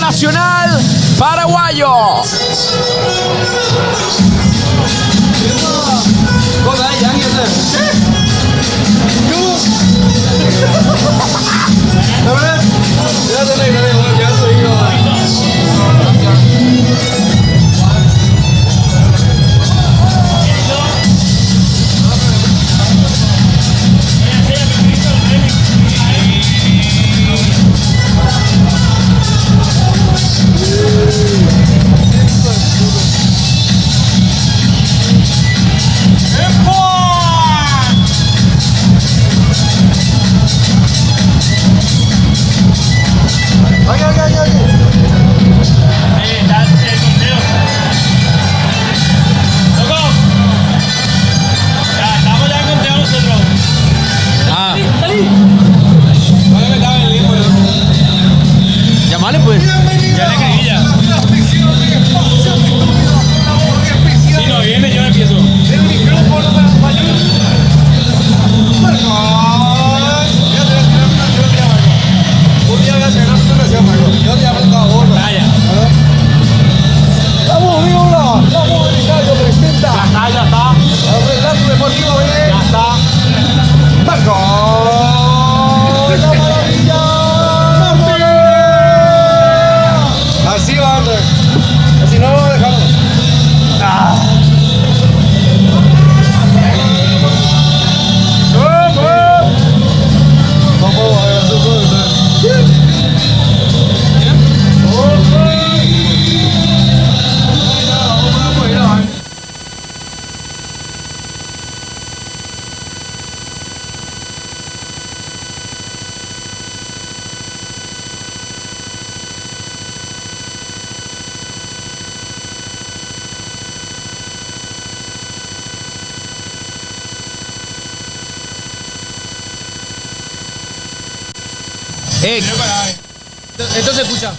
nacional paraguayo. Llamale pues. Ya le escribí ya. Si no viene, yo empiezo. Vaya. Vamos, Viola. Vamos, Ricardo, presenta. Ya está. Relato deportivo, Ya está. Marco. La maravilla. Así va, Ander. Así no lo dejamos. Vamos a ver su gol. Esto se escucha.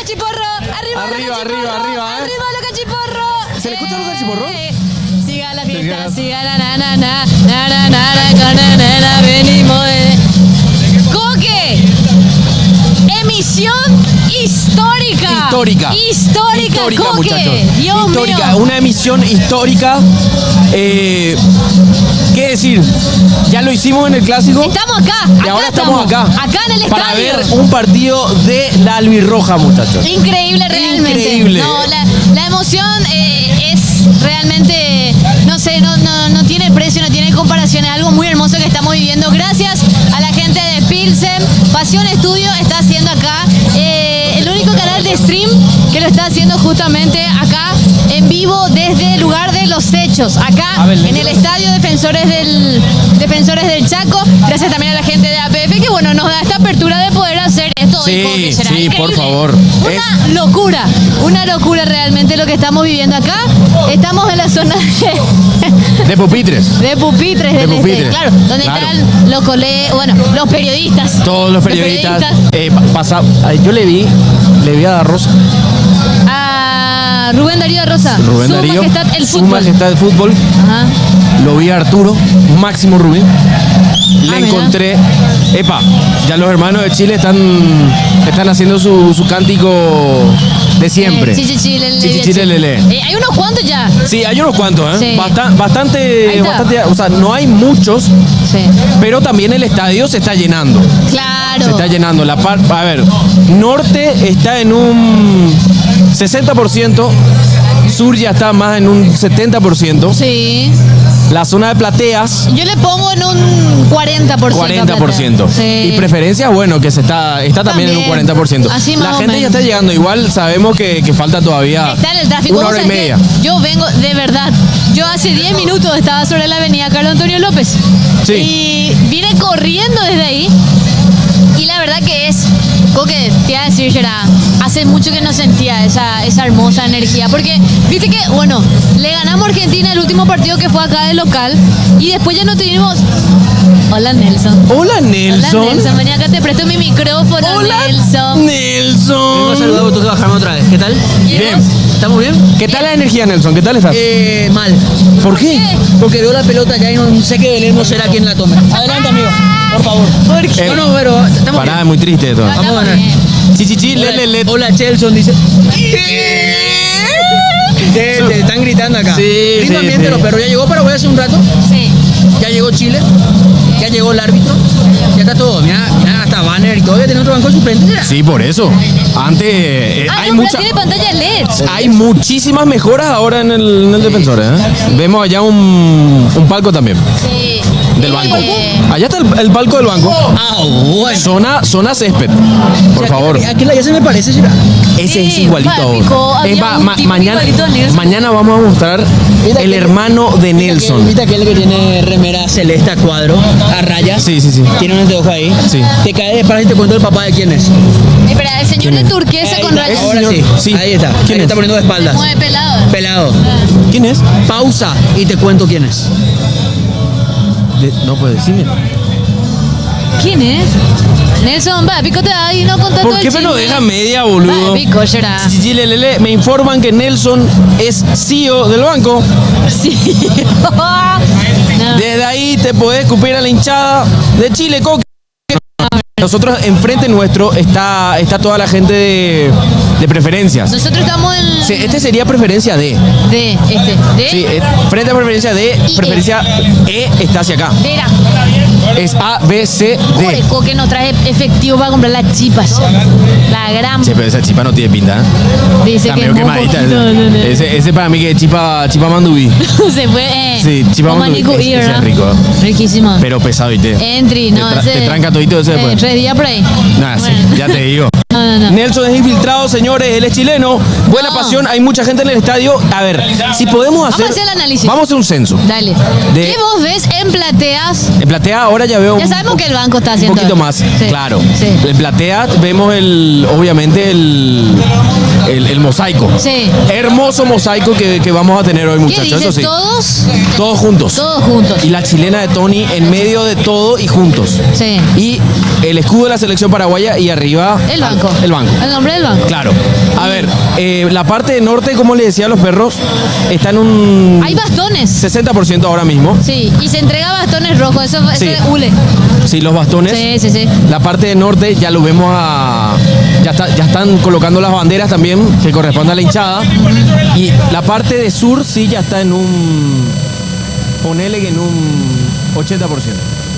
cachiporros. Arriba, Arriba, los cachiporros. arriba, ¿eh? Arriba los cachiporros. ¿Se le escuchan los cachiporros? Siga la fiesta, Siga. siga la na, venimos de... Coque. Emisión histórica. Histórica. Histórica, Coque. Muchachos. Dios Histórica, mío. una emisión histórica. ¿Qué decir? Ya lo hicimos en el clásico. Estamos acá. Y ahora estamos acá. Acá en el estadio. Para ver un partido de la albirroja, muchachos. Increíble realmente. Increíble. No, la emoción es realmente, no sé, no tiene precio, no tiene comparación. Es algo muy hermoso que estamos viviendo. Gracias a la gente de Pilsen. Pasión Estudio está haciendo acá el único canal de stream que lo está haciendo justamente acá en vivo desde el lugar de los hechos. Acá en el estadio Defensores del Chaco. Gracias también a la gente de APF que bueno nos da esta apertura de poder hacer esto. Sí, que será sí, por increíble. favor. Una locura realmente lo que estamos viviendo acá. Estamos en la zona De pupitres. de pupitres del pupitres. este, claro, donde Claro. están los periodistas. Todos los periodistas. Yo le vi a Rosa. A Rubén Darío Rosa. Rubén Su Darío. Majestad el Su fútbol. Majestad el fútbol. Ajá. Lo vi a Arturo, Máximo Rubén. Le mira. encontré. Ya los hermanos de Chile están haciendo su cántico de siempre. Chichichile, Lele. Hay unos cuantos ya. Sí, hay unos cuantos, ¿eh? Sí. Bastante, Ahí está. bastante. O sea, no hay muchos, Sí. pero también el estadio se está llenando. Claro. Se está llenando. A ver, norte está en un 60%, sur ya está más en un 70%. Sí. La zona de plateas, Yo le pongo en un 40%. 40%. Sí. Y preferencias, bueno, que está también en un También. 40%. Así La más o gente ya menos. está llegando. Igual sabemos que falta todavía Está en el tráfico. una Vos hora y sabés que media. Yo vengo, de verdad. Yo hace 10 minutos estaba sobre la avenida Carlos Antonio López. Sí. Y vine corriendo desde ahí. Y la verdad que es, Coque, te iba a decir, Gerard, hace mucho que no sentía esa hermosa energía. Porque, viste que, bueno, le ganamos a Argentina el último partido que fue acá de local. Y después ya no tuvimos... Hola, Nelson. Hola, Nelson. Hola, Nelson. Vení acá, te presto mi micrófono, Hola, Nelson. Nelson. Vengo a saludar, tengo que bajarme otra vez. ¿Qué tal? Bien. ¿Estamos bien? ¿Qué tal la energía, Nelson? ¿Qué tal estás? Mal. ¿Por qué? Porque veo la pelota ya y no sé qué Belén no será quien la tome. Adelante, amigo. Por favor. ¿Por qué? No, pero estamos Pará, es bien. muy triste esto. Vamos a ganar. bien. Chichichi, Hola, lele. hola, Chelson, dice. Te están gritando acá. Sí, Prima, sí, miéntelo, sí. pero ya llegó Paraguay hace un rato. Sí. Ya llegó Chile. Ya llegó el árbitro. Ya está todo. Mira, hasta banner y todavía tiene otro banco de suplentes. Sí, por eso. Antes hay no, mucha. tiene pantalla LED. Hay muchísimas mejoras ahora en el defensor, ¿eh? Vemos allá un palco también, Sí. del banco. Allá está el palco del banco. Ah, bueno. Zona césped, por favor. Aquí ya se me parece, será. Ese es Sí, igualito Papico, ahora. había un tipo igualito a Nelson. Mañana vamos a mostrar el hermano de Nelson. ¿Viste aquel que tiene remera celeste a cuadro, a rayas? Sí, sí, sí. Tiene un anteojo ahí. Sí. Te cae de espaldas y te cuento el papá de quién es. Espera, el señor ¿Quién de es? turquesa Ahí con está, rayas. ahora sí. Sí. Ahí está. ¿Quién Ahí es? está poniendo de espaldas. Mueve pelado. Pelado. ¿Quién es? Pausa y te cuento quién es. No puedes decirme. ¿Quién es? Nelson, va, pico te da y no contá todo ¿Por el qué me lo chisme. deja media, boludo? Va, pico, llora. Chichichi, lele. Me informan que Nelson es CEO del banco. Sí. No. Desde ahí te podés escupir a la hinchada de Chile, Coque. Nosotros, enfrente nuestro, está toda la gente de preferencias. Nosotros estamos en... Sí, este sería preferencia D. De. Sí, frente a preferencia D, Y preferencia E está hacia acá. Vera. Es A, B, C, Joder, D. Coque nos trae efectivo para comprar las chipas. La gran... Che, pero esa chipa no tiene pinta, ¿eh? Dice Está que medio es muy quemadita. poquito, Ese para mí que es chipa mandubí. Se fue... Sí, chipa con mandubí. manicuí, Ese es ¿no? rico. Riquísimo. Pero pesado y te. Entry, no, te tranca todito ese después. 3 días por ahí. Nah, sí, Bueno. ya te digo. No. Nelson es infiltrado, señores, él es chileno. Buena No. pasión, hay mucha gente en el estadio. A ver, si podemos hacer. Vamos a hacer el análisis. Vamos a hacer un censo. Dale. De- ¿Qué vos ves en plateas? En platea ahora ya veo. Ya sabemos que el banco está un haciendo poquito eso. más, Sí. claro. Sí. En platea vemos obviamente el mosaico. Sí. Hermoso mosaico que vamos a tener hoy, ¿Qué muchachos. dices? Eso sí. ¿Todos? Todos juntos. Todos juntos. Y la chilena de Tony en medio de todo y juntos. Sí. Y el escudo de la selección paraguaya y arriba El banco. El banco. banco. El nombre del banco. Claro. A ver, la parte de norte, como le decía a los perros, está en un Hay bastones. 60% ahora mismo. Sí, y se entrega bastones rojos, eso Sí. es hule. Sí, los bastones. Sí, sí, sí. La parte de norte ya lo vemos ya están colocando las banderas también que corresponden a la hinchada. Y la parte de sur sí ya está en un, ponele que en un 80%.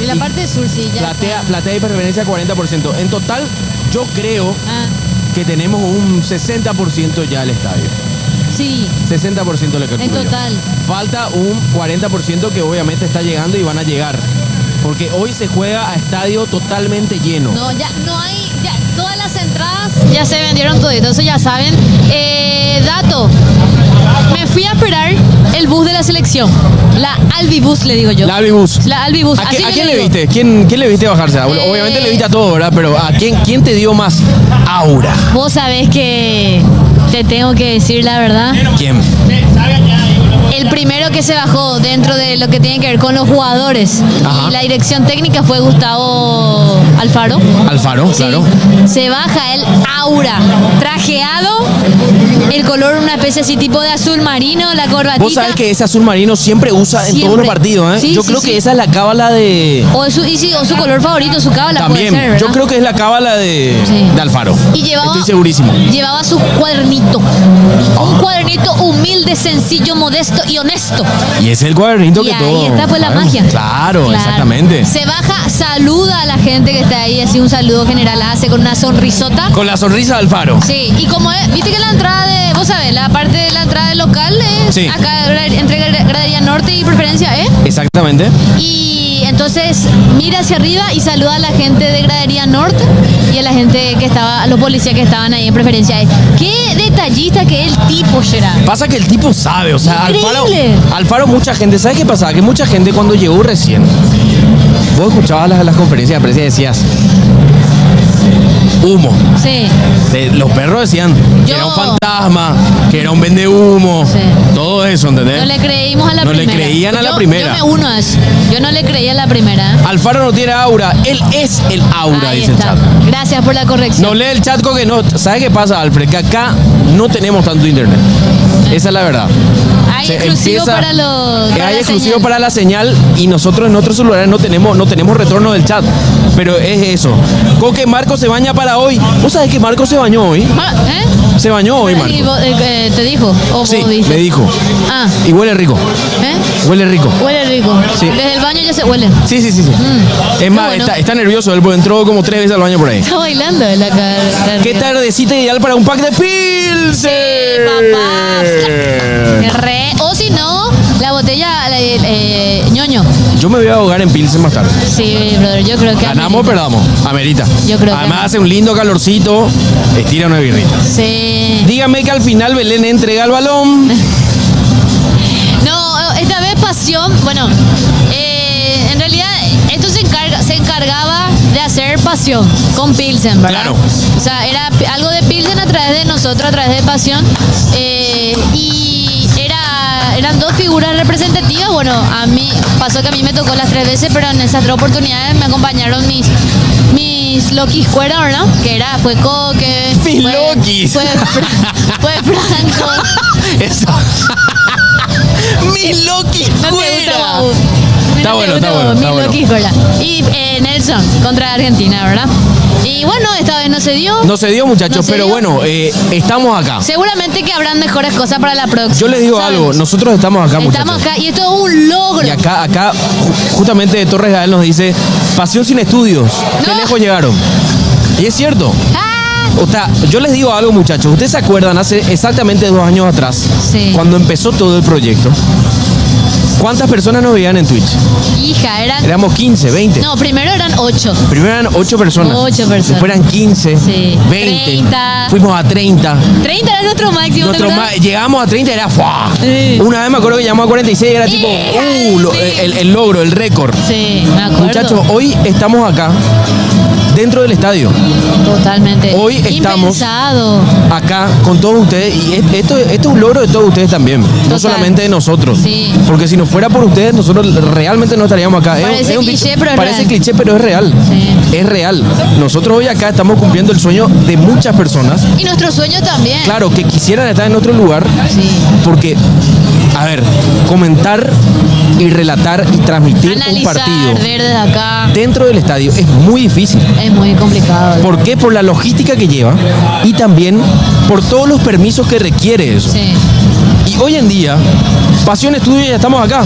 Y la parte sur sí, ya. Platea y preferencia 40%. En total, yo creo Ah, que tenemos un 60% ya el estadio. sí, 60% le calculo en yo. total. Falta un 40% que obviamente está llegando y van a llegar. Porque hoy se juega a estadio totalmente lleno. No, ya no hay, ya todas las entradas ya se vendieron todo, eso ya saben. Dato, me fui a esperar el bus de la selección, la Albibus le digo yo. La Albibus. La Albibus. ¿A, así qué- a yo quién le le digo. viste? ¿Quién le viste bajarse? Obviamente le viste a todo, ¿verdad? Pero ¿a quién te dio más aura? Vos sabés que te tengo que decir la verdad. ¿Quién? El primero que se bajó dentro de lo que tiene que ver con los jugadores Ajá. y la dirección técnica fue Gustavo Alfaro. Alfaro, Sí. claro. Se baja el aura, trajeado, el color una especie así tipo de azul marino, la corbatita. Vos sabés que ese azul marino siempre usa en Siempre. todos los partidos, ¿eh? Sí, Yo sí, creo sí. que esa es la cábala de... o su color favorito, su cábala También, puede ser, ¿verdad? yo creo que es la cábala Sí. de Alfaro. Y llevaba, Estoy segurísimo. llevaba su cuadernito. Un cuadernito humilde, sencillo, modesto y honesto. Y ese es el cuadernito Y que ahí todo... está pues la ¿sabes? magia. Claro, exactamente. Se baja, saluda a la gente que está ahí, así un saludo general, hace con una sonrisota. Con la sonrisa de Alfaro. Sí, y como es, viste que la entrada de, vos sabés, la parte de la entrada del local es Sí. acá entre gradería norte y preferencia, ¿eh? Exactamente. Y entonces mira hacia arriba y saluda a la gente de gradería norte y a la gente que estaba, a los policías que estaban ahí en preferencia. Qué detallista que es el tipo, Gerard. Pasa que el tipo sabe, o sea, Increíble. Alfaro mucha gente, ¿sabes qué pasa? Que mucha gente cuando llegó recién, vos escuchabas las conferencias de prensa y decías, humo. Sí. Los perros decían que Yo- era un fantasma, que era un vende humo, Sí. todo eso, ¿entendés? No le creímos a la No le primera. creían a la Yo- primera. Yo me uno a eso. Yo no le creía a la primera. Alfaro no tiene aura, él es el aura, Ahí dice está. el chat. Gracias por la corrección. No lee el chat que no. ¿Sabes qué pasa, Alfred? Que acá no tenemos tanto internet. Esa es la verdad. Hay Se exclusivo empieza- para los. hay exclusivo para la señal y nosotros en otros celulares no tenemos retorno del chat. Pero es eso. Coque Marco se baña para hoy. ¿Vos sabés que Marco se bañó hoy? ¿Eh? Se bañó hoy, ¿Y Marco. ¿Te dijo? ¿O Sí, vos viste? me dijo. Ah, Y huele rico. ¿eh? Huele rico. Huele rico. Sí. Desde el baño ya se huele. Sí. Es más, bueno. está nervioso. Él entró como 3 veces al baño por ahí. Está bailando en la cara. ¿Qué tardecita ideal para un pack de Pilsen? O si no, la botella ñoño. Yo me voy a ahogar en Pilsen más tarde. Sí, brother, yo creo que. Ganamos o amerita. perdamos. Amerita. Yo creo que Además no. hace un lindo calorcito. Estira una birrita. Sí. Dígame que al final Belén entrega el balón. No, esta vez pasión. Bueno, en realidad esto se encargaba de hacer pasión con Pilsen, ¿verdad? Claro. O sea, era algo de Pilsen a través de nosotros, a través de pasión. Y eran dos figuras representativas. Bueno, a mí pasó que a mí me tocó las 3 veces, pero en esas 3 oportunidades me acompañaron mis Lokis fuera, ¿verdad? Fue Coque. Mis fue- Lokis. Fue Franco. Eso. Mi Loki No te fuera. gusta, Bau. Está No te bueno, gusta, está Bau. bueno, está Mil bueno. Lokis fuera. Y Nelson contra Argentina, ¿verdad? Y bueno, esta vez no se dio. No se dio, muchachos, No se pero dio. bueno, estamos acá. Seguramente que habrán mejores cosas para la próxima. Yo les digo ¿sabes? algo, nosotros estamos acá, Estamos muchachos. acá y esto es un logro. Y acá, justamente Torres Gael nos dice, pasión sin estudios, qué No. lejos llegaron. Y es cierto. ¡Ah! O sea, yo les digo algo, muchachos. ¿Ustedes se acuerdan hace exactamente 2 años atrás, Sí. cuando empezó todo el proyecto? ¿Cuántas personas nos veían en Twitch? Hija, eran. Éramos 15, 20. No, primero eran 8. Primero eran 8 personas. 8 personas. Después eran 15, Sí. 20. 30. Fuimos a 30. 30 era nuestro máximo. ¿te acordás? Llegamos a 30 y era ¡fua! Sí. Una vez me acuerdo que llegamos a 46 y era tipo Sí. el logro, el récord. Sí, me acuerdo. Muchachos, hoy estamos acá dentro del estadio. Totalmente. hoy estamos- Impensado. Acá con todos ustedes y esto es un logro de todos ustedes también, no Total. solamente de nosotros. Sí. Porque si no fuera por ustedes, nosotros realmente no estaríamos acá. Parece cliché, pero es parece real. cliché, pero es real. Sí. Es real. Nosotros hoy acá estamos cumpliendo el sueño de muchas personas. Y nuestro sueño también. Claro, que quisieran estar en otro lugar. Sí. Porque, a ver, comentar y relatar y transmitir un Analizar, partido ver desde acá. dentro del estadio es muy difícil. Es muy complicado. ¿Por qué? Por la logística que lleva y también por todos los permisos que requiere eso. Sí. Y hoy en día, Pasión Estudio ya estamos acá.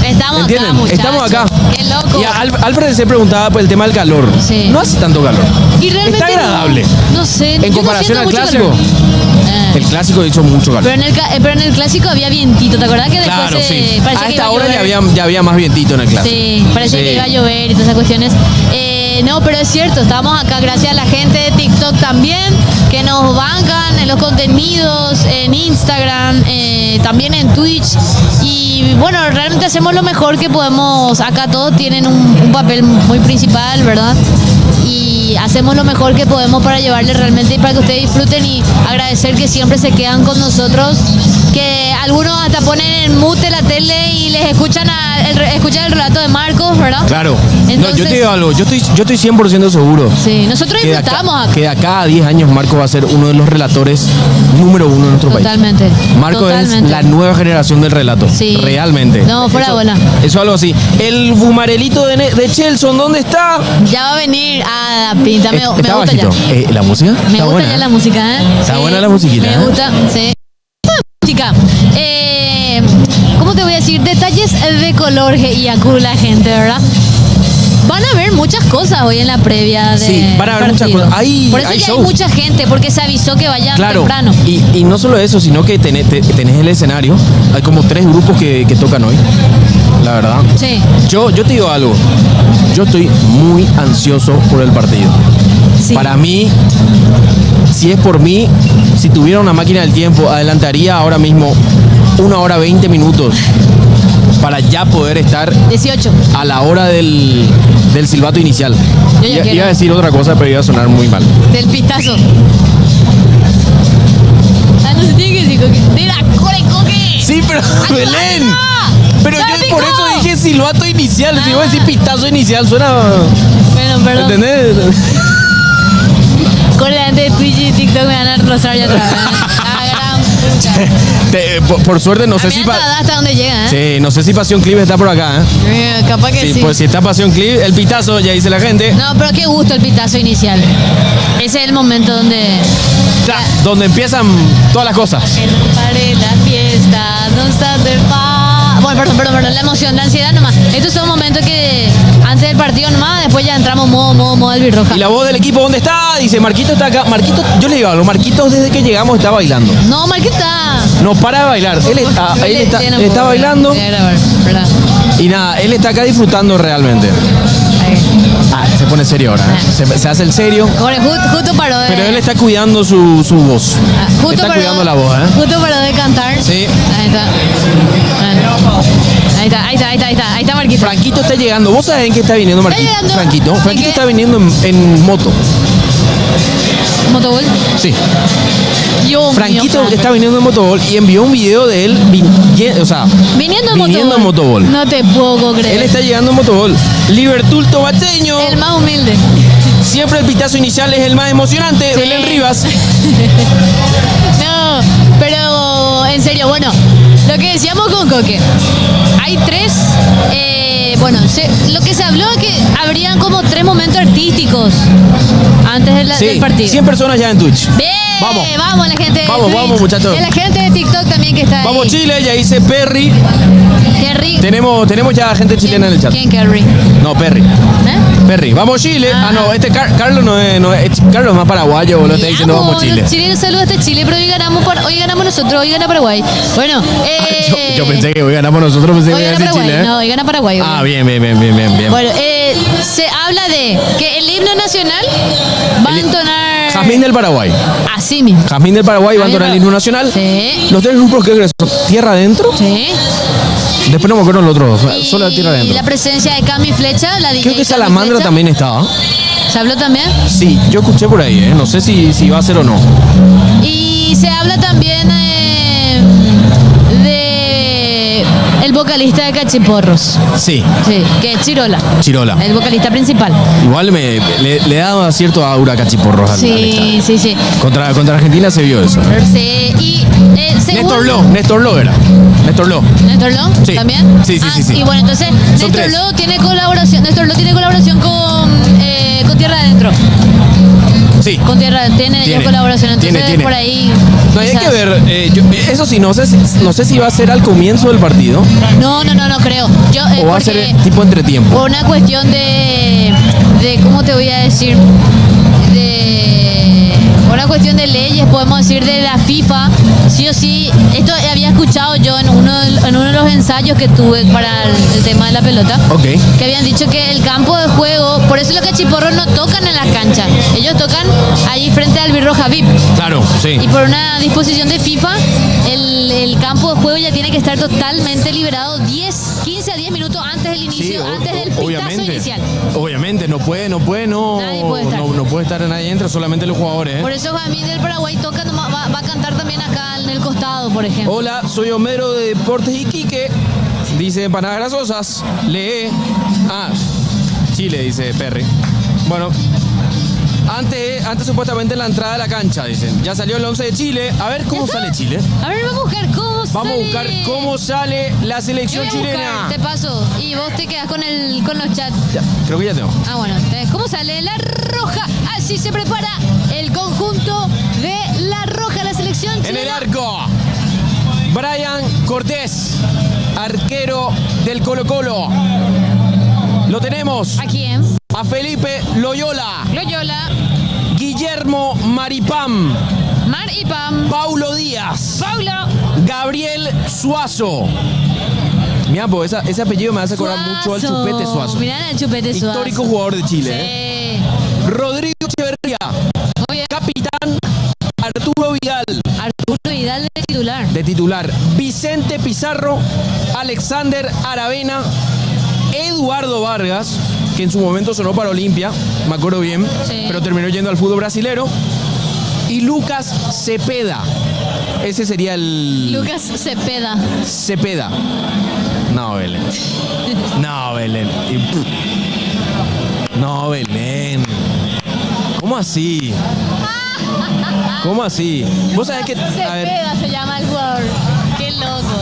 Estamos ¿Entienden? acá, muchachos. Estamos acá. Qué loco. Y Alfred se preguntaba por el tema del calor. Sí. No hace tanto calor. Y realmente Está agradable. No sé. En yo no comparación siento al mucho clásico. calor. El clásico hizo mucho calor. Pero en el clásico había vientito, ¿te acordás que después Claro, sí. parecía A que esta iba a hora llover? ya había más vientito en el clásico. Sí, parecía Sí. que iba a llover y todas esas cuestiones. No, pero es cierto, estamos acá gracias a la gente de TikTok también, que nos bancan en los contenidos, en Instagram, también en Twitch. Y bueno, realmente hacemos lo mejor que podemos. Acá todos tienen un papel muy principal, ¿verdad? Y hacemos lo mejor que podemos para llevarles realmente y para que ustedes disfruten y agradecer que siempre se quedan con nosotros, que algunos hasta ponen en mute la tele y les escuchan escuchan el relato de Marcos, ¿verdad? Claro. No, Entonces, yo te digo algo, yo estoy 100% seguro. Sí, nosotros Que de acá, disfrutamos acá. que de acá a 10 años Marco va a ser uno de los relatores número uno de nuestro Totalmente. país. Marco totalmente. es la nueva generación del relato. Sí. Realmente. No, fuera Eso- bola. Eso es algo así. El bumarelito de Chelson, ¿dónde está? Ya va a venir a pinta, me Está gusta bajito. ya. ¿La música? Me Está gusta buena. ya la música, ¿eh? Está buena la musiquita, Me ¿eh? gusta, sí. Música. ¿Cómo te voy a decir? Detalles de color y acula gente, ¿verdad? Van a ver muchas cosas hoy en la previa de Sí, van a haber muchas partido. cosas. Hay Por eso ya shows. hay mucha gente, porque se avisó que vayan Claro. temprano. Y no solo eso, sino que tenés el escenario. Hay como 3 grupos que tocan hoy. La verdad. Sí. Yo te digo algo. Yo estoy muy ansioso por el partido. Sí. Para mí, si es por mí, si tuviera una máquina del tiempo, adelantaría ahora mismo 1 hora 20 minutos para ya poder estar 18. a la hora del silbato inicial. Yo ya quiero. Iba a decir otra cosa, pero iba a sonar muy mal. Del pistazo. Ah, no se tiene que decir coque. De la coque. Sí, pero Belén. Pero yo ¡Tráfico! por eso dije silbato inicial. Si voy a decir pistazo inicial, suena. Bueno, perdón. ¿Entendés? Con la gente de Twitch y TikTok me van a rozar ya otra vez. La gran puta. Por suerte, no sé A mí si. hasta dónde llega, ¿eh? Sí, no sé si Pasión Clip está por acá, ¿eh? Capaz que Sí, sí. pues si está Pasión Clip, el pitazo, ya dice la gente. No, pero qué gusto el pitazo inicial. Ese es el momento donde... Donde empiezan todas las cosas. Para la fiesta, don't stop the party. Bueno, perdón, la emoción, la ansiedad nomás. Estos son momentos que antes del partido nomás, después ya entramos modo albirroja. Y la voz del equipo, ¿dónde está? Dice, Marquito está acá. Marquito, yo le digo algo, Marquito desde que llegamos está bailando. No, Marquita. No para de bailar. Él está bailando. Voy a grabar, ¿verdad? Y nada, él está acá disfrutando realmente. Ahí. Se pone serio ahora. Se hace el serio. Jorge, justo paró de... Pero él está cuidando su voz. justo Está paró- cuidando la voz, ¿eh? Justo paró de cantar. Sí. Ahí está. Ahí está Marquito. Franquito está llegando. ¿Vos sabés en qué está viniendo Marquito? Está llegando. Franquito. ¿En Franquito qué? está viniendo en moto. Motobol. Sí. Dios mío, Franquito Fran. está viniendo en motobol y envió un video de él Viniendo en motobol. No te puedo creer. Él está llegando en motobol. Libertul Tobateño. El más humilde. Siempre el pitazo inicial es el más emocionante. Sí. Belén Rivas. No, pero en serio, bueno, lo que decíamos con Coque, hay tres, lo que se habló es que habrían como 3 momentos artísticos antes del partido. 100 personas ya en Twitch. Bien, Vamos. la gente de Vamos, Twitch. muchachos. Y la gente de TikTok también que está Vamos ahí. Chile, ya dice Perry. Kerry. Tenemos ya gente chilena en el chat. ¿Quién Kerry? No, Perry. ¿Eh? Vamos Chile. Ah. No, Carlos no es Carlos es más paraguayo, boludo, está diciendo vamos Chile. Los chilenos saludos hasta Chile, pero hoy ganamos nosotros, hoy gana Paraguay. Bueno, Yo pensé que hoy ganamos nosotros, pensé que hoy iba a gana decir Paraguay, Chile, ¿eh? no, hoy gana Paraguay. Ah, hoy. bien. Bueno, se habla de que el himno nacional va a entonar... Jazmín del Paraguay. Así mismo. Jazmín del Paraguay va a entonar el himno nacional. Sí. Los 3 grupos que son Tierra Adentro. Sí. Después no me acuerdo los otros, Y solo la Tierra Adentro. la presencia de Cami Flecha, la DJ Creo que Cami Salamandra Flecha. también estaba. ¿Se habló también? Sí, yo escuché por ahí, ¿eh? No sé si va a ser o no. Y se habla también de el vocalista de Cachiporros. Sí, Sí, que es Chirola. Chirola. El vocalista principal. Igual le da cierto aura a Cachiporros al Sí, estadio. sí, sí. Contra Argentina se vio eso. Sí, y según... Néstor Lo era. Néstor Lo. ¿Néstor Lo? Sí. ¿También? Sí, sí, Ah, sí, sí. Y bueno, entonces Son Néstor tres. Lo tiene colaboración. Néstor Lo tiene colaboración con Tierra Adentro. Sí. Con Tierra tiene Tiene. colaboración. Entonces Tiene. por ahí. No, hay quizás- que ver, eso sí, no sé si va a ser al comienzo del partido No creo. Yo, o va a porque ser tipo entretiempo. por una cuestión de ¿cómo te voy a decir? Por una cuestión de leyes, podemos decir, de la FIFA, sí o sí. Esto había escuchado yo en uno de los ensayos que tuve para el tema de la pelota. Ok. Que habían dicho que el campo de juego, por eso los cachiporros no tocan en la cancha. Ellos tocan ahí frente al Birroja VIP. Claro, sí. Y por una disposición de FIFA, el campo de juego ya tiene que estar totalmente liberado 15 a 10 minutos antes del inicio, antes del pitazo inicial. Obviamente, no puede Nadie puede estar. no puede estar nadie dentro, solamente los jugadores. ¿Eh? Por eso Jamín del Paraguay toca, va a cantar también acá en el costado, por ejemplo. Hola, soy Homero de Deportes Iquique. Dice empanadas grasosas. Lee. Chile, dice Perry. Bueno, antes supuestamente la entrada de la cancha, dicen. Ya salió el 11 de Chile. A ver cómo ¿Ya está? sale Chile. A ver, vamos a buscar cómo Vamos a buscar cómo sale la Yo selección voy a buscar, chilena. te paso. Y vos te quedás con los chats. Ya, creo que ya tengo. Ah, bueno. ¿Cómo sale la roja? Así se prepara el conjunto de la roja, la selección En chilena. el arco, Brian Cortés, arquero del Colo-Colo. Lo tenemos ¿A quién? a Felipe Loyola, Loyola, Guillermo Maripán, Mar y Pam, Paulo Díaz, Paulo, Gabriel Suazo. Mira, pues ese apellido me hace acordar mucho al Chupete Suazo. Mirá al Chupete Suazo. Histórico jugador de Chile. ¿eh? Sí. Rodrigo Echeverría, Muy bien. capitán Arturo Vidal, Arturo Vidal de titular. de titular, Vicente Pizarro, Alexander Aravena, Eduardo Vargas, que en su momento sonó para Olimpia, me acuerdo bien, Sí. pero terminó yendo al fútbol brasilero, y Lucas Cepeda. Ese sería el... Lucas Cepeda. Cepeda. No, Belén. No, Belén. No, Belén. ¿Cómo así? ¿Cómo así? Vos sabés que... A ver, Cepeda se llama el jugador. Qué loco.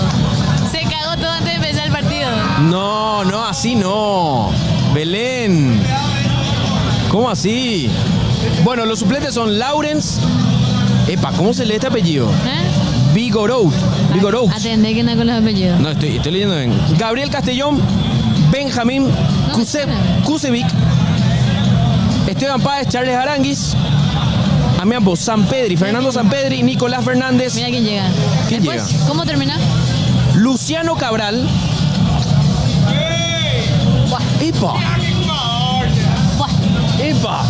Se cagó todo antes de empezar el partido. no, así no. Belén. ¿Cómo así? Bueno, los suplentes son Lawrence. Epa, ¿cómo se lee este apellido? ¿Eh? Vigoroux. Atendé que anda con los apellidos. No, estoy leyendo bien. Gabriel Castellón, Benjamín No me suena. Kusevic, Esteban Páez, Charles Aranguis, Amiampo Sampedri, Fernando Sampedri, Nicolás Fernández, Mira quién llega. ¿Quién Después, llega? ¿cómo termina? Luciano Cabral. Buah, ¡Epa! buah. ¡Epa!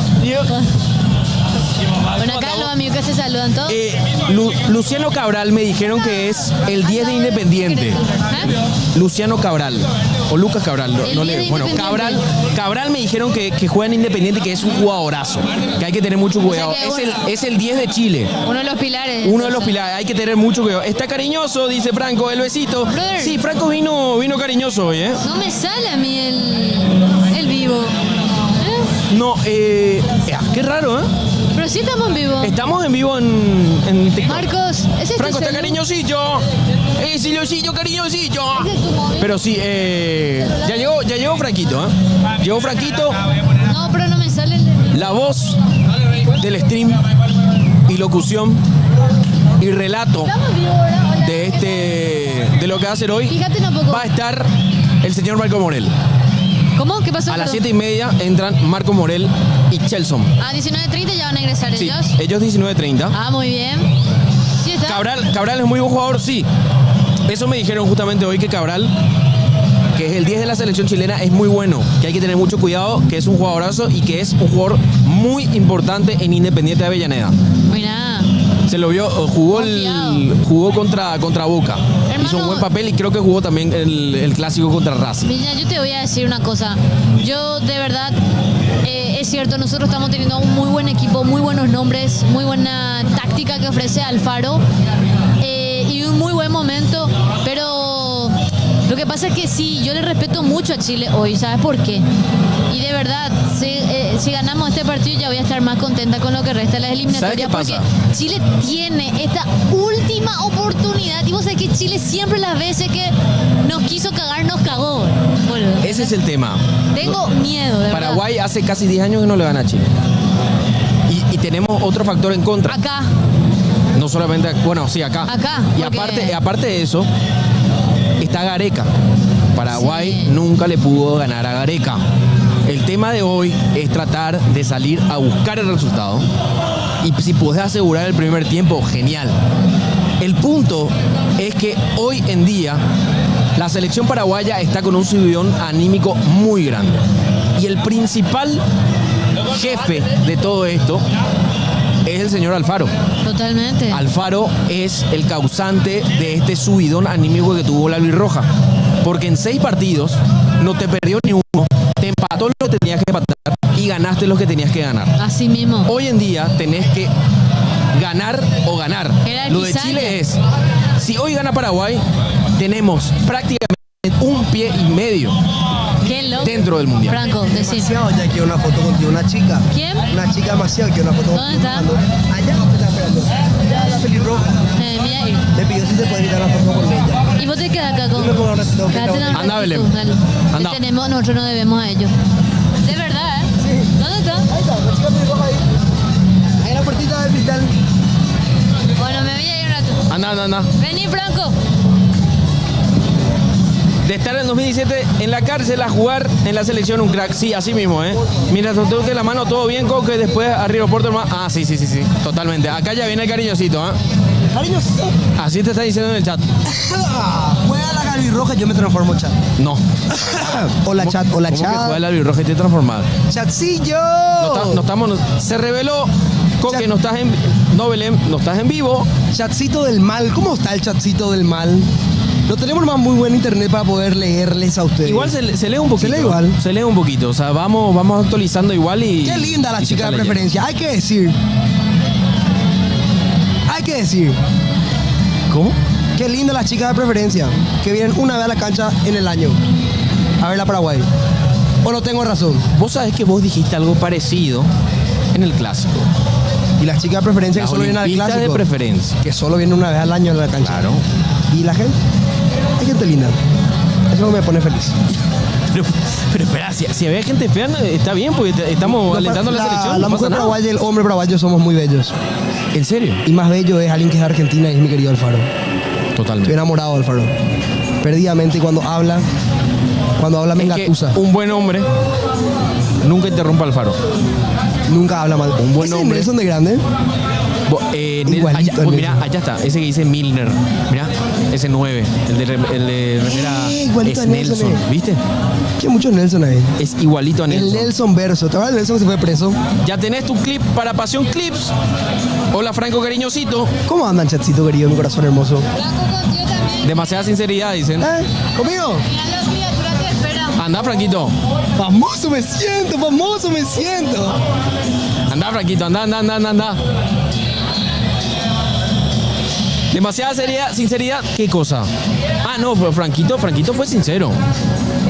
Bueno, acá los amigos que se saludan todos. Luciano Cabral me dijeron que es el 10 de Independiente. ¿Eh? Luciano Cabral. O Lucas Cabral. El 10 de Bueno, Independiente. Cabral me dijeron que juega en Independiente, que es un jugadorazo. Que hay que tener mucho cuidado. O sea que, Es el 10 de Chile. Uno de los pilares. Uno de los pilares, hay que tener mucho cuidado. Está cariñoso, dice Franco, el besito. Brother. Sí, Franco vino cariñoso hoy, ¿eh? No me sale a mí el vivo. ¿Eh? No, qué raro, ¿eh? Pero sí estamos en vivo. Estamos en vivo en TikTok. Marcos, ese es Franco tu está celu? cariñosillo. Silosillo, cariñosillo. ¿Ese es tu móvil? Pero sí, ya llegó Franquito, ¿eh? Llegó Franquito, No, pero no me sale la voz del stream y locución y relato Estamos en vivo, ¿verdad? Hola. de lo que va a hacer hoy. Fíjate un poco. Va a estar el señor Marco Morel. ¿Cómo? ¿Qué pasó? A las Perdón. 7:30 entran Marco Morel y Chelson. A 19:30 ya van a ingresar Sí, ellos. ellos 19:30. Ah, muy bien. Sí está. Cabral es muy buen jugador, sí. Eso me dijeron justamente hoy, que Cabral, que es el 10 de la selección chilena, es muy bueno, que hay que tener mucho cuidado, que es un jugadorazo y que es un jugador muy importante en Independiente de Avellaneda. Mira. Se lo vio, jugó contra Boca. Hermano. Hizo un buen papel y creo que jugó también el clásico contra Racing. Mira, yo te voy a decir una cosa. Yo, de verdad, es cierto, nosotros estamos teniendo un muy buen equipo, muy buenos nombres, muy buena táctica que ofrece Alfaro y un muy buen momento, pero Lo que pasa es que sí, yo le respeto mucho a Chile hoy, ¿sabes por qué? Y de verdad, si ganamos este partido ya voy a estar más contenta con lo que resta de las eliminatorias. ¿Sabes qué porque pasa? Chile tiene esta última oportunidad. Y vos sabés que Chile siempre las veces que nos quiso cagar, nos cagó. Boludo. Ese es el tema. Tengo miedo, de verdad. Paraguay hace casi 10 años que no le gana a Chile. Y tenemos otro factor en contra. Acá, No solamente, bueno, sí, acá. Acá, Y porque- aparte de eso, está Gareca. Paraguay Sí. nunca le pudo ganar a Gareca. El tema de hoy es tratar de salir a buscar el resultado. Y si podés asegurar el primer tiempo, genial. El punto es que hoy en día la selección paraguaya está con un subidón anímico muy grande. Y el principal jefe de todo esto es el señor Alfaro. totalmente. Alfaro es el causante de este subidón anímico que tuvo la albirroja. Porque en 6 partidos no te perdió ni uno, te empató lo que tenías que empatar y ganaste lo que tenías que ganar. Así mismo. Hoy en día tenés que ganar o ganar. Era Lo de Pizarro. Chile es, si hoy gana Paraguay, tenemos prácticamente un pie y medio Qué loco. dentro del Mundial. Franco, decir. Demasiado, ya quiero una foto contigo, una chica. ¿Quién? Una chica demasiado, quiero una foto ¿Dónde contigo. está? Allá me está esperando. Allá la pelirroja. Mira ahí. Me pidió si se puede ir a la foto con ella. Y vos te quedas acá con. Yo me pongo ahora, tengo que Quédate ir a- un Anda, ratito, Belén. dale. Anda. Le tenemos, nosotros no debemos a ellos. De verdad, ¿eh? ¿Dónde está? Ahí está, la chica pelirroja ahí. Ahí en la puertita del cristal. Bueno, me voy a ir un rato. Anda. Vení, Franco. De estar en 2017 en la cárcel a jugar en la selección un crack. Sí, así mismo, ¿eh? Mientras te toque la mano, todo bien, Coque. Después a aeropuerto, hermano. Ah, sí. Totalmente. Acá ya viene el cariñosito, ¿eh? Cariñosito. Así te está diciendo en el chat. Juega la pelirroja, yo me transformo en chat. No. Hola chat, hola ¿Cómo que juega chat. la albirroja y te transformado? Chatcillo. Se reveló, Coque, no estás en. No, Belén, no estás en vivo. Chatcito del mal, ¿cómo está el chatcito del mal? No tenemos más muy buen internet para poder leerles a ustedes. Igual se lee un poquito. Se lee igual. Se lee un poquito. O sea, vamos actualizando igual y. Qué linda la y se chica está de leyendo. preferencia, hay que decir. Hay que decir. ¿Cómo? Qué linda la chica de preferencia, que vienen una vez a la cancha en el año a ver la Paraguay. ¿O no tengo razón? Vos sabés que vos dijiste algo parecido en el clásico. Y las chicas de preferencia Las que solo vienen al olimpistas clásico. de preferencia. Que solo vienen una vez al año a la cancha. Claro. ¿Y la gente? Hay gente linda. Eso me pone feliz. Pero espera, si había gente fea, está bien, porque estamos alentando a la selección. La No pasa mujer nada. paraguaya y el hombre paraguayo somos muy bellos. ¿En serio? Y más bello es alguien que es de Argentina y es mi querido Alfaro. Estoy Totalmente. enamorado de Alfaro. Perdidamente, y cuando habla me Es que engatusa. un buen hombre nunca interrumpa al faro. Nunca habla mal. Un buen ¿Ese hombre. Nelson de grande? Allá, Igualito al mira, Nelson. allá está, ese que dice Milner. Mira, ese 9, el de remera igualito es a Nelson, Nelson, ¿viste? Que muchos Nelson ahí. Es igualito a El Nelson. Nelson Verso. ¿Te acuerdas del Nelson que se fue preso? Ya tenés tu clip para Pasión Clips. Hola Franco cariñosito. ¿Cómo andan, chatcito querido, mi corazón hermoso? Franco contigo también. Demasiada sinceridad, dicen. ¿Conmigo? Mira la criatura te espera. Anda, Franquito. Famoso me siento. Anda, Franquito, anda. Demasiada sinceridad, ¿qué cosa? Ah, no, pero Franquito fue sincero.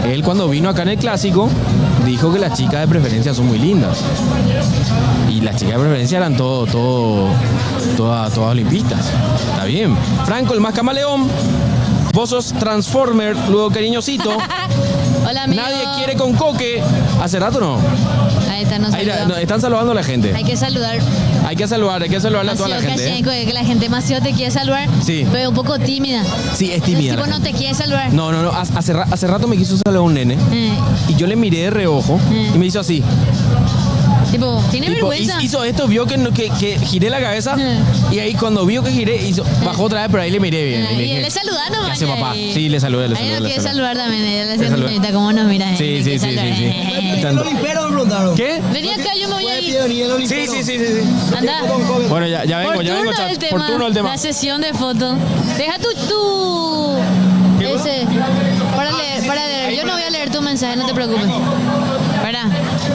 Él cuando vino acá en el clásico dijo que las chicas de preferencia son muy lindas. Y las chicas de preferencia eran todas olimpistas. Está bien. Franco, el más camaleón. Vos sos Transformer, luego cariñosito. Hola, amigo. Nadie quiere con Coque. Hace rato no. Ahí está, nos Ahí saluda. no, están saludando a la gente. Hay que saludar. Hay que saludarle a toda la Macio, gente. Cachenco, que la gente más te quiere saludar. Sí. Pero un poco tímida. Sí, es tímida. El tipo la no gente. te quiere saludar. No. Hace rato me quiso saludar un nene. Eh, Y yo le miré de reojo y me hizo así. tipo, tiene Tipo, vergüenza. hizo esto, vio que giré la cabeza. Y ahí cuando vio que giré, bajó otra vez, pero ahí le miré bien. Y le Y dije, le saluda nomás. ¿qué hace, papá? y- Sí, le saludé, le Ahí saludé. lo le quiere saludé. saludar también. Él Le hace saludé. señorita, ¿cómo nos mira? Sí, Hay sí, que sí, saludar. sí. Tanto. Olimpero me preguntaron. ¿Qué? Vení acá, yo me voy a ir. Sí. Anda. Bueno, ya vengo, Por turno chat. el Por tema, turno el tema. la sesión de fotos. Deja tu ¿Qué cosa? ese para leer. Yo no voy a leer tu mensaje, no te preocupes. Espera,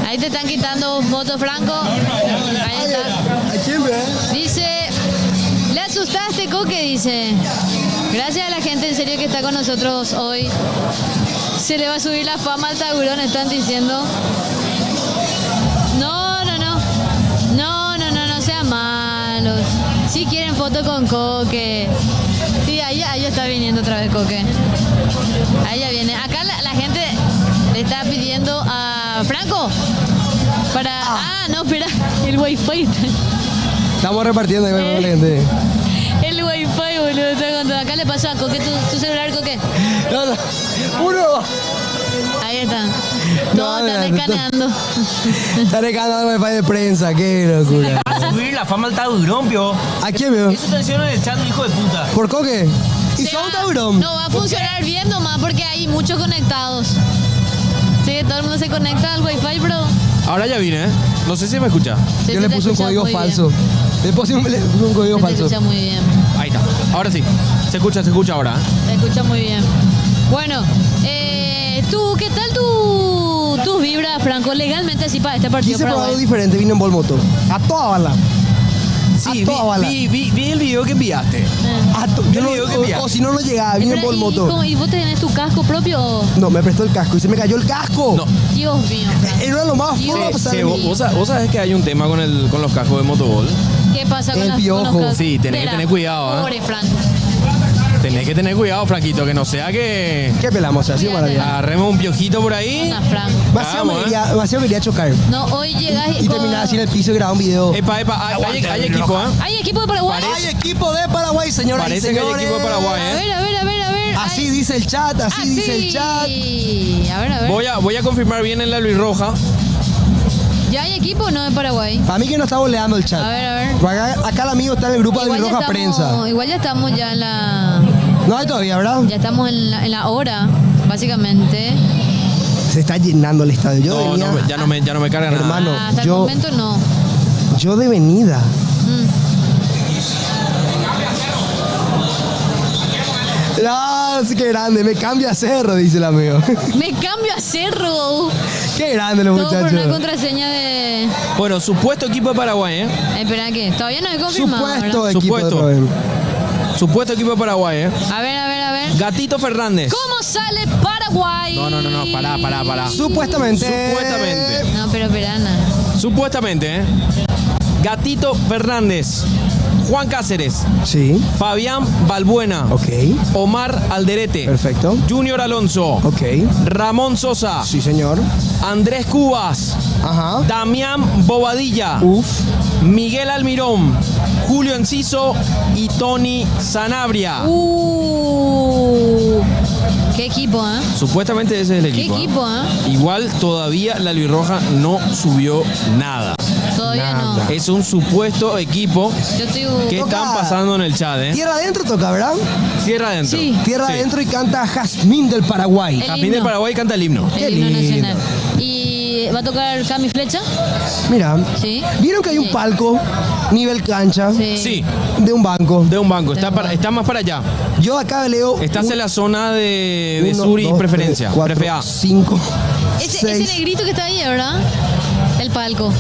ahí te están quitando fotos, Franco. Ahí está. ¿A quién ve? Dice, le asustaste, Coque, dice. Gracias a la gente en serio que está con nosotros hoy. Se le va a subir la fama al tiburón, están diciendo. No sean malos. Si quieren foto con Coque. Sí, ahí está viniendo otra vez Coque. Ahí ya viene. Acá la gente le está pidiendo a Franco para... no, espera. El wifi. Estamos repartiendo ahí con la gente. El wifi, boludo. Estoy contando. Acá le pasó a Coque tu celular, Coque. No. Uno. Ahí están. Todos están escaneando. Están escaneando el wifi de prensa. Qué locura. Va a subir la fama al tiburón, pio. ¿A quién veo? Eso te hicieron en el chat, hijo de puta. ¿Por Coque? ¿Y Se son va- tiburón? No, va a funcionar bien nomás porque hay muchos conectados. Sí, todo el mundo se conecta al wifi, bro. Ahora ya vine, ¿eh? No sé si me escucha. Sí, Yo se le te puse un escucha código muy falso. Le puse un código bien. Se te falso. escucha muy bien. Ahí está. Ahora sí. Se escucha ahora. Se escucha muy bien. Bueno, tú, ¿qué tal tus vibras, Franco? Legalmente así para este partido. Quise probar algo Paraguay. diferente, vine en Volmoto. A toda bala. Sí, A toda bala. vi el video que enviaste. Yo no, video que enviaste. o si no llegaba, vine en Espera, Volmoto. ¿Y vos tenés tu casco propio o...? No, me prestó el casco y se me cayó el casco. No. Dios mío, Franco. Era lo más Dios. feo pasar Sí, de mí. vos sabés que hay un tema con los cascos de motobol. ¿Qué pasa con El las piojo. con los cascos? Sí, tenés que Espera, tener cuidado, ¿eh? Pobre Franco. Tenés que tener cuidado, Franquito, que no sea que ¿Qué pelamos? Así Cuídate. maravilla. agarremos un piojito por ahí. Una Franco. Demasiado quería chocar. No, hoy llegas Y terminar así en el piso y grabar un video. Epa, hay equipo, ¿eh? ¿Hay equipo de Paraguay? Hay equipo de Paraguay, señoras y Parece que hay señores. equipo de Paraguay, A ¿eh? ver. Así dice el chat, así dice el chat. A ver. Voy a confirmar bien en la Luis Roja. ¿Ya hay equipo o no de Paraguay? Para mí que no está boleando el chat. A ver. Acá el amigo está en el grupo de Igual ya Roja Prensa. Igual ya estamos ya en la... No hay todavía, ¿verdad? Ya estamos en la hora, básicamente. Se está llenando el estadio. Yo No, venía, ya no me carga nada. Hermano, Hasta el yo- momento no. yo de venida. No, sí, qué grande, me cambia a Cerro, dice el amigo. Me cambio a Cerro. Qué grande los Todo por una muchachos. contraseña de... Bueno, supuesto equipo de Paraguay, ¿eh? Espera, ¿qué? Todavía no he confirmado, Supuesto ¿verdad? equipo Supuesto. de Paraguay. Supuesto equipo de Paraguay, ¿eh? A ver. Gatito Fernández. ¿Cómo sale Paraguay? No, pará. Supuestamente. No, pero Ana. Supuestamente, ¿eh? Gatito Fernández. Juan Cáceres. Sí, Fabián Balbuena. ok, Omar Alderete. perfecto. Junior Alonso. Ok, Ramón Sosa. sí señor. Andrés Cubas. Ajá. Damián Bobadilla. Uf. Miguel Almirón. Julio Enciso y Tony Sanabria. Qué equipo, ¿eh? Supuestamente ese es el Qué equipo. ¿eh? equipo, ¿eh? Igual todavía la Luis Roja no subió nada. Todavía Nada. no. Es un supuesto equipo Yo estoy... que Toca- están pasando en el chat, ¿eh? Tierra adentro toca, ¿verdad? Tierra adentro. Sí. Tierra Sí. adentro y canta Jazmín del Paraguay. El Jazmín del himno. Paraguay canta el himno. Qué El himno lindo. nacional. ¿Y va a tocar Cami Flecha? Mira, Sí. ¿vieron que hay un Sí. palco nivel cancha Sí, de un banco? de un banco. De un banco. Está más para allá. Yo acá leo Estás en la zona de uno, sur y dos, preferencia. tres, cuatro, Prefe A. 5, Ese 6. negrito que está ahí, ¿verdad? El palco.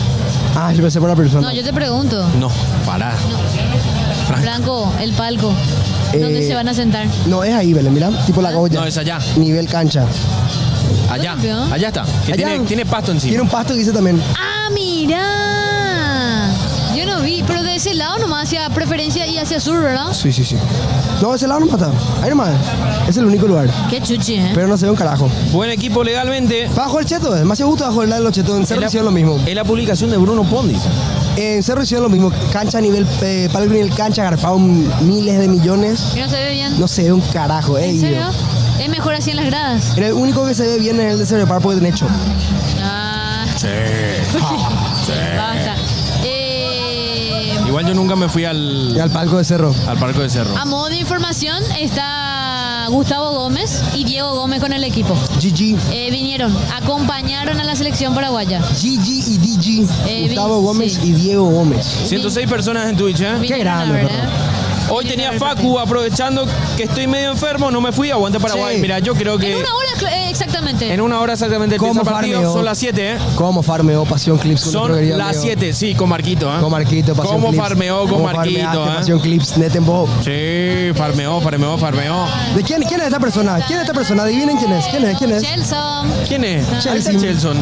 Ah, yo pensé por la persona. No, yo te pregunto. No, pará. Franco. Franco, el palco. ¿Dónde se van a sentar? No, es ahí, Belén, mira, tipo la Goya. No, es allá. Nivel cancha. Allá. ¿Dónde? Allá está. Que Allá. tiene pasto encima. Tiene un pasto que dice también. ¡Ah, mira! Yo no vi, pero de ese lado nomás hacia preferencia y hacia sur, ¿verdad? Sí. No, ese lado no está. Ahí nomás. Es el único lugar. Qué chuchi, ¿eh? Pero no se ve un carajo. Buen equipo legalmente. Bajo el cheto, demasiado gusto bajo el lado de los chetos. En Cerro Es la- hicieron lo mismo. Es la publicación de Bruno Pondis. En Cerro hicieron lo mismo. Cancha a nivel, palco nivel cancha, agarpado miles de millones. ¿Y no se ve bien? No se ve un carajo, ¿En serio? Es mejor así en las gradas. El único que se ve bien es el de Cerro Par porque tiene hecho. Ah. Sí. Basta. Igual yo nunca me fui Y al al palco de Cerro. Parque de Cerro. A modo de información está Gustavo Gómez y Diego Gómez con el equipo. GG. Vinieron, acompañaron a la selección paraguaya. GG y DG. Eh, Gustavo vi- Gómez sí. y Diego Gómez. 106 personas en Twitch, ¿eh? Vinieron grande, a ver, perro. Hoy tenía Facu, aprovechando que estoy medio enfermo, no me fui, aguante Paraguay. Sí. Mira, yo creo que En una hora exactamente. en una hora exactamente empieza ¿Cómo el partido. farmeo? Son las 7, ¿eh? ¿Cómo farmeó Pasión Clips? con nuestro Son querido las amigo? 7, sí, con Marquito, ¿eh? Con Marquito, Pasión ¿Cómo Clips. farmeó con ¿Cómo Marquito, farmeaste, eh? Pasión Clips, Netembo. Sí, farmeó. ¿De quién es esta persona? ¿Quién es esta persona? Adivinen quién es. ¿Quién es? Chelson. ¿Quién es? Ahí está Chelsea. Chelson.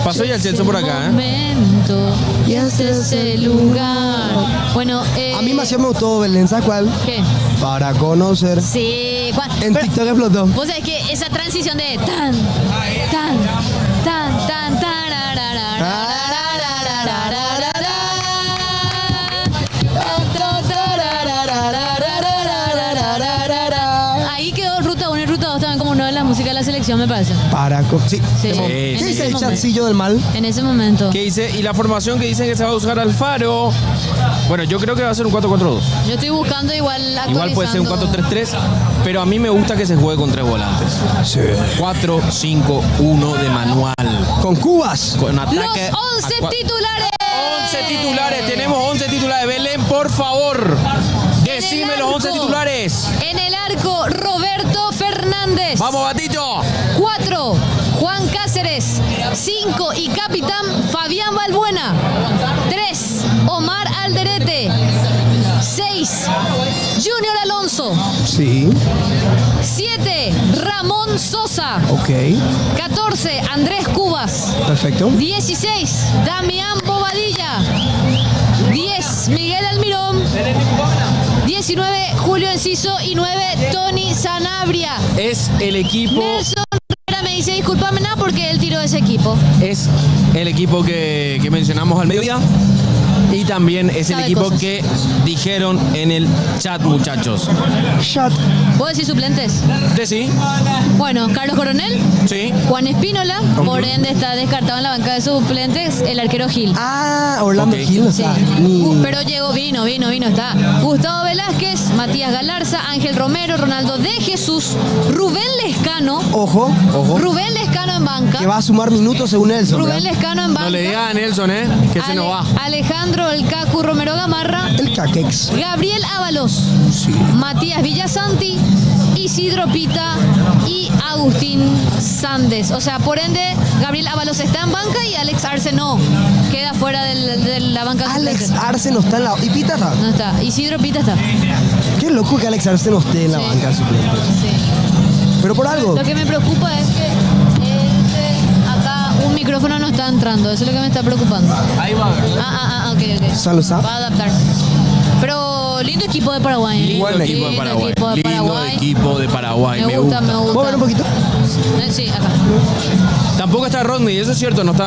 Pasó ya el Chelson por acá, ¿eh? Momento, y este es el lugar. Bueno, A mí más me gustó Belén, ¿sabes cuál? ¿Qué? Para conocer. Sí, En pero- TikTok explotó. Vos sabés que esa transición de tan, tan, tan, tan, ahí quedó Ruta 1 y Ruta 2 también como una de las músicas de la selección, me parece. Sí. Sí. ¿Qué En dice ese el momento. chancillo del mal? En ese momento. ¿Qué dice? Y la formación que dicen que se va a usar Alfaro. Bueno, yo creo que va a ser un 4-4-2. Yo estoy buscando igual Igual puede ser un actualizando. 4-3-3, pero a mí me gusta que se juegue con 3 volantes. Sí. 4-5-1 de manual. Con Cubas. Con Los ataque 11 a cua- titulares. 11 titulares, tenemos 11 titulares. Belén, por favor, decime los 11 arco. titulares. En el arco, Roberto Fernández. Vamos, Batito. 4, Juan Cáceres. 5 y capitán Fabián Balbuena. 3, Omar Alderete. 6, Junior Alonso. Sí. 7, Ramón Sosa. Ok. 14, Andrés Cubas. Perfecto. 16, Damián Bobadilla. 10, Miguel Almirón. 19, Julio Enciso. Y 9, Tony Sanabria. Es el equipo. Nelson Rivera me dice, discúlpame nada porque él tiró ese equipo. Es el equipo que mencionamos al mediodía. Y también es el Sabe equipo cosas. que dijeron en el chat, muchachos. Shot. ¿Puedo decir suplentes? ¿Usted sí? Bueno, Carlos Coronel, Sí. Juan Espínola, por ende está descartado en la banca de suplentes el arquero Gil. Ah, Orlando Ok. Gil no Sí. está. Ni... Pero llegó, vino, está. Gustavo Velázquez, Matías Galarza, Ángel Romero, Ronaldo de Jesús, Rubén Lescano, Ojo, ojo. Rubén Lescano en banca. Que va a sumar minutos según Nelson. Rubén ¿verdad? Lescano en banca. No le diga a Nelson, que se nos va. Alejandro El Cacu Romero Gamarra, El Caquex. Gabriel Ábalos, Sí. Matías Villasanti, Isidro Pita y Agustín Sandes. O sea, por ende, Gabriel Ábalos está en banca y Alex Arce no. Queda fuera de la banca de Alex suplentes. Arce no está en la... ¿Y Pita está? No está. Isidro Pita está. Qué loco que Alex Arce no esté en la Sí. banca de suplentes. Sí. Pero por algo. Lo que me preocupa es que acá un micrófono no está entrando. Eso es lo que me está preocupando. Ahí va, Ok. Salud, ¿sabes? Va a adaptar. Pero lindo equipo de Paraguay. ¿eh? Lindo Buen equipo de Paraguay. Lindo equipo de Lindo Paraguay. equipo de Paraguay. Me gusta, me gusta. ¿Puedo ver un poquito? Sí, acá. Tampoco está Rodney, eso es cierto, no está.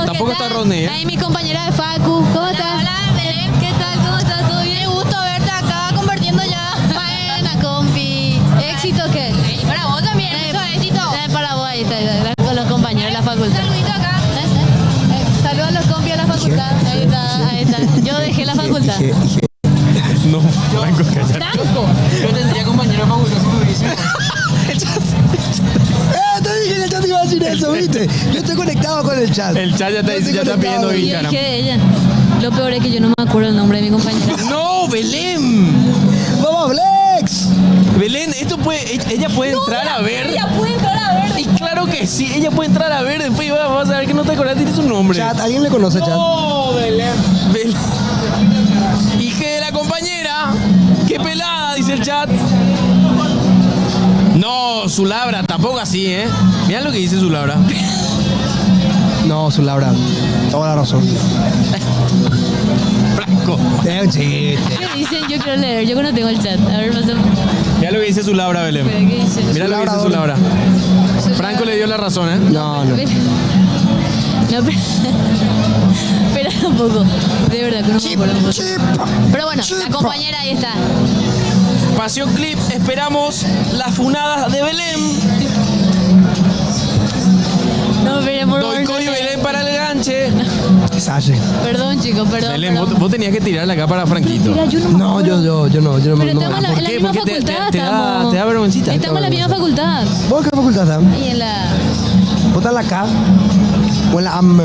Hola, Tampoco ¿qué está tal? Rodney, Ahí mi compañera de Facu. ¿Cómo estás? Hola, Belén. ¿Qué tal? ¿Cómo estás? ¿Todo bien? Qué gusto verte acá convirtiendo ya. Buena, compi. ¿Éxito qué? Y para vos también, mucho éxito. Para vos, ahí está, con los compañeros de la facultad. Saludito acá. Saludos a los compis de la facultad. Ahí está. Yo dejé la facultad. No, Franco, cállate. Franco. Yo tendría compañero de facultad si me hubiese. Te dije que el chat te iba a decir eso, ¿viste? Yo estoy conectado con el chat. El chat ya está- Yo estoy ya está conectado. pidiendo Y yo Instagram. dije de ella. Lo peor es que yo no me acuerdo el nombre de mi compañera. ¡No, Belén! ¡Vamos, Flex! Belén, esto puede. Ella puede entrar a ver. Ya puede entrar a ver. Y claro que sí, ella puede entrar a ver. Después vas a ver que no te acordás, tiene su nombre. Chat, ¿alguien le conoce, chat? ¡No, Belén! Belén. Hija de la compañera. ¡Qué pelada! Dice el chat. No, su labra, tampoco así, ¿eh? Mirá lo que dice su labra. No, su Laura. Toda la razón. Franco. Es un chiste. ¿Qué dicen? Yo quiero leer. Yo no tengo el chat. A ver, pasa. Mirá lo que dice su labra, Belén. ¿Qué dice? Mirá lo que dice su labra. Franco le dio la razón, ¿eh? No, no. No, pero... Espera un poco. De verdad que no me acuerdo un poco. Pero bueno, la compañera ahí está. Pasión Clip, esperamos las funadas de Belén. No, pero por favor. Doico y Belén para el ganche. Salle. Perdón, chicos, perdón. Belén, perdón. vos tenías que tirarle acá para Franquito. Mira, yo no me No, acuerdo. yo no. Pero no. estamos en la, ¿por en la qué? misma Porque te facultad. da estamos. vergüencita. Estamos en la misma facultad. ¿Vos qué facultad estás? Y en la. ¿Vos estás en la K? ¿O en la AM?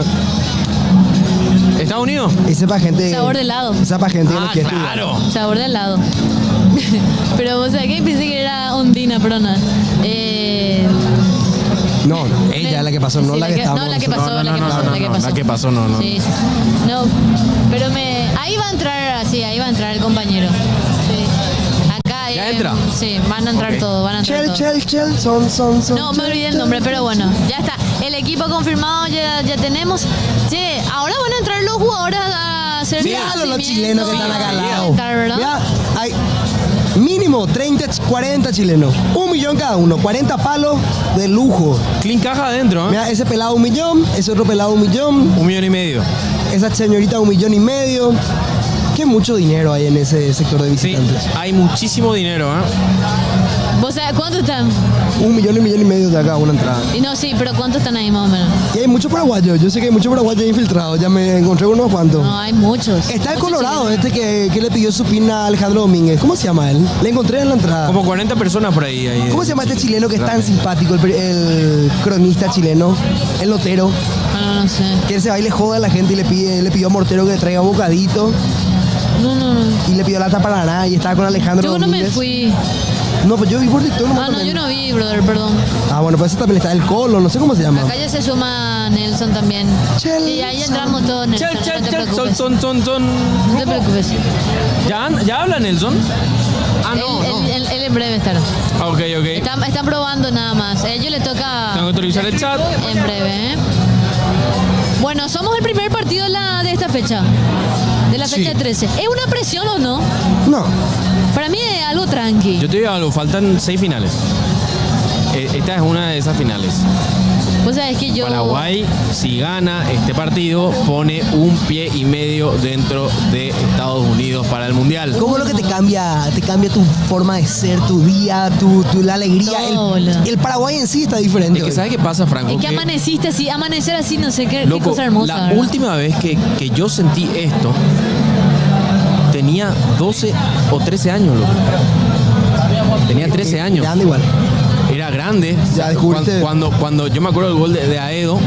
¿Estados Unidos? Ese para gente. Sabor de helado. Esa para gente que no Ah, quiere estudiar. claro. Sabor de helado. Pero vos sabés que pensé que era ondina, pero no. No, ella es la que pasó, no Sí, la que estábamos. No, la que pasó, No, la que no, pasó, no, la que no, pasó. la que pasó, no, no. Sí, sí. No, pero ahí va a entrar, sí, ahí va a entrar el compañero. Sí. Acá ¿Ya entra? Sí, van a entrar Ok. todos, van a entrar todos. Chel, son. No, me olvidé el nombre, pero bueno, ya está. El equipo confirmado ya tenemos. Che, ahora van a entrar los jugadores a hacer Mira los chilenos que están acá al lado. Entrar, ¿verdad? Mira, hay mínimo 30, 40 chilenos. 1 millón cada uno, 40 palos de lujo. Clean caja adentro, ¿eh? Mira, ese pelado 1 millón, ese otro pelado 1 millón, 1,5 millones. esa señorita 1,5 millones. Qué mucho dinero hay en ese sector de Sí, visitantes. hay muchísimo dinero, ¿eh? ¿Vos sabés cuántos están? 1 millón y medio de acá una entrada. Y no, sí, pero ¿cuántos están ahí más o menos? Y hay muchos paraguayos, yo sé que hay muchos paraguayos infiltrados, ya me encontré unos cuantos. No, hay muchos. Está el Muchos Colorado, chilenos. que le pidió su pin a Alejandro Domínguez. ¿Cómo se llama él? Le encontré en la entrada. Como 40 personas por ahí. ¿Cómo se llama este chileno que es tan simpático, el cronista chileno, el lotero? No sé. Que él se va y le joda a la gente y le pidió a Mortero que le traiga un bocadito No. y le pidió lata para nada y estaba con Alejandro Yo no me Domínguez. fui. No, pues yo vi por TikTok nomás Ah, no, también. yo no vi, brother, perdón. Ah, bueno, pues ese también está el Colo, no sé cómo se llama. Acá ya se suma Nelson también. Chel, Y ahí entramos todos, Nelson. Chel, No te chel, preocupes. son. No te preocupes. ¿Ya habla Nelson? Ah, no, no. Él en breve estará. Ah, ok. Están probando nada más. A ellos les toca Tengo que autorizar el chat. en breve, ¿eh? Bueno, somos el primer partido de esta fecha. De la fecha Sí. 13. ¿Es una presión o no? No, Para mí es algo tranqui. Yo te digo algo, faltan 6 finales. Esta es una de esas finales. O sea, es que yo... Paraguay, si gana este partido, pone 1,5 pies dentro de Estados Unidos para el Mundial. ¿cómo es lo que te cambia tu forma de ser, tu día, la alegría? Todo, boludo. El Paraguay en sí está diferente. Es que hoy. ¿sabes qué pasa, Franco? Es que amaneciste así, amanecer así, no sé qué Loco, cosa hermosa. la ¿verdad? última vez que yo sentí esto, tenía 12 o 13 años, loco. Tenía 13 años. Ya anda igual. Era grande. Ya descubriste. Cuando yo me acuerdo del gol de Aedo,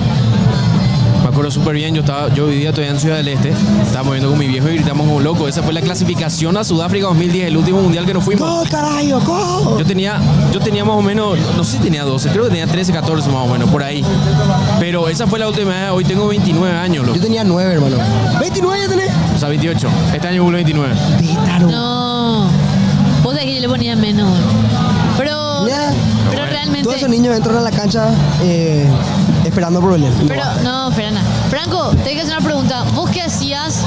me acuerdo súper bien, yo vivía todavía en Ciudad del Este, estábamos viendo con mi viejo y gritamos como loco. Esa fue la clasificación a Sudáfrica 2010, el último mundial que nos fuimos. ¡Go, carajo, go! Yo tenía más o menos, no sé si tenía 12, creo que tenía 13, 14 más o menos, por ahí. Pero esa fue la última vez, hoy tengo 29 años, loco. Yo tenía 9, hermano. ¿29 ya tenés? O sea, 28. Este año cumplo 29. Pétaro. No. Vos sabés que yo le ponía menos. Pero Ya. realmente... Todos esos niños entran a la cancha esperando por Belén. Pero, no, espera nada. Franco, te tengo que hacer una pregunta. ¿Vos qué hacías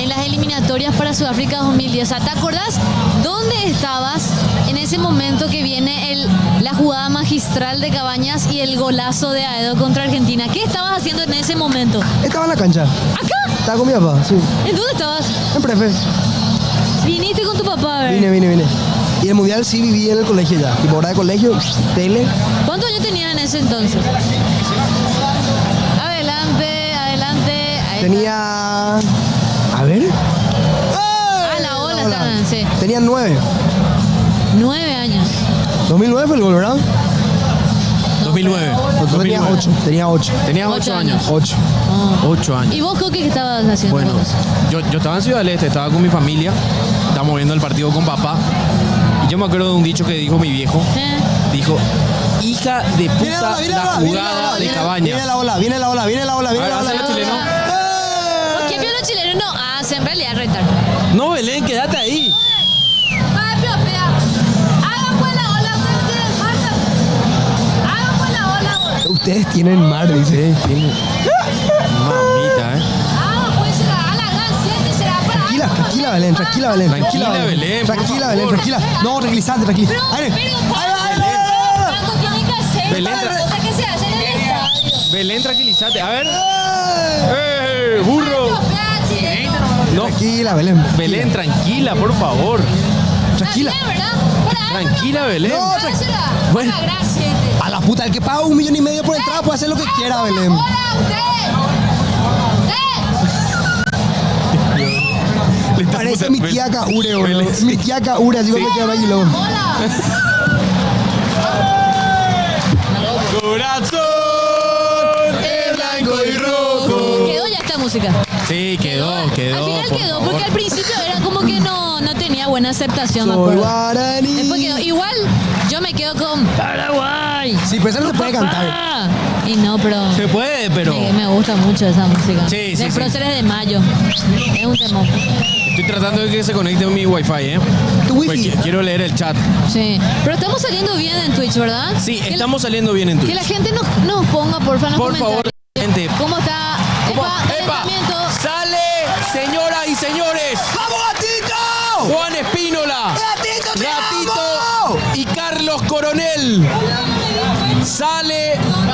en las eliminatorias para Sudáfrica 2010? O sea, ¿te acordás dónde estabas en ese momento que viene la jugada magistral de Cabañas y el golazo de Aedo contra Argentina? ¿Qué estabas haciendo en ese momento? Estaba en la cancha. ¿Acá? Estaba con mi papá, sí. ¿En dónde estabas? En prefe. ¿Viniste con tu papá? A ver. Vine. Y el mundial sí viví en el colegio ya. Tipo hora de colegio, tele. ¿Cuántos años tenía en ese entonces? Adelante. Ahí está. Tenía. A ver. La ola está, sí. Tenía 9. 9 años. 2009 fue el gol, ¿verdad? 2009. Yo tenía 8. Tenía 8. Tenías 8 8 años. 8. 8 años. ¿Y vos, Coque, qué estabas haciendo? Bueno, yo estaba en Ciudad del Este, estaba con mi familia, estábamos viendo el partido con papá. Y yo me acuerdo de un dicho que dijo mi viejo. Dijo, hija de puta la jugada de Cabañas. Viene la ola. A ver, hazlo chileno. ¿Por qué vio los chilenos no hacen en realidad retar? No, Belén, quédate ahí. Hagan pues la ola, ustedes tienen marca. Hagan pues la ola. Ustedes tienen mar, dice. Mamita, Hagan pues será a la gran 7, será para Tranquila, Belén. Tranquila, Belén, por Tranquila, favor. Belén, tranquila. No, tranquilizante, tranquila. Ahí viene. Franco tiene que hacer Belén, las cosas que se hacen en el estadio. Belén, tranquilízate. A ver. ¡Burro! No, Tranquila, Belén. Belén, tranquila, por favor. Tranquila. ¿Verdad? Por ahí. Tranquila, Belén. No, ¿Cuál será? Bueno. La gran 7. A la puta, el que paga 1,5 millones por entrada puede hacer lo que quiera, Belén. Hola, usted. Parece mi tía Kaure, boludo. Belén, sí. Mi tía Kaure, así como me quedo aquí, luego. Hola. Corazón es blanco y rojo. Quedó ya esta música. música. Sí, quedó. Al final por quedó, favor. porque al principio era como que no tenía buena aceptación, me Soy acuerdo. guaraní. Después quedó. Igual yo me quedo con Paraguay. Sí, pues eso no se puede cantar. Ah, y no, pero Se puede, pero me gusta mucho esa música. Sí, sí, Del sí. Próceres de Mayo. Es un temor. estoy tratando de que se conecte mi wifi, ¿eh? Tu wifi. Pues quiero leer el chat. Sí. Pero estamos saliendo bien en Twitch, ¿verdad? Sí, Que estamos saliendo bien en Que Twitch. la gente nos ponga, porfa, en los Por favor, comentarios. gente. ¿Cómo está? ¡Epa! Calentamiento. ¡Sale, señoras y señores! ¡Vamos, gatito! Juan Espínola, ¡Gatito, te Gatito amo! y Carlos Coronel. Sale. No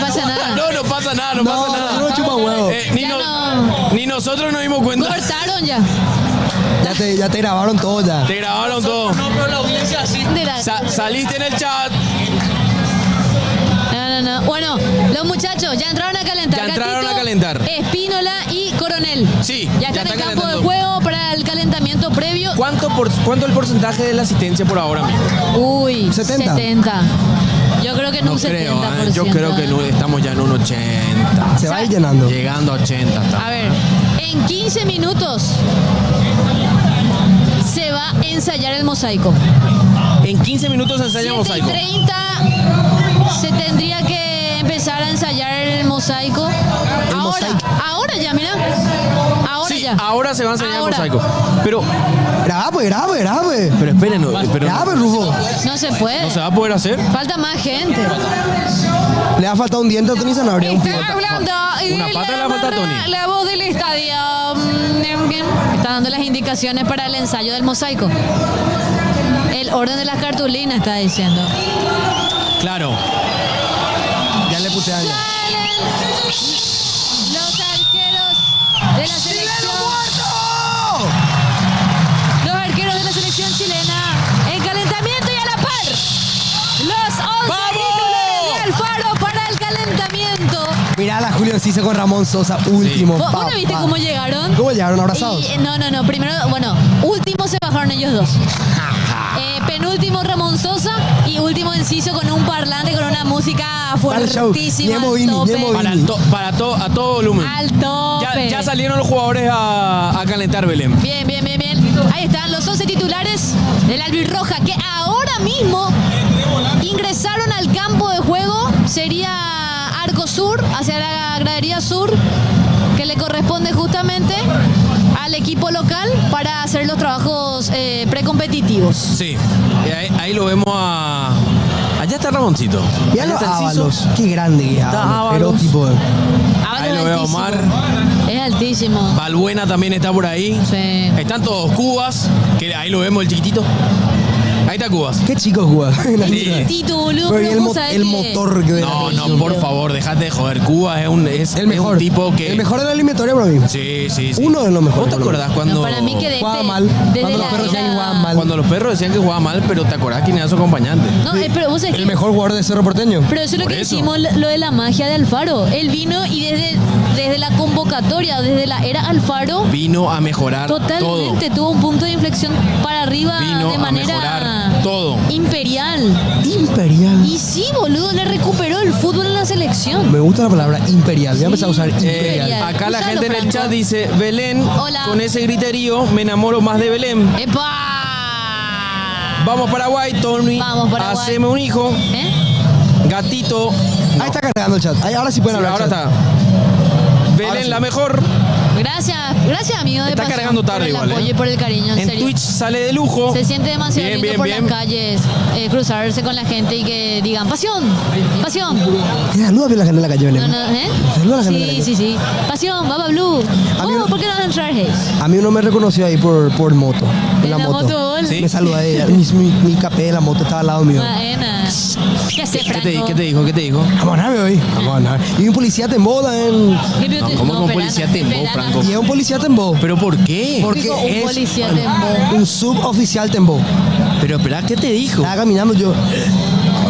pasa nada. No pasa nada, no pasa nada. No chupa huevo. Ni, Ya no- no. ni nosotros nos dimos cuenta. Cortaron ya. Ya te grabaron todo ya. Te grabaron todo. No, pero la audiencia así. De la- Saliste en el chat. No. Bueno, los muchachos ya entraron a calentar. Ya entraron Gatito, a calentar. Espínola y Coronel. Sí, Ya están ya en está campo de calentando. juego para el calentamiento previo. ¿Cuánto el porcentaje de la asistencia por ahora, amigo? Uy, 70. 70. Yo creo que en No un creo, 70%. yo creo que no, estamos ya en un 80. Se va a ir llenando. Llegando a 80 A está. ver, en 15 minutos se va a ensayar el mosaico. En 15 minutos ensaya mosaico. 7:30 se tendría que empezar a ensayar el mosaico. Ahora ya, mira. Ahora Sí, ya. ahora se va a ensayar el Ahora. mosaico. Pero Grave. esperen, pero Grave, Rufo. No se puede. no se va a poder hacer. Falta más gente. Le ha faltado un diente a Tony Sanabria. Un Está hablando Una pata le falta a Tony. La voz del estadio. Está dando las indicaciones para el ensayo del mosaico. El orden de las cartulinas está diciendo. Claro. Ya le puse años. Salen los arqueros de la selección. Los arqueros de la selección chilena en calentamiento y a la par. Los 11 ¡Vamos! titulares de Alfaro para el calentamiento. Mirá la Julio Enciso con Ramón Sosa, último. ¿Vos no viste cómo llegaron? ¿Cómo llegaron abrazados? No. Primero, último se bajaron ellos dos. Penúltimo Ramón Sosa y último Enciso con un parlante con una música Para el show. fuertísima. Ñemo al Vini, tope. Ñemo Vini. A todo volumen. Al tope. Ya salieron los jugadores a calentar, Belén. Bien. Ahí están los 11 titulares del Albirroja que ahora mismo ingresaron al campo de juego. Sería Arco Sur, hacia la gradería sur, que le corresponde justamente al equipo local para hacer los trabajos precompetitivos. Sí. Ahí lo vemos a. Allá está Ramoncito. Mirá Allá los está Enciso. Ábalos. Qué grande que es Está Ábalos. Ábalos. Pero tipo. Ahora Ahí es lo veo a altísimo. Omar. Es altísimo. Balbuena también está por ahí. Sí. Están todos Cubas, que ahí lo vemos el chiquitito. Ahí está Cubas. Qué chicos juegan. Sí. Tito, boludo. Pero y pero vos sabés el que- motor que No, por favor, dejate de joder. Cuba es un el tipo que. El mejor de la eliminatoria para mí. Sí. Uno de los mejores. ¿Vos te acordás cuando. No, para mí que Jugaba desde, mal. desde Cuando los la perros decían que era- jugaban mal. Cuando los perros decían que jugaba mal, pero ¿te acordás quién era su acompañante? No, pero vos sabés El que- mejor jugador de Cerro Porteño. Pero eso es lo Por que eso. decimos, lo de la magia de Alfaro. Él vino y desde la convocatoria, desde la era Alfaro, Vino a mejorar totalmente todo. tuvo un punto de inflexión para arriba Vino de a manera mejorar todo. imperial. Imperial. Y sí, boludo, le recuperó el fútbol en la selección. Me gusta la palabra imperial. Voy a empezar a usar imperial. Imperial. Acá la Usalo, gente en el Franco. chat dice, Belén, Hola. con ese griterío me enamoro más de Belén. ¡Epa! Vamos Paraguay, Tony. Vamos, Paraguay. Haceme un hijo. ¿Eh? Gatito. Ahí está cargando el chat. Ahora sí pueden Sí, hablar. ahora chat. está. Belén, Ahora sí. la mejor. Gracias amigo de Está pasión, cargando tarde por el igual, apoyo ¿eh? y por el cariño, en En serio. Twitch sale de lujo. Se siente demasiado Bien, lindo bien, por bien. las calles, cruzarse con la gente y que digan pasión. Saluda bien la gente en la calle, Belén. ¿Eh? Saluda a la gente en la Sí, calle. sí. Pasión, Baba Blue. A mí no- ¿Por qué no vas a entrar, hey? A mí uno me reconoció ahí por moto. En ¿En la la moto. moto? Sí. Me saludó ella. Mi capé de la moto estaba al lado mío. Buena. ¿Qué haces, ¿Qué Franco? te dijo? ¿Qué te dijo? Vamos a ganar hoy. Vamos a ganar. Y un policía tembó también. ¿Qué te- No, ¿cómo que un espera, policía tembó, espera, Franco? Y es un policía tembó. ¿Pero por qué? Porque Dijo un es policía tembó. un suboficial tembó. Pero espera, ¿qué te dijo? Estaba caminando yo.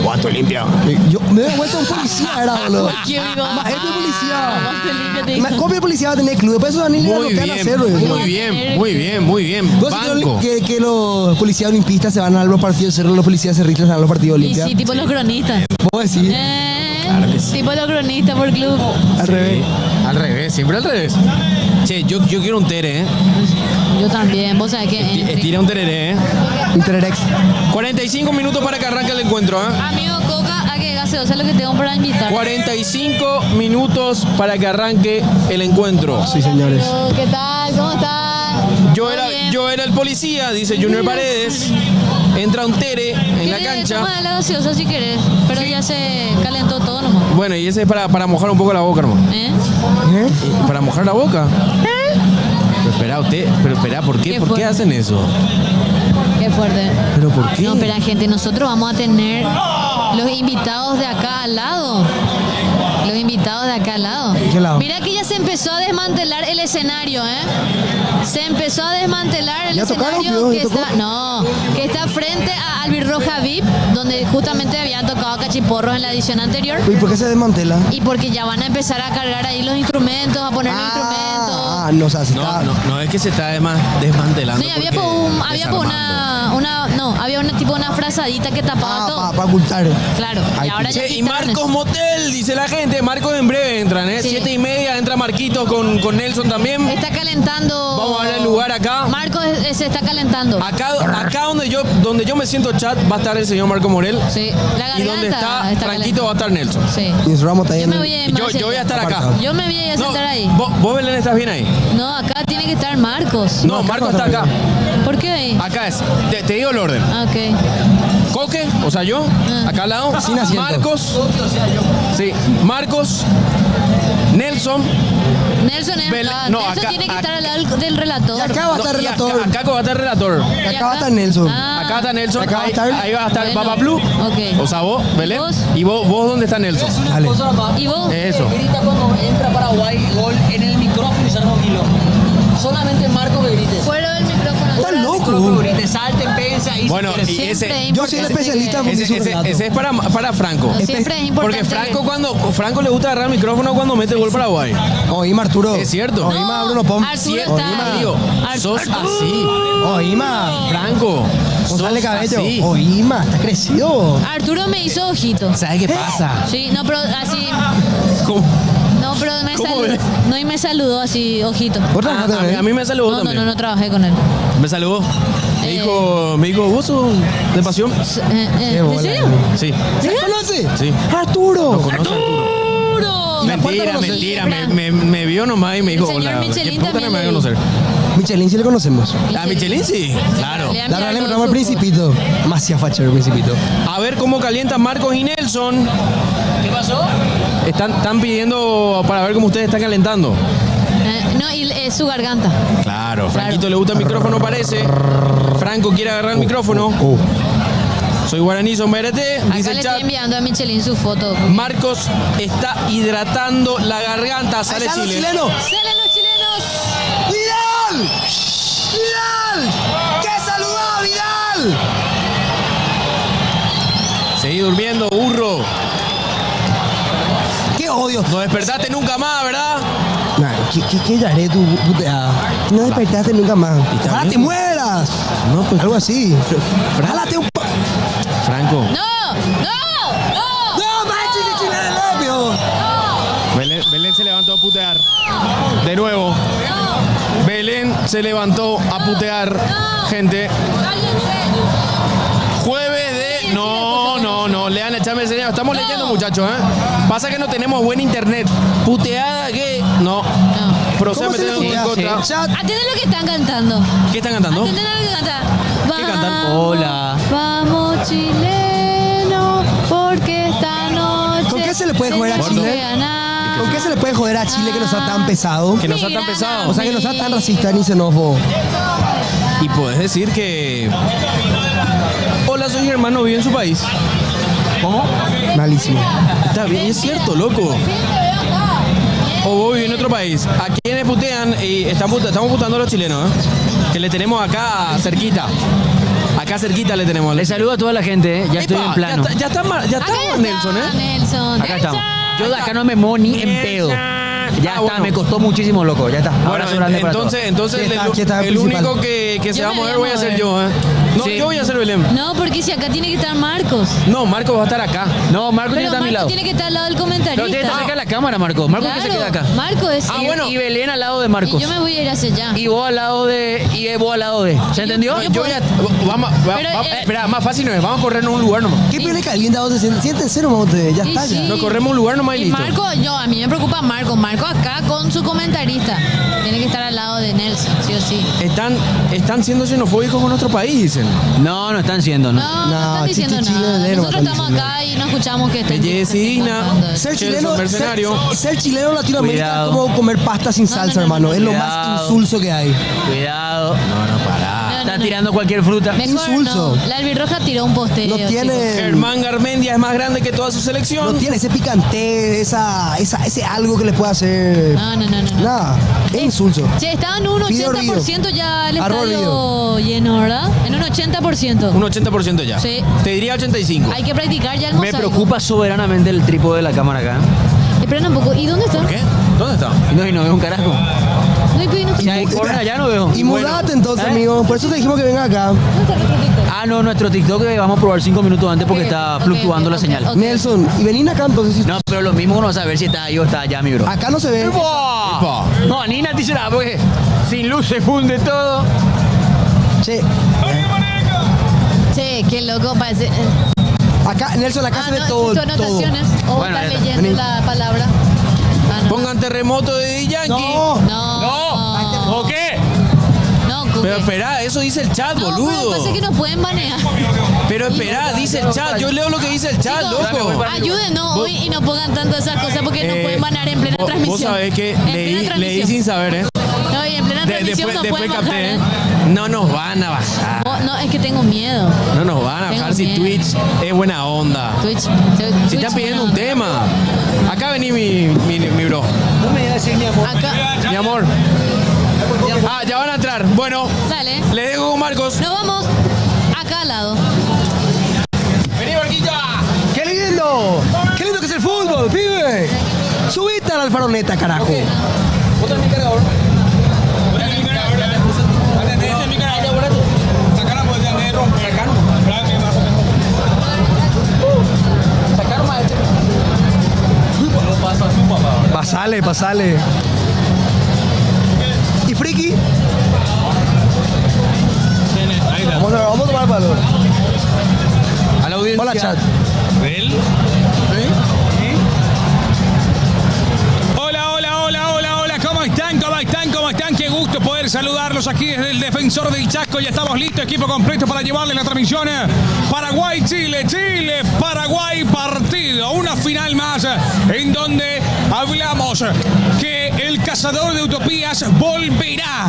Guanto limpio. Yo me doy vuelta un policía, era, boludo. ¿Qué digo? Maestro de policía. Guante limpio, te digo. Copia de policía va a tener club. Después eso Daniel Muy lo que van a bien, hacer, boludo. muy bien. ¿Vos sabés Banco. que los policías olimpistas se van a los partidos, los policías cerritos se van a los partidos Y olimpiados? sí, tipo los cronistas. ¿Puedo decir? Claro que sí. Tipo los cronistas por club. Al revés. Al revés, siempre al revés. Che, yo quiero un tere, ¿eh? Yo también, vos sabés que... Tira un tereré, ¿eh? Interex. 45 minutos para que arranque el encuentro, ¿eh? Amigo Coca, ¿a qué gaseosa es lo que tengo para invitar? 45 minutos para que arranque el encuentro. Sí, señores. ¿Qué tal? ¿Cómo están? Yo era el policía, dice Junior Paredes. Entra un tere en la cancha. Toma la gaseosa si querés, pero ya se calentó todo nomás. Bueno, y ese es para mojar un poco la boca, hermano. ¿Eh? ¿Eh? ¿Para mojar la boca? Pero espera, ¿por qué? ¿Qué ¿Por fue? qué hacen eso? Qué fuerte. ¿Pero por qué? No, espera, gente, nosotros vamos a tener los invitados de acá al lado. Los invitados de acá al lado. ¿Qué lado? Mira que ya se empezó a desmantelar el escenario, ¿eh? Se empezó a desmantelar el ¿Ya tocaron, escenario tío? que ¿Ya tocó? está, no, que está frente a Albirroja VIP, donde justamente habían tocado cachiporros en la edición anterior. ¿Y por qué se desmantela? Y porque ya van a empezar a cargar ahí los instrumentos, a poner los instrumentos. No, o sea, se está... No es que se está desmantelando. No, y había porque había una frazadita que tapaba todo. para ocultar. Claro, Ay, y ahora ya Che, y quitaron Marcos eso. Motel, dice la gente. Marcos en breve entran, ¿eh? Sí. 7:30 entra Marquito con Nelson también. Está calentando. Vamos a ver el lugar acá. Marcos se está calentando. Acá donde yo me siento chat va a estar el señor Marco Morel. Sí, la garganta Y donde está Franquito calentando. va a estar Nelson. Sí. Y en su ramo está ahí Yo en me el- voy a Yo voy a estar acá. Apartado. Yo me voy a ir a No, sentar ahí. vos Belén, ¿estás bien ahí? No, acá tiene que estar Marcos. No, Marco está acá. ¿Por qué ahí? Acá es. Te digo el orden. Ah, ok. Coque, o sea yo, acá al lado. Sin asiento. Marcos. Sí, Marcos. Nelson. Nelson es Belén- acá. no, Nelson acá- tiene que acá- estar al lado del relator. Y acá va a No, estar y relator. acá va a estar relator. Y acá va a estar Nelson. Ah. Acá está Nelson. Acá va a Ahí, estar- ahí va a estar Bueno, Papa Blue. ok. O sea, vos, Belén. ¿Vos? Y vos ¿dónde está Nelson? Dale. ¿Y vos? Eso. Grita cuando entra Paraguay, gol en el micrófono y se arma un kilo. Solamente Marco que grite. Fuera del micrófono. Estás Micrófono, loco. grite, salten, pensa y Bueno, si quieres. y ese- Siempre es Yo soy el importante especialista que- porque Ese, es un relato. ese es para Franco. No, siempre es importante. Porque Franco le gusta agarrar el micrófono cuando mete gol Paraguay. Oíme, Arturo. Es cierto. Oíme, Bruno Pom. Arturo Cierto, está. tío. Arturo- Sos así. Oíme. Franco. González sos Cabello. así. Oíme, está crecido. Arturo me hizo ojito. ¿Sabes qué pasa? Sí, no, pero así. ¿Cómo? No, pero me ¿Cómo saludó. ves? No, y me saludó así, ojito. ¿Vos Ah, trabajaste con él? a mí me saludó No, también. no trabajé con él. Me saludó. Me dijo, ¿vos sos de pasión? Qué ¿En bola, serio? Sí. ¿Se conoce? Sí. Arturo. Lo conoce Arturo. ¡Arturo! Mentira, conocer. mentira. Me vio nomás y me dijo, El señor hola. Michelin ¿Qué puta también me va a le vi. conocer? Michelin sí le conocemos. ¿A Michelin sí? Claro. Le han La verdad le enviado al su Principito. Demasiado fachero el Principito. A ver cómo calientan Marcos y Nelson. ¿Qué pasó? Están pidiendo para ver cómo ustedes están calentando. No, y su garganta. Claro, Franquito le gusta el micrófono, parece. Franco quiere agarrar el micrófono. Soy Guaraní, son BRT, Acá dice le el estoy chat. enviando a Michelin su foto. Marcos está hidratando la garganta, sale Ahí está los Chile. chilenos. ¡Salen los chilenos! ¡Vidal! ¡Vidal! ¡Qué saludado, Vidal! Seguí durmiendo, burro. ¡Qué odio! No despertaste nunca más, ¿verdad? Nah, ¿qué daré tu puteada? No despertaste nunca más. está ¡Ojalá bien. te mueras! No, pues- Algo así. ¡Jálate un po... Franco. ¡No! ¡No! ¡No, manches, chileno rápido! Belén se levantó a putear. De nuevo. Belén se levantó a putear. Gente. Jueves de... No, lean el chat serio. Estamos leyendo, muchachos, ¿eh? Pasa que no tenemos buen internet. Puteada que... No. Procede a ¿Cómo se meter le en putea? contra. Chat. Atiende lo que están cantando. ¿Qué están cantando? Atiende lo que cantan. ¿Qué cantan? Vamos, Hola. Vamos, chileno, porque esta noche... ¿Con qué se le puede joder a tenemos Chile? que ganar. ¿Con qué se le puede joder a Chile que no sea tan pesado? Que no sea tan pesado. O sea, que no sea tan racista ni xenófobo. Y puedes decir que... Hola, soy hermano, vivo en su país. ¿Cómo? Malísimo. Está bien, es cierto, loco. O vos vivís en otro país. ¿A quienes putean? Y estamos puteando a los chilenos, ¿eh? Que le tenemos acá cerquita. Acá cerquita le tenemos. Le saludo a toda la gente, ya estoy Epa, en plano. Ya está Acá Nelson, está, ¿eh? Nelson. Acá estamos. Yo de acá no me muevo ni en pedo. Ya está, bueno. me costó muchísimo, loco. Ya está. Bueno, Abrazo grande para todos. entonces Aquí está el el principal. único que se Yo va a me mover voy voy a a ser mover. yo, ¿eh? No, Sí. yo voy a ser Belén. No, porque si acá tiene que estar Marcos. No, Marco va a estar acá. No, Marco tiene Pero que estar a mi Marco lado. tiene que estar al lado del Pero tiene que estar comentarista. cerca de la cámara, Marco. Marco que se queda acá. Marco es. Ah, Y- bueno. Y Belén al lado de Y Marcos. yo me voy a ir hacia allá. Y vos al lado de. Y Evo al lado de. ¿Se entendió? No, yo voy a. Espera, más fácil no es. Vamos a correr en un lugar nomás. ¿Qué piel le calienta a vos? Siéntense nomás ustedes, ya Y está sí. ya. Nos corremos un lugar nomás y Y listo. Marco, a mí me preocupa Marco. Marco acá con su comentarista. Tiene que estar al lado de Nelson, sí o sí. Están siendo xenofóbicos con nuestro país, dicen. No están siendo, ¿no? No, no No, están diciendo Chile, nada. Chile, Nosotros no estamos están acá y no escuchamos que estén. Belleza que estén digna. contando. Ser Chelsea, chileno, mercenario. ser chileno en Latinoamérica Cuidado. es como comer pasta sin salsa, no, hermano. no, Es lo cuidado. más insulso que hay. Cuidado. No, pará. No, Está no. tirando cualquier fruta. Mejor Insulso. no. La albirroja tiró un posteo. No tiene- chicos. Germán Garmendia es más grande que toda su selección. No tiene ese picante, ese algo que le puede hacer. No. Nada, es insulso. Che, estaba en un Fideo 80% ya el Arroz estadio lleno, ¿verdad? En un 80%. Un 80% ya. Sí. Te diría 85. Hay que practicar ya el Me mosaico. preocupa soberanamente el trípode de la cámara acá. Esperen un poco. ¿Y dónde está? ¿Qué? ¿Dónde está? Y no veo un carajo. No hay no Si hay corner allá no veo. Y mudate entonces, ¿eh? amigo. Por eso te dijimos que venga acá. ¿Dónde está nuestro TikTok? Ah, no, nuestro TikTok vamos a probar 5 minutos antes porque Ok, está ok, fluctuando la ok, señal. ok. Nelson, y venid acá entonces. No, pero lo mismo vamos a ver si está ahí o está allá, mi bro. Acá no se ve. Epa. No, ni Nati será, porque sin luz se funde todo. Che, Che, qué loco parece. acá, Nelson, acá se ve no, todo. es tu anotaciones. O Bueno, estás ya está. leyendo Vení. la palabra. Ah, no. Pongan terremoto de Yankee. No. No. ¿O qué? No, Cuque. Pero espera, eso dice el chat, No, pero boludo. pasa que nos pueden banear. Pero espera, dice el chat. Yo leo lo que dice el chat, Chicos, loco. ayúdenos hoy y no pongan tanto esas cosas porque nos pueden banear en plena vos- transmisión. Vos sabés que En plena leí transmisión. sin saber, ¿eh? No, y en plena transmisión Después, nos después pueden bajar. capté, ¿eh? ¿eh? No nos van a bajar. No, es que tengo miedo. No nos van a Tengo bajar si miedo. Twitch es buena onda. Twitch. Si están pidiendo un tema. Acá vení mi bro. No me iba a decir mi amor. Acá. Mi amor. Ah, ya van a entrar. Bueno, Dale. le dejo con Marcos. Nos vamos acá al lado. Vení, Barquilla. ¡Qué lindo! ¡Qué lindo que es el fútbol, pibe! Subiste a la alfaroneta, carajo. ¿Otra mi cargador? Pasale. ¿Y Friki? Vamos a tomar valor. A la audiencia. Hola, chat. Hola, ¿cómo están? Qué gusto poder saludarlos aquí desde el Defensor del Chaco. Ya estamos listos, equipo completo para llevarle la transmisión. Paraguay-Chile, Chile-Paraguay partido. Una final más en donde hablamos que el cazador de utopías volverá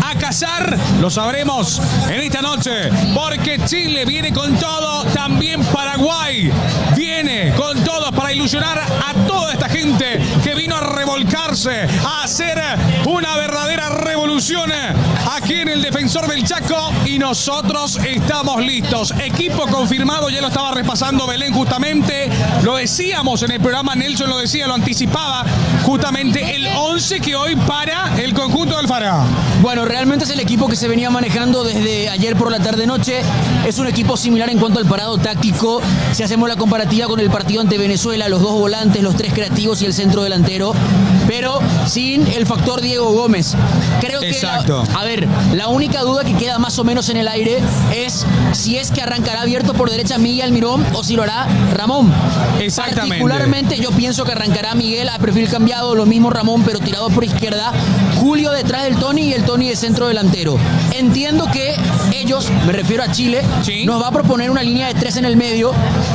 a cazar. Lo sabremos en esta noche porque Chile viene con todo, también Paraguay viene con todo para ilusionar a toda esta gente que vino a revolcarse, a hacer una verdadera revolución aquí en el Defensor del Chaco y nosotros estamos listos. Equipo confirmado, ya lo estaba repasando Belén justamente, lo decíamos en el programa, Nelson lo decía, lo anticipaba, justamente el 11 que hoy para el conjunto del Farah. Bueno, realmente es el equipo que se venía manejando desde ayer por la tarde-noche. Es un equipo similar en cuanto al parado táctico. Si hacemos la comparativa con el partido ante Venezuela, los dos volantes, los tres creativos y el centro delantero, pero sin el factor Diego Gómez. Creo que Exacto. la única duda que queda más o menos en el aire es si es que arrancará abierto por derecha Miguel Almirón o si lo hará Ramón. Exactamente. Particularmente yo pienso que arrancará Miguel a perfil cambiado, lo mismo Ramón, pero tirado por izquierda. Julio detrás del Tony y el Tony de centro delantero. Entiendo que ellos, me refiero a Chile, Sí. nos va a proponer una línea de 3 en el medio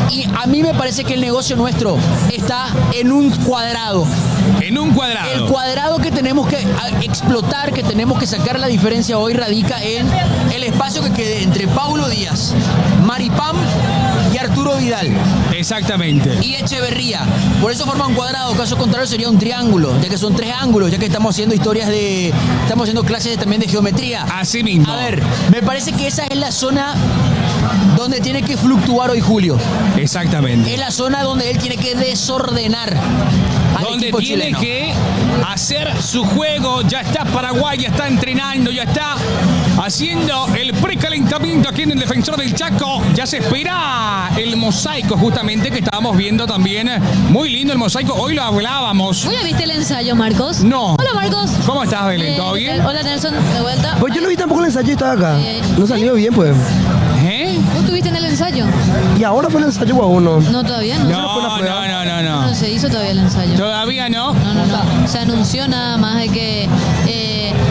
y a mí me parece que el negocio nuestro está en un cuadrado. En un cuadrado. El cuadrado que tenemos que explotar, que tenemos que sacar la diferencia hoy radica en el espacio que quede entre Paulo Díaz, Maripam y Arturo Vidal Exactamente. y Echeverría. Por eso forma un cuadrado, caso contrario sería un triángulo, ya que son 3 ángulos, ya que estamos haciendo estamos haciendo clases también de geometría. Así mismo. A ver, me parece que esa es la zona donde tiene que fluctuar hoy Julio. Exactamente. Es la zona donde él tiene que desordenar al Donde equipo tiene chileno. que hacer su juego. Ya está Paraguay, ya está entrenando, ya está haciendo el precalentamiento aquí en el Defensor del Chaco. Ya se espera el mosaico justamente que estábamos viendo también. Muy lindo el mosaico. Hoy lo hablábamos. ¿Vos ya viste el ensayo, Marcos? No. Hola, Marcos. ¿Cómo estás, Belén? ¿Todo bien? Hola, Nelson, de vuelta. Pues yo no vi tampoco el ensayo y estaba acá. Ay, ay. No salió bien, pues. ¿Eh? ¿Vos estuviste en el ensayo? Y ahora fue el ensayo o aún no. No, todavía no. No. No se hizo todavía el ensayo. Todavía no. No. Se anunció nada más de que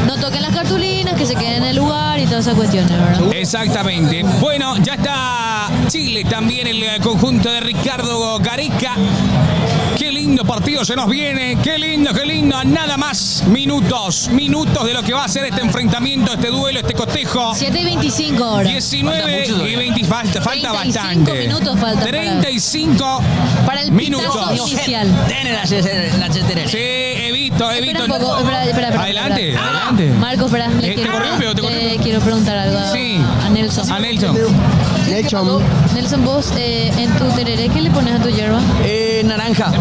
no toquen las cartulinas, que se queden en el lugar y todas esas cuestiones, ¿verdad? Exactamente. Bueno, ya está Chile también, el conjunto de Ricardo Gareca. Qué lindo partido se nos viene, qué lindo, nada más minutos de lo que va a ser este enfrentamiento, este duelo, este cotejo. 7:25 horas. 19 Falta mucho y 20, falta 35 bastante. minutos faltan para- 35 Para el minutos. pitazo inicial. Tiene la cheterera. Sí, he visto. Espera un poco, espera. Adelante, espera. adelante. Marcos, espera, le ¿Te corrió, pero te corrió? quiero preguntar algo Sí. a Nelson. A Nelson. Nelson. Nelson, vos en tu tereré, ¿qué le pones a tu hierba? Naranja.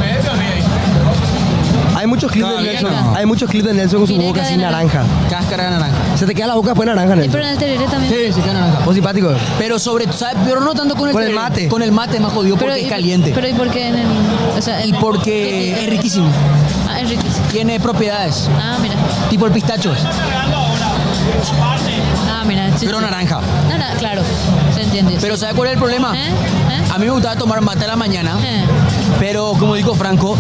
Hay muchos clips de Todavía Nelson. no. Hay muchos clips de Nelson con su Pireca boca de así naranja. naranja. Cáscara de naranja. Se te queda la boca después naranja, Pero Nelson. en el tereré también. Sí, se queda naranja. Vos simpático. Pero ¿sabes? Pero no tanto con el Con el tereré. mate. Con el mate más jodido porque es caliente. Pero ¿y por qué en el...? O sea, Y porque es riquísimo. Ah, es riquísimo. Tiene propiedades. Ah, mira. Tipo el pistacho. Ah, mira. Sí, Pero sí. naranja. Claro, se entiende. Pero ¿sabes cuál es el problema? ¿Eh? A mí me gustaba tomar mate a la mañana. ¿Eh? Pero como dijo Franco,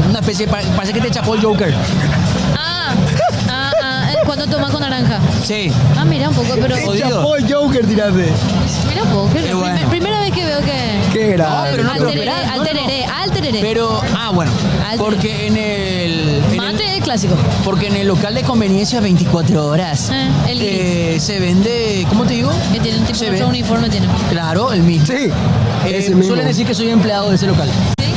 una especie, parece que te chapó el Joker. ¿Cuándo tomas con naranja? Sí. Ah, mira un poco, pero... Jodido. Chapó el Joker, tiraste. Mira un poco. Qué bueno. Primera vez que veo que... Qué grave. pero no al te tereré, operás, al no, tereré, al tereré. Pero, bueno, Al- porque en el Mate clásico. porque en el local de conveniencia 24 horas el se vende, ¿cómo te digo? Que tiene un tipo Se de ve. otro uniforme, tiene. Claro, el mismo. Sí. Ese mismo. Suelen decir que soy empleado de ese local.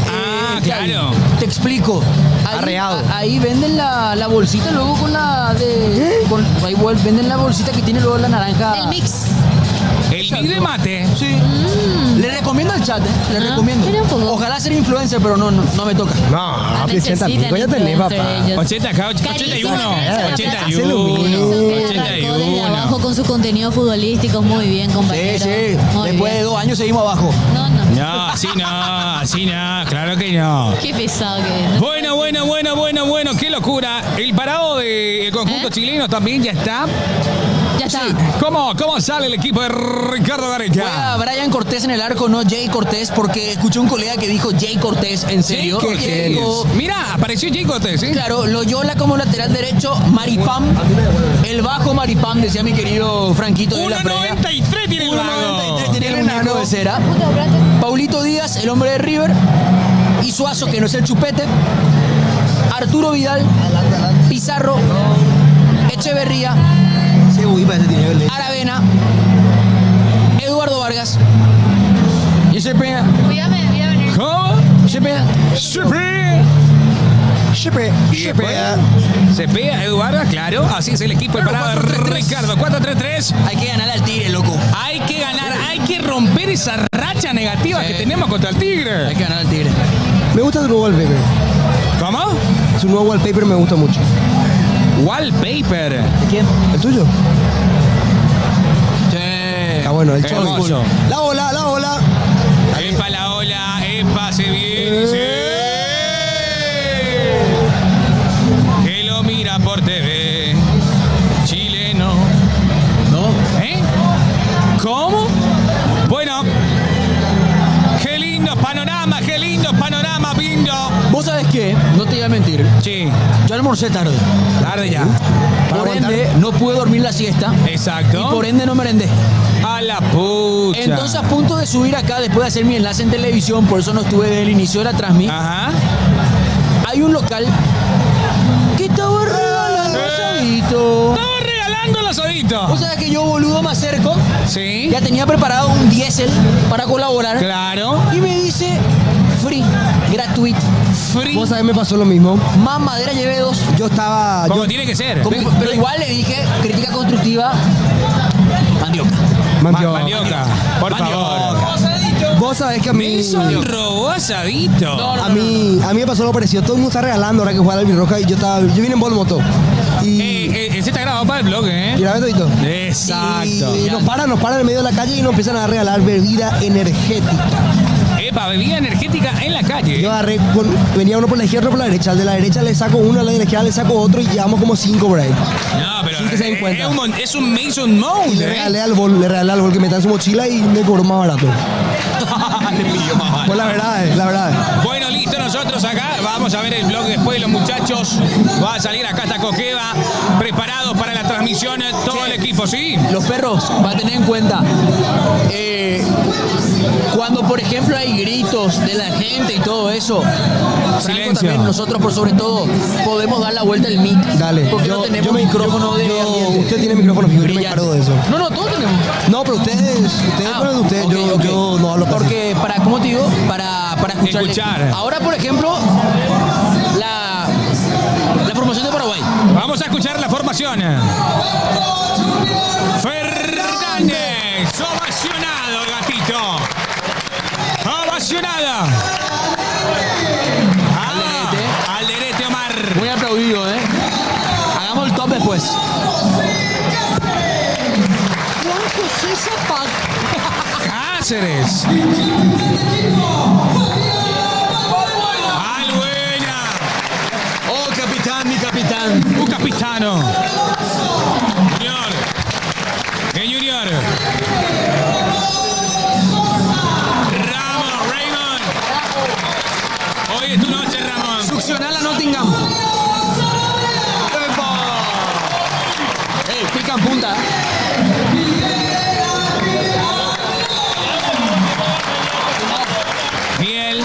Ah, claro. Te explico. Arreado. Ahí venden la bolsita luego con la de... ahí venden la bolsita que tiene luego la naranja. El mix. El mix de mate. Sí. Le recomiendo el chat, le Ah, recomiendo. mira un poco. Ojalá ser influencer, pero no me toca. No, Necesitan 80 pico ya tenés, papá. influencer ellos. 80, 81. Hacelo 81. bien. Nelson, que arrancó desde abajo con su contenido futbolístico. Muy bien, Sí, compañero. sí. Muy Después de bien. 2 años seguimos abajo. No. No, así no, claro que no. Qué pesado que es. Bueno, qué locura. El parado del conjunto chileno también ya está. Ya está. ¿Cómo sale el equipo de Ricardo Fue a Gareca? Brian Cortés en el arco, no Jay Cortés, porque escuché un colega que dijo Jay Cortés, en serio. Qué Y genios. dijo, Mira, apareció Jay Cortés, ¿sí? claro, Loyola como lateral derecho, Maripam, el bajo Maripam, decía mi querido Franquito de la previa. 1.93 tiene el 1.93 tiene el vago. muñeco de cera. Paulito Díaz, el hombre de River, y Suazo, que no es el chupete, Arturo Vidal, Pizarro, Echeverría, Aravena, Eduardo Vargas, y Cepeda. Cuídame, voy a venir. ¿Cómo? Cepeda. Cepeda, Eduardo, claro. Así es el equipo, el parado de 4-3-3. Ricardo. 4-3-3. Hay que ganar al Tigre, loco. Hay que ganar, hay que romper esa racha negativa Sí. que tenemos contra el Tigre. Hay que ganar al Tigre. Me gusta su nuevo wallpaper. ¿Cómo? Su nuevo wallpaper me gusta mucho. Wallpaper. ¿De quién? ¿El tuyo? Sí. Está bueno, el Hermoso. cholo. La ola. Epa la ola, epa se viene. Sí. Que lo mira por TV. Chileno. ¿No? ¿Eh? ¿Cómo? Bueno. Qué lindo panorama, Pindo. ¿Vos sabés qué? No te voy a mentir. Sí, Yo almorcé tarde. tarde ya. Por ende, no pude dormir la siesta. Exacto. Y por ende no merendé. A la pucha. Entonces, a punto de subir acá, después de hacer mi enlace en televisión, por eso no estuve desde el inicio de la transmisión, Ajá. hay un local que estaba regalando asadito. Estaba regalando el asadito. ¿Vos sabés que yo, boludo, me acerco? Sí. Ya tenía preparado un diésel para colaborar. Claro. Y me dice, free, gratuito. Free. Vos sabés, me pasó lo mismo. Más madera llevé 2. Yo estaba... Como yo- tiene que ser. Pero igual le dije, crítica constructiva, mandioca. Mandioca, por favor. Vos sabés que a mí... Nelson robó asadito. A mí me pasó lo parecido. Todo el mundo está regalando ahora que juega al Albirroja y yo vine en Volmoto. Y... Ese está grabado para el blog, ¿eh? Mira, Betito. Exacto. Y nos paran en medio de la calle y nos empiezan a regalar bebida energética. Epa, bebida energética en la calle. Yo agarré, venía uno por la izquierda, otro por la derecha. Al de la derecha le saco uno, al de la izquierda le saco otro y llevamos como 5 por ahí. No, pero Sin que se den cuenta. es un Mason Mount, Y le regalé al bol que meta en su mochila y me cobró más barato. Le pidió más barato. Pues la verdad. Bueno, listo, nosotros acá vamos a ver el blog después. Los muchachos va a salir acá hasta Coqueva, preparados para la transmisión, todo el equipo, ¿sí? Los perros, va a tener en cuenta, cuando por ejemplo hay gritos de la gente y todo eso, Franco, Silencio. también nosotros por sobre todo podemos dar la vuelta al mic. Dale. Porque no tenemos micrófono de ambiente. Usted tiene micrófono fijo, yo me Brillante. encargo de eso. No, todos tenemos. No, pero ustedes con el de ustedes, ok. yo no hablo casi. Porque ¿cómo te digo? Para escucharle. Escuchar. Ahora, por ejemplo, la formación de Paraguay. Vamos a escuchar la formación. Fernández, ovacionado, gatito. Ovacionada. Alderete Omar. Muy aplaudido, ¿eh? Hagamos el top después. Cáceres. Albuena. Oh, capitán, mi capitán. Un capitano. Junior. Junior. Ramón, Raymond. Hoy es tu noche, Ramón. Succionar la Nottingham. Pica en punta. Fiel.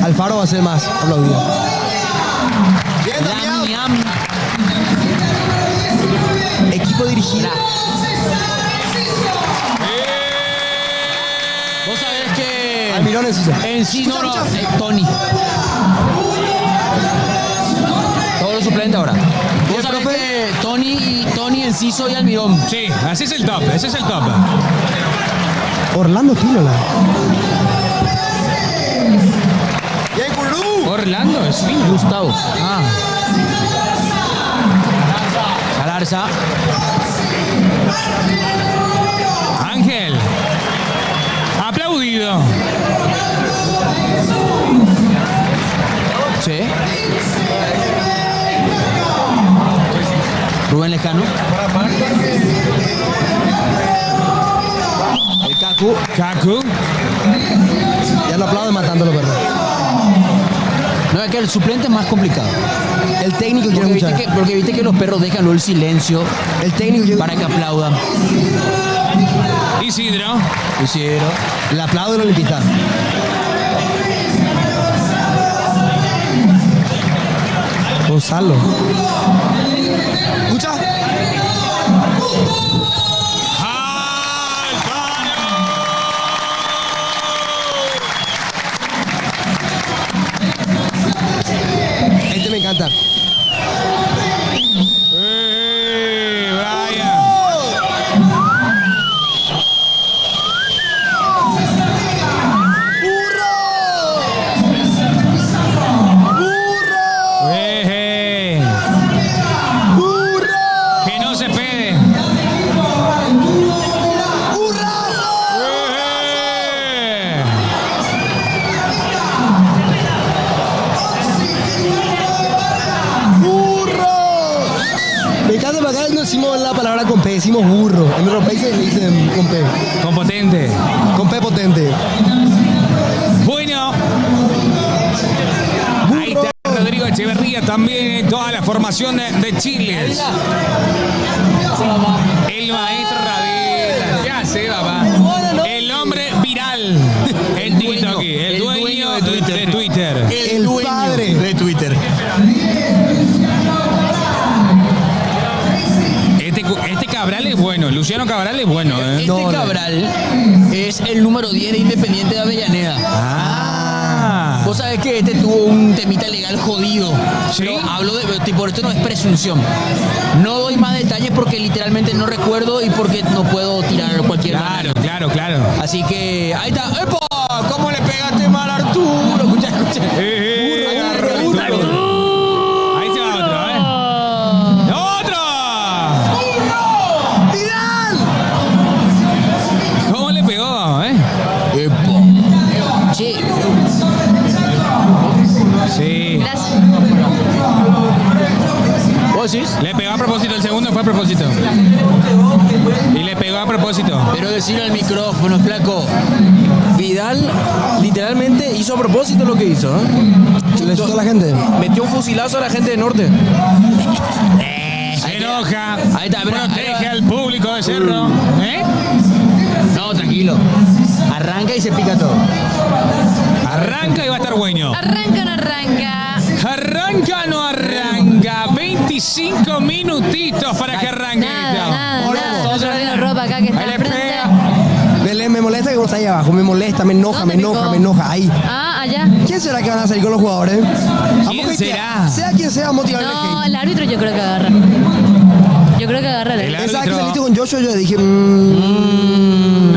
Alfaro va a ser más aplaudido. Bien, Yam, Damián. yam. Equipo dirigido. Vos sabés que Almirón en Suiza. en sí, no, Escucha, Tony. Todos los suplentes ahora. Vos el sabés profe? que Tony, Enciso y Almirón. Sí, así es el top, ese es el top. Orlando Pínola. Bien, Curú. Orlando es fin. Gustavo. Galarza. Ángel. Aplaudido. Sí. Rubén Lescano. El Cacu. Kaku. Ya lo aplauden matándolo, perdón. No, es que el suplente es más complicado. El técnico quiere escuchar. Porque viste que los perros dejan el silencio El técnico quiere para que aplaudan. Isidro. Hicieron. El aplauso de los limpistas. Gonzalo. Escucha. Este me encanta. Brian. Que no se pede. Me encanta, para acá no decimos la palabra con P, decimos burro. En otros países le dicen con P. Con potente. Con P potente. Bueno. Ahí está Rodrigo Echeverría también en toda la formación de Chile. El maestro Ravela. ¿Qué hace, papá? El hombre viral. El TikTok. El dueño de Twitter. El padre de Twitter. Este Cabral es bueno. Luciano Cabral es bueno, ¿eh? Este No, no. Cabral es el número 10 de Independiente de Avellaneda. Ah. Vos sabés que este tuvo un temita legal jodido. ¿Sí? Pero hablo de. Por esto no es presunción. No doy más detalles porque literalmente no recuerdo y porque no puedo tirar cualquier Claro, banana. claro, claro. Así que. Ahí está. ¡Epa! ¿Cómo le pegaste mal a Arturo? Escucha, escucha. Ahí se va otro, ¿eh? ¡Otro! ¡Vidal! ¿Cómo le pegó, Epa. Che, Sí. Gracias. ¿vos decís? Le pegó a propósito, el segundo fue a propósito. Y le pegó a propósito. Pero decirlo al micrófono, flaco. Vidal literalmente hizo a propósito lo que hizo, ¿eh? Se le chutó a la gente. Metió un fusilazo a la gente de Norte. Se enoja. Ahí está, pero- Protege al público de Cerro. ¿Eh? No, tranquilo. Arranca y se pica todo. Arranca y va a estar bueno. Arranca o no arranca. Arranca o no arranca. 25 minutitos para que arranque. Nada. Hola. Nosotros tenemos ropa acá que está Ahí le enfrente. pega. Belén, me molesta que vos estás ahí abajo. Me molesta, me enoja, me ¿Dónde enoja, picó? me enoja. Ahí. Ah, allá. ¿Quién será que van a salir con los jugadores? ¿Quién será? Sea quien sea, motivar No, el árbitro yo creo que agarra. Yo creo que agarra el El árbitro. Esa que árbitro. saliste con Joshua, yo dije,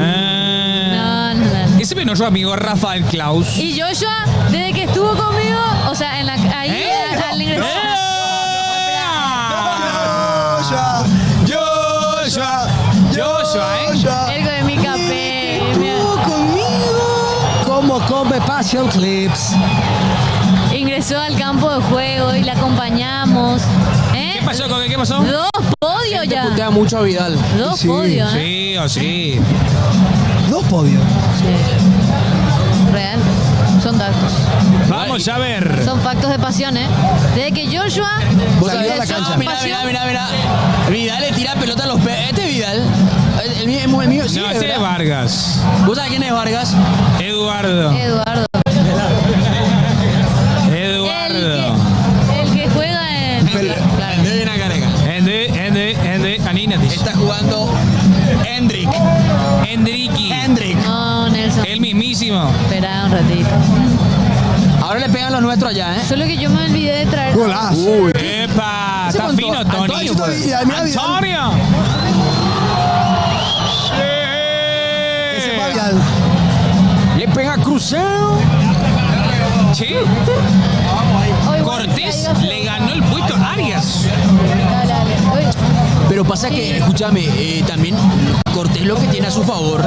Ah. No. Ese es nuestro amigo Rafael Klaus. Y Joshua, desde que estuvo conmigo, o sea, en la, ahí al ingresar. Joshua, Joshua, Joshua. Algo de mi café. Estuvo conmigo. ¿Cómo come Passion Clips? Ingresó al campo de juego y la acompañamos. ¿Eh? ¿Qué pasó, Coque? ¿Qué pasó? 2 podios ya. Putea mucho a Vidal. 2 Sí. podios, ¿eh? Sí, o sí. 2 podios. Sí. Real. Son datos. Vamos a ver. Son factos de pasión, ¿eh? Desde que Joshua Salió a la ingresó cancha. en Mira, pasión, mira. Vidal le tira pelota a los peces. Este es Vidal. El mío, sí, No, es ese es verdad. Vargas. ¿Vos sabés quién es Vargas? Eduardo. Eduardo. Eduardo. El que juega en. Claro. Ven acá, acá. Ende, Aninatis. Está jugando Hendrik. Endriki. No, Nelson. El mismísimo. Espera un ratito. Ahora le pegan los nuestros allá, ¿eh? Solo que yo me olvidé de traer. Golazo. ¡Epa! Ese Está con fino, Antonio, Tony. Chutó Vidal, mira Vidal. ¡Antonio! Ese Sí. fue Vidal. Le pega Crucero. Sí. Hoy, Cortés le ganó el puesto a Arias. Dale. Hoy. Pero pasa que, escúchame, también Cortés lo que tiene a su favor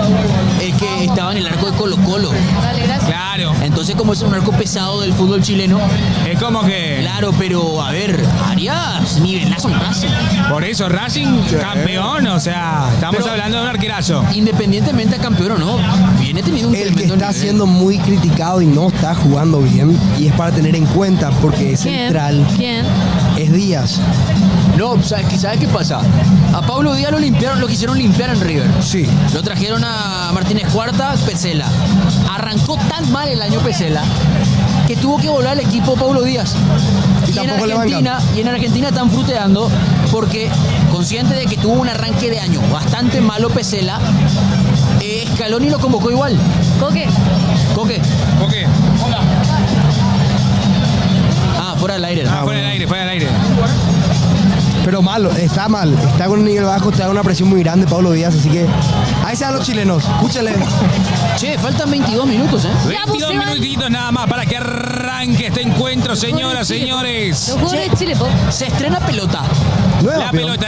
es que estaba en el arco de Colo-Colo. Dale, gracias. Claro. Entonces, como es un arco pesado del fútbol chileno, Es como que. claro, pero a ver, Arias, nivelazo en Racing. Por eso, Racing campeón. O sea, estamos Pero- hablando de un arquerazo. Independientemente de campeón o no, viene teniendo un El que tremendo está nivel. siendo muy criticado y no está jugando bien, y es para tener en cuenta porque es ¿Quién? central, ¿Quién? es Díaz. No, ¿sabes qué pasa? A Pablo Díaz lo quisieron limpiar en River. Sí. Lo trajeron a Martínez Cuarta, Pesela. Arrancó tan mal el año Pesela que tuvo que volver al equipo Pablo Díaz. Y tampoco le bancan. Y en Argentina están fruteando porque, consciente de que tuvo un arranque de año bastante malo Pesela, Scaloni lo convocó igual. ¿Coque? Coque. ¿Por qué? Ah, fuera del aire. Ah, fuera del aire, fuera del aire. Pero malo, está mal, está con un nivel bajo, está con una presión muy grande Pablo Díaz, así que ahí se dan los chilenos, escúchale. Che, faltan 22 minutos, ¿eh? 22 Buceban. minutitos nada más para que arranque este encuentro, señoras, señores. Los jugadores de Chile, po. Se estrena pelota. Nueva, La pero- pelota,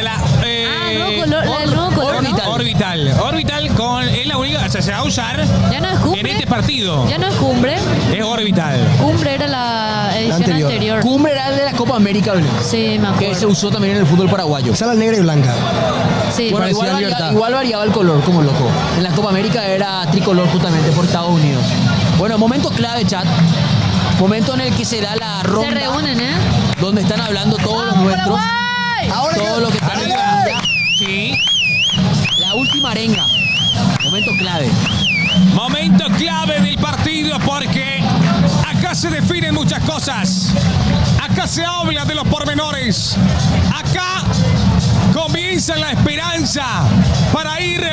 Nuevo color, el nuevo color, ¿no? Orbital. Orbital con. Es la única. O sea, se va a usar Ya no es cumbre. en este partido. Ya no es cumbre. Es Orbital. Cumbre era la edición anterior. anterior. Cumbre era el de la Copa América, ¿no? Sí, me Que se acuerdo. usó también en el fútbol paraguayo. Esa es la negra y blanca. Sí. Bueno, Parecía Libertad. igual variaba el color, como loco. En la Copa América era tricolor justamente por Estados Unidos. Bueno, momento clave, chat. Momento en el que se da la Se ronda reúnen, ¿eh? donde están hablando todos los ¡Vamos, nuestros. Paraguay! Ahora Todo lo que están Arriba. ya. Sí. La última arenga. Momento clave. Momento clave del partido porque acá se definen muchas cosas. Acá se habla de los pormenores. Acá comienza la esperanza para ir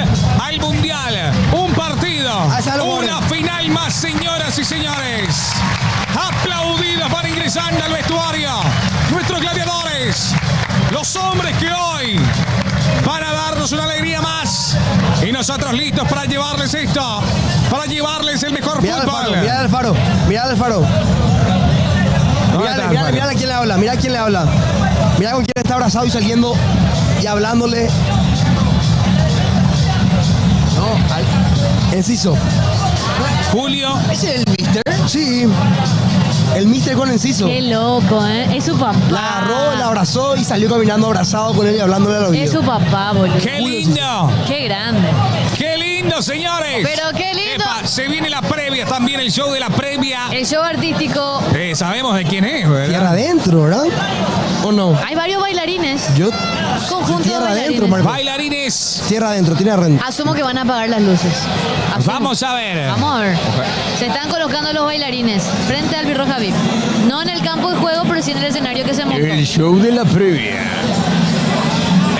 al Mundial. Un partido, Allá lo una ponen. final más, señoras y señores. Aplaudidos van ingresando al vestuario. Nuestros gladiadores. Los hombres que hoy van a darnos una alegría más. Y nosotros listos para llevarles esto. Para llevarles el mejor fútbol. Mirá al Faro. Mirá al Faro. Mirá a quién le habla. Mirá a quién le habla. Mirá con quién está abrazado y saliendo y hablándole. No, Enciso. Julio. ¿Ese es el mister? Sí. El mister con Enciso. Qué loco, ¿eh? Es su papá. La agarró, la abrazó y salió caminando abrazado con él y hablándole al oído. Es su papá, boludo. ¡Qué lindo! Qué grande. ¡Qué lindo, señores! Pero qué lindo. Epa, se viene la previa, también el show de la previa. El show artístico. Sabemos de quién es, ¿verdad? Tierra adentro, ¿verdad? ¿O no? Hay varios bailarines. Yo. Conjunto de Tierra bailarines. adentro, Marco. Bailarines. Tierra adentro, tiene adentro. Asumo que van a apagar las luces. Asumo. Vamos a ver. Vamos a ver. Se están colocando los bailarines frente al Birroja VIP. No en el campo de juego, pero sí en el escenario que se montó. El show de la previa.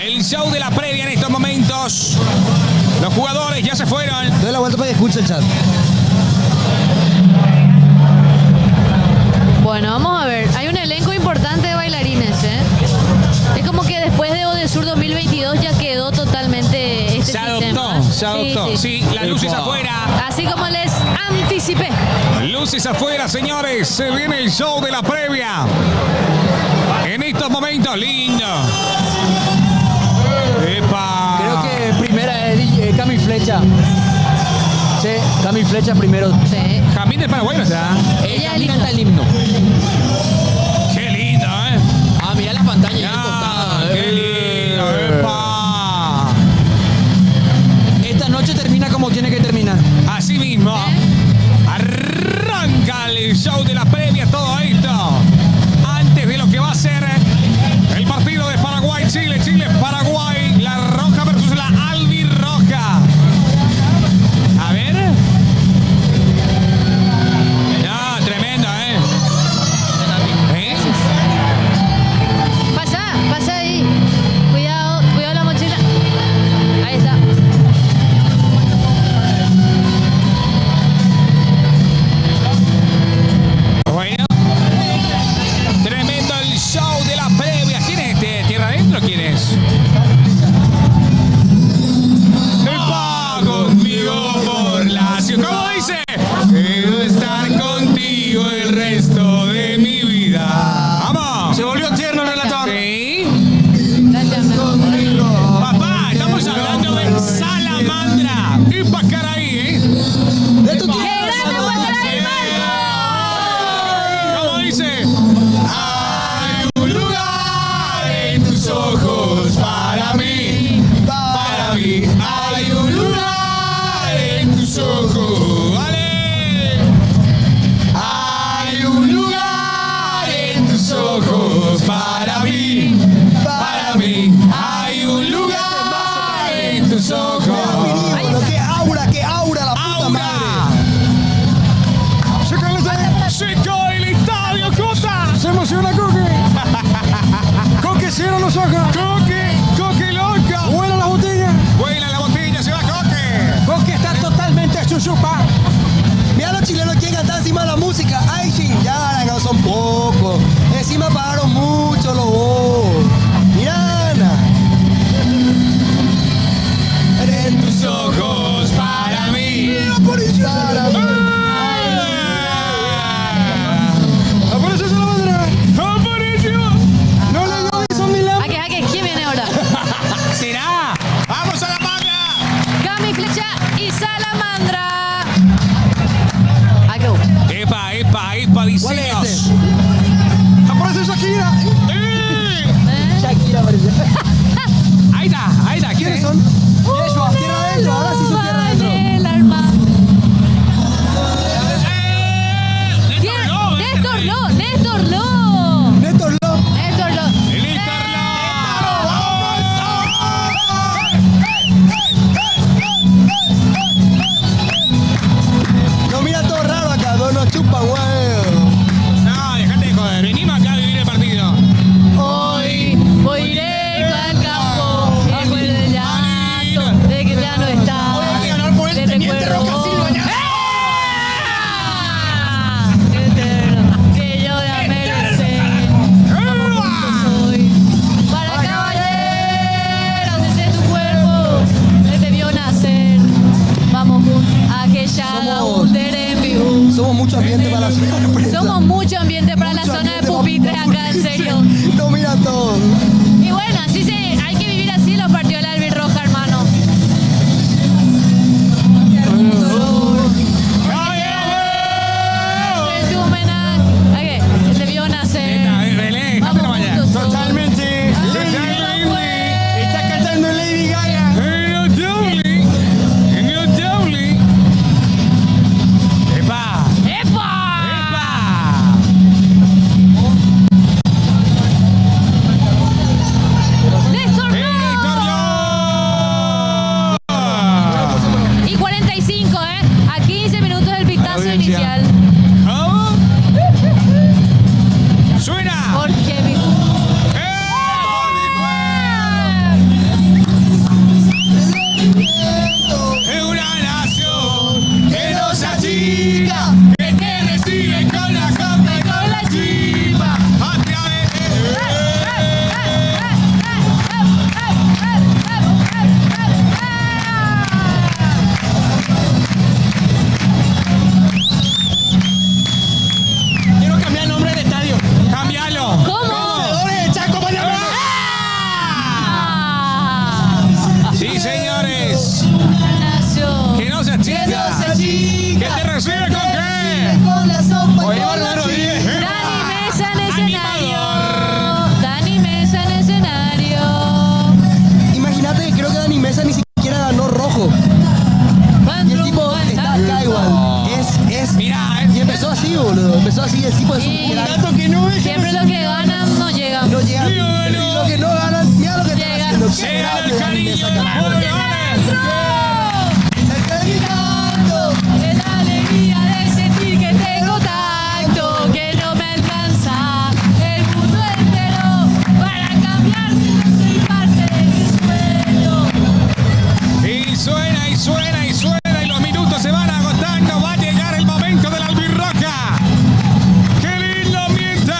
El show de la previa en estos momentos. Los jugadores ya se fueron. Doy la vuelta para que escuche el chat. Bueno, vamos a ver. Hay un elenco importante de bailarines, ¿eh? Es como que después de Odesur 2022 ya quedó totalmente este Se sistema. adoptó, se adoptó. Sí, las luces afuera. Así como les anticipé. Luces afuera, señores. Se viene el show de la previa. En estos momentos, lindo. ¡Epa! Creo que primera es Cami Flecha. Sí, Cami Flecha primero. Sí. Jamín de Paraguay, ¿no está? Ella Cami el canta el himno. ¡Qué lindo, eh! Ah, mirá la pantalla. ahí al Ya, costado. ¡Qué lindo! ¡Epa! Esta noche termina como tiene que terminar. Así mismo. Arranca el show de la previa, todo esto. Antes de lo que va a ser el partido de Paraguay-Chile. Chile-Paraguay. La roja versus la albirroja. A ver. No, tremendo, ¿eh? ¿Eh? Pasa ahí. Cuidado la mochila. Ahí está. Bueno. Tremendo el show de la previa. ¿Quién es este? ¿Tierra adentro? ¿Quién es? ¡Epa! Conmigo por la ciudad. ¿Cómo dice? Quiero estar contigo el resto de mi vida. ¡Vamos! Se volvió tierno el relator. Sí. Gracias, Papá, estamos hablando de Salamandra. Y Pacaraí, ¿eh? De tu Epa. tierra. ¡Qué grande fue Salamandra! ¿Cómo dice? Hay un lugar en tus ojos para mí. Para mí hay un lugar en tus ojos. ¡Vale! Hay un lugar en tus ojos para mí. Para mí hay un lugar en tus ojos. Pero qué aura, la puta madre. ¡Aura! ¡Se cae el estadio, Cota! Se emociona Coque. Coque cierra los ojos. ¡Coque loca! Vuela la botella. ¡Vuela la botella, se va Coque! Coque está totalmente chuchupa. Mira los chilenos que cantan encima de la música. Ay, chingada, no son pocos. Encima pagaron mucho los vos. Mira, Ana. En Tus ojos para mí. para mí. Apareció esa la bandera. ¡Apareció! No le doy, son mil Jaque, ¿quién viene ahora? ¡Será! ¡Vamos a la manga! Cami Flecha y Salamandra. Aquí. ¡Epa, diseños! Aparece Shakira. Shakira apareció. Ahí está. ¿Quiénes son? Yeshua. Tierra adentro, ahora sí son tierra adentro. El alma. ¡Néstor Lo! Néstor Lo. Néstor Lo. Néstor Lo. ¡Néstor Lo! No mira todo raro acá, no chupa huevo. No, dejate de joder. Venimos acá a vivir el partido. Hoy voy directo al campo. Y vuelve ya No miran todo. Y bueno, hay que vivir así los partidos de la albirroja, hermano. Es tu homenaje. Ok, te vio nacer. Belén, Vamos vaya. juntos. Totalmente. Está cantando Lady Gaga. Indudable. ¡Epa! ¡Epa! ¡Néstor, no! Y 45, a 15 minutos del pitazo inicial. ¿Cómo? ¡Suena! Porque mi... Es una nación que no se achica, que te recibe con la copa y con la chiva. A través Quiero cambiar el nombre del estadio. ¡Cambialo! ¿Cómo? Vencedores de Chaco Panamá. Sí, señores. Nación. Que no se achica. Que te recibe con qué. Con la sopa. Oye, Bárbaro Rodríguez. Dani Mesa en escenario. Animador. Dani Mesa en escenario. Imagínate que creo que Dani Mesa ni siquiera ganó rojo. Y el tipo está acá igual. Mira, Y empezó así, boludo. Empezó así, el tipo es Sí. un dato que no es. Siempre los que ganan no llegan. No llega. Sí, bueno. Y lo que no ganan, mira lo que están Llega. haciendo. Qué sea grande, el Dani cariño Mesa. del pueblo. Está gritando. Es la alegría de sentir que tengo tacto, que no me alcanza el mundo entero para cambiar si no soy parte de mi sueño. Y suena, y suena, y suena, y los minutos se van agotando. Va a llegar el momento de la albirroja. ¡Qué lindo ambiente!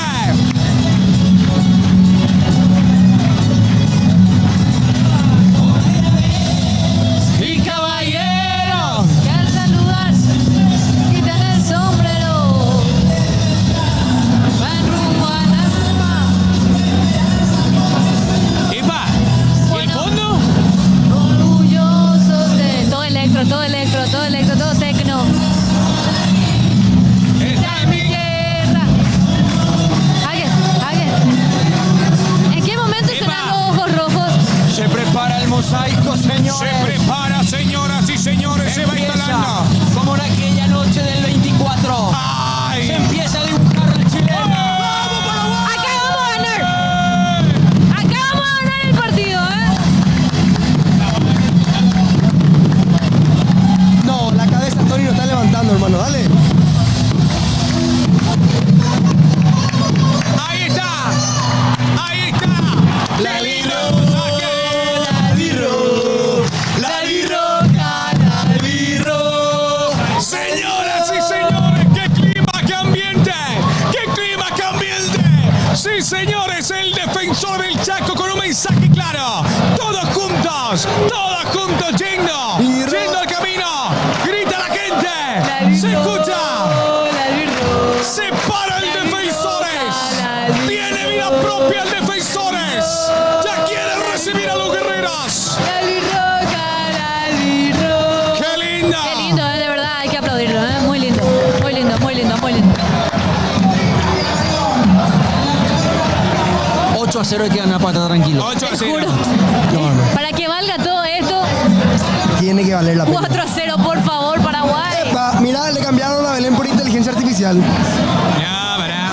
Y caballeros, Que al saludar quitan el sombrero, van rumbo a la cima. ¡epa! ¿Y el fondo? Orgullosos de todo electro, todo tecno. Está en mi Tierra. ¿En qué momento Eva. serán los ojos rojos? Se prepara el mosaico, señores. Se prepara, señoras y señores, se va instalando. Como en aquella noche del 24. ¡Ay! Se empieza a dibujar el chileno. Acá vamos a ganar. Acá vamos a ganar el partido, No, la cabeza Tony lo está levantando, hermano. Dale. ¡Ahí está! ¡Ahí está! La ¡Qué lindo! Señoras y señores, qué clima, qué ambiente. ¡Qué clima, qué ambiente! Sí, señores, el defensor del Chaco con un mensaje claro. Todos juntos yendo al camino. Grita la gente. Se escucha. Se para el Defensores. Tiene vida propia el Defensores. Ya quiere recibir a los guerreros. ¡Qué lindo! Qué lindo, de verdad, hay que aplaudirlo, muy lindo, muy lindo, muy lindo, muy lindo. 8-0 hay que ganar para estar tranquilo. 8 a Te 0. juro. Para que valga todo esto, Tiene que valer la pena. 4-0, por favor, Paraguay. Epa, mira, le cambiaron a Belén por inteligencia artificial. Ya verá.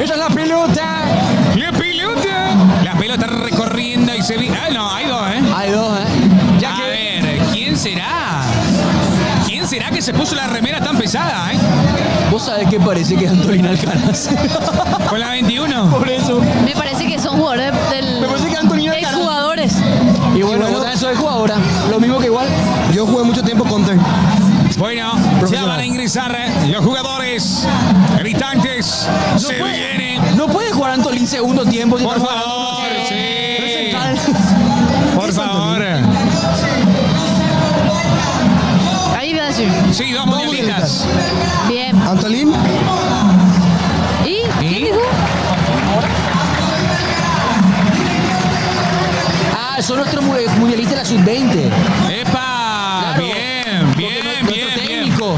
¡Esa es la pelota! La pelota. La pelota recorriendo y se viene. Ah, no, hay dos, ¿eh? Hay dos, A ver, ¿quién será? ¿Quién será que se puso la remera tan pesada, eh? Vos sabés que parece que es Antolín Alcaraz. Con la 21. Por eso. Me parece que son jugadores del... Me parece que Antonio Alcaraz. exjugadores. Y bueno, vos también sos jugadora. Lo mismo que igual. Yo jugué mucho tiempo Counter. Bueno, ya van a ingresar los jugadores gritantes. Se viene. No puede jugar Antolín segundo tiempo. si Por está favor, jugando. sí. Central. Por favor. Ahí voy a decir. Sí, dos mundialistas. Bien. Antolín. ¿Y? ¿Quién ¿Y? dijo? son nuestros mundialistas de la sub-20. ¡Epa! Claro, Bien, porque bien, nuestro bien, bien. técnico.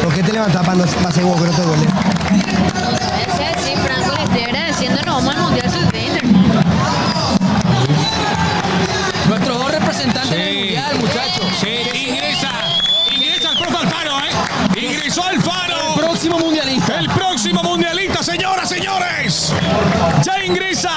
¿Por qué te levantás para hacer hueco que no te duele? Sí, Franco, le estoy agradeciendo. Nos vamos al Mundial Sub-20, hermano. Nuestros dos representantes Sí. del mundial, muchachos. Sí, ingresa el profe Alfaro, ¿eh? Ingresó Alfaro. Próximo mundialista. El próximo mundialista, señoras, señores. Ya ingresa.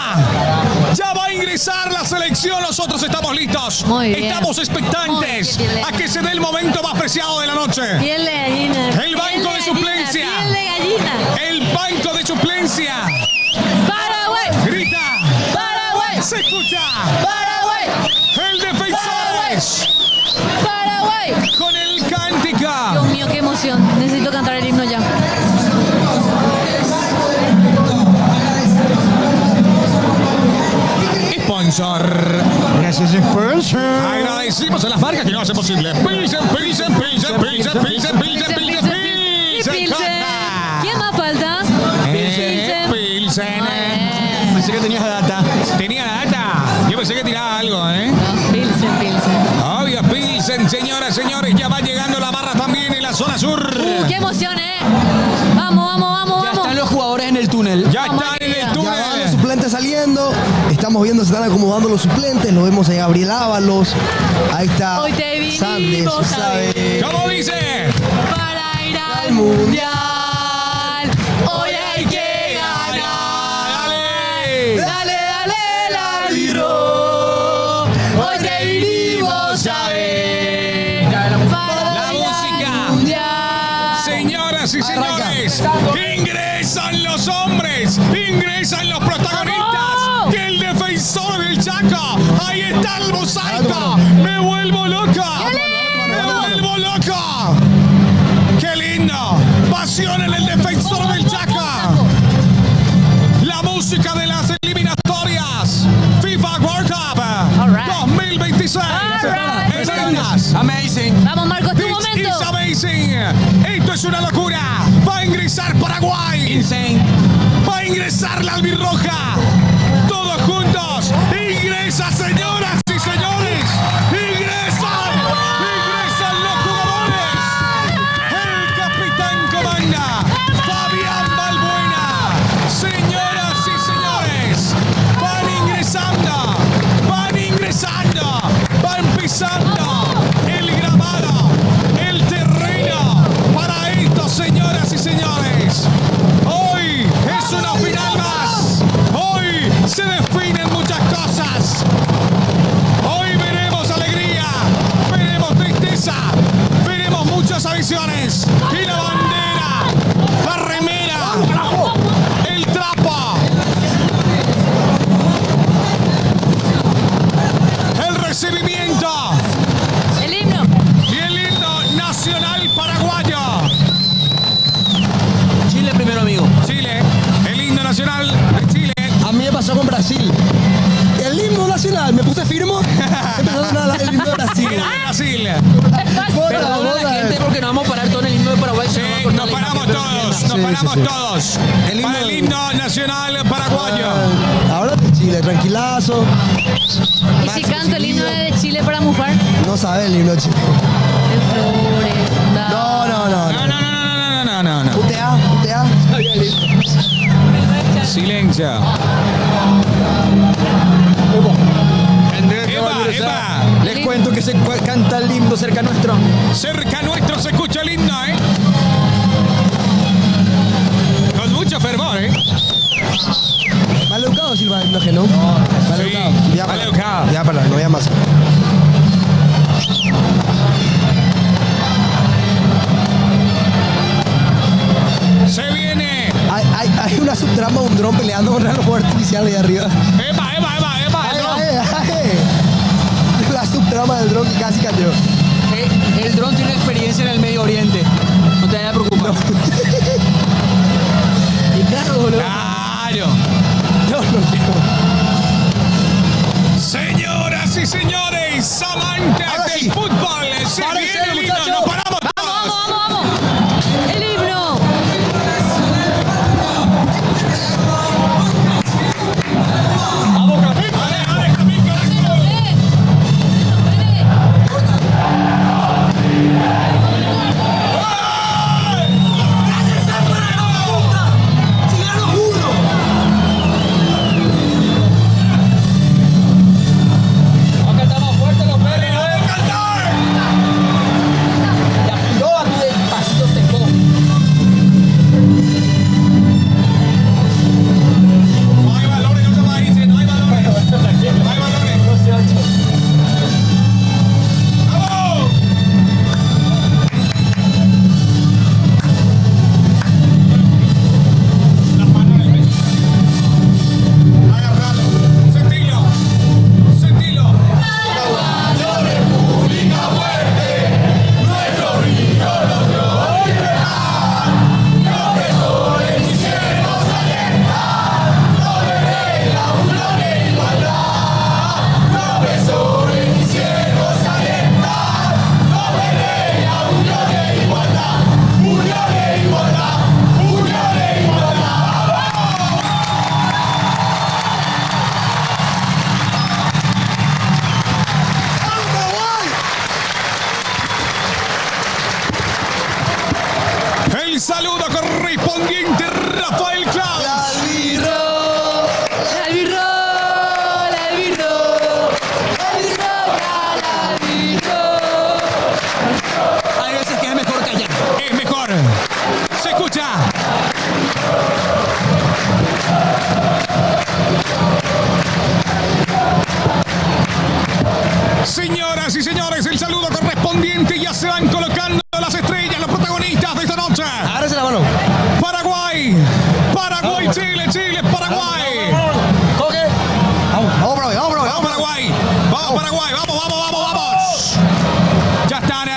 Ya va a ingresar la selección. Nosotros estamos listos. Muy bien. Estamos expectantes Muy bien. a que se dé el momento más preciado de la noche. Piel de gallina. El banco de suplencia. Piel de gallina. El banco de suplencia. Paraguay. Grita. Paraguay. Se escucha. Paraguay. El defensores. Paraguay. Con el cántica. Dios mío, qué emoción. Necesito cantar el himno ya. Sponsor. Gracias, sponsor. Agradecimos a las marcas que nos hacen posible. Pilsen. ¿Quién más falta? Pilsen. Pensé que tenías data. Tenía la data. Yo pensé que tiraba algo, ¿eh? Pilsen. Obvio, Pilsen, señoras, señores. Ya va llegando la barra también en la zona sur. ¡Qué emoción, Vamos. Ya están los jugadores en el túnel. Ya Vamos, están en el amiga. Ya van los túnel. suplentes saliendo. Estamos viendo, se están acomodando los suplentes. Lo vemos a Gabriel Ábalos. Ahí está. Hoy te vinimos Sandes, a sabe. ¿Cómo dice? Para ir al mundial. Hoy hay que ganar. Dale. Dale, árbitro. Hoy te vinimos a ver. Para La ir música. al mundial. Señoras y señores, ingresan los hombres, ingresan los protagonistas, que el defensor del Chaco, ahí está el mosaico, me vuelvo loca, me vuelvo loca, qué lindo, pasión en el defensor del Chaco, la música de las eliminatorias, FIFA World Cup right. 2026, All right. Eternas. Amazing. Vamos, Marcos, tu This momento. is amazing. Esto es una locura. Va a ingresar Paraguay. Insane. Va a ingresar la albirroja. Todos juntos. Ingresa, señoras y señores. Ingresan. Ingresan los jugadores. El capitán comanda. Fabián Balbuena. Señoras y señores. Van ingresando. Van ingresando. Van pisando el gramado. El terreno para esto, señoras y señores. Hoy es una final más. Hoy se definen muchas cosas. Hoy veremos alegría, veremos tristeza, veremos muchas avisiones. Y la bandera, la remera, el trapo, el recibimiento. El himno. Y el himno nacional paraguayo. Chile primero, amigo. Chile, el himno nacional de Chile. A mí me pasó con Brasil. El himno nacional, me puse firmo. Empezó a sonar el himno de Brasil. Era de Brasil. Perdona a la gente porque nos vamos a parar todo en el himno de Paraguay. Sí, se nos va a nos cortar la paramos imagen, todos, pero nos paramos sí. todos. El himno- Para el himno nacional paraguayo. Ahora de Chile, tranquilazo. ¿Y si canto el himno de Chile para mufar? No sabe el himno de Chile. De flores. No. No. Putea. Silencio. Eva. Les cuento que se canta el himno cerca nuestro. Cerca nuestro se escucha el himno, ¿eh? Con mucho fervor, ¿eh? Maleducado Silva, el himno que no. Maleducado. Sí, Ya para. maleducado. Ya para, no voy a más. Se viene. Hay una subtrama de un dron peleando contra los fuegos artificiales ahí arriba. Eva. La subtrama del dron que casi cayó. El dron tiene experiencia en el Medio Oriente. No te vayas a preocupar. Y claro, boludo. Claro. No quiero. Señoras y señores, amantes Ahora del sí. fútbol, se Párense, viene el himno. muchachos. Nos paramos todos. Vamos. El himno. Ale, Camil, Chile, Paraguay. Vamos, profe, vamos, profe. Vamos Paraguay, vamos Paraguay, vamos. Ya están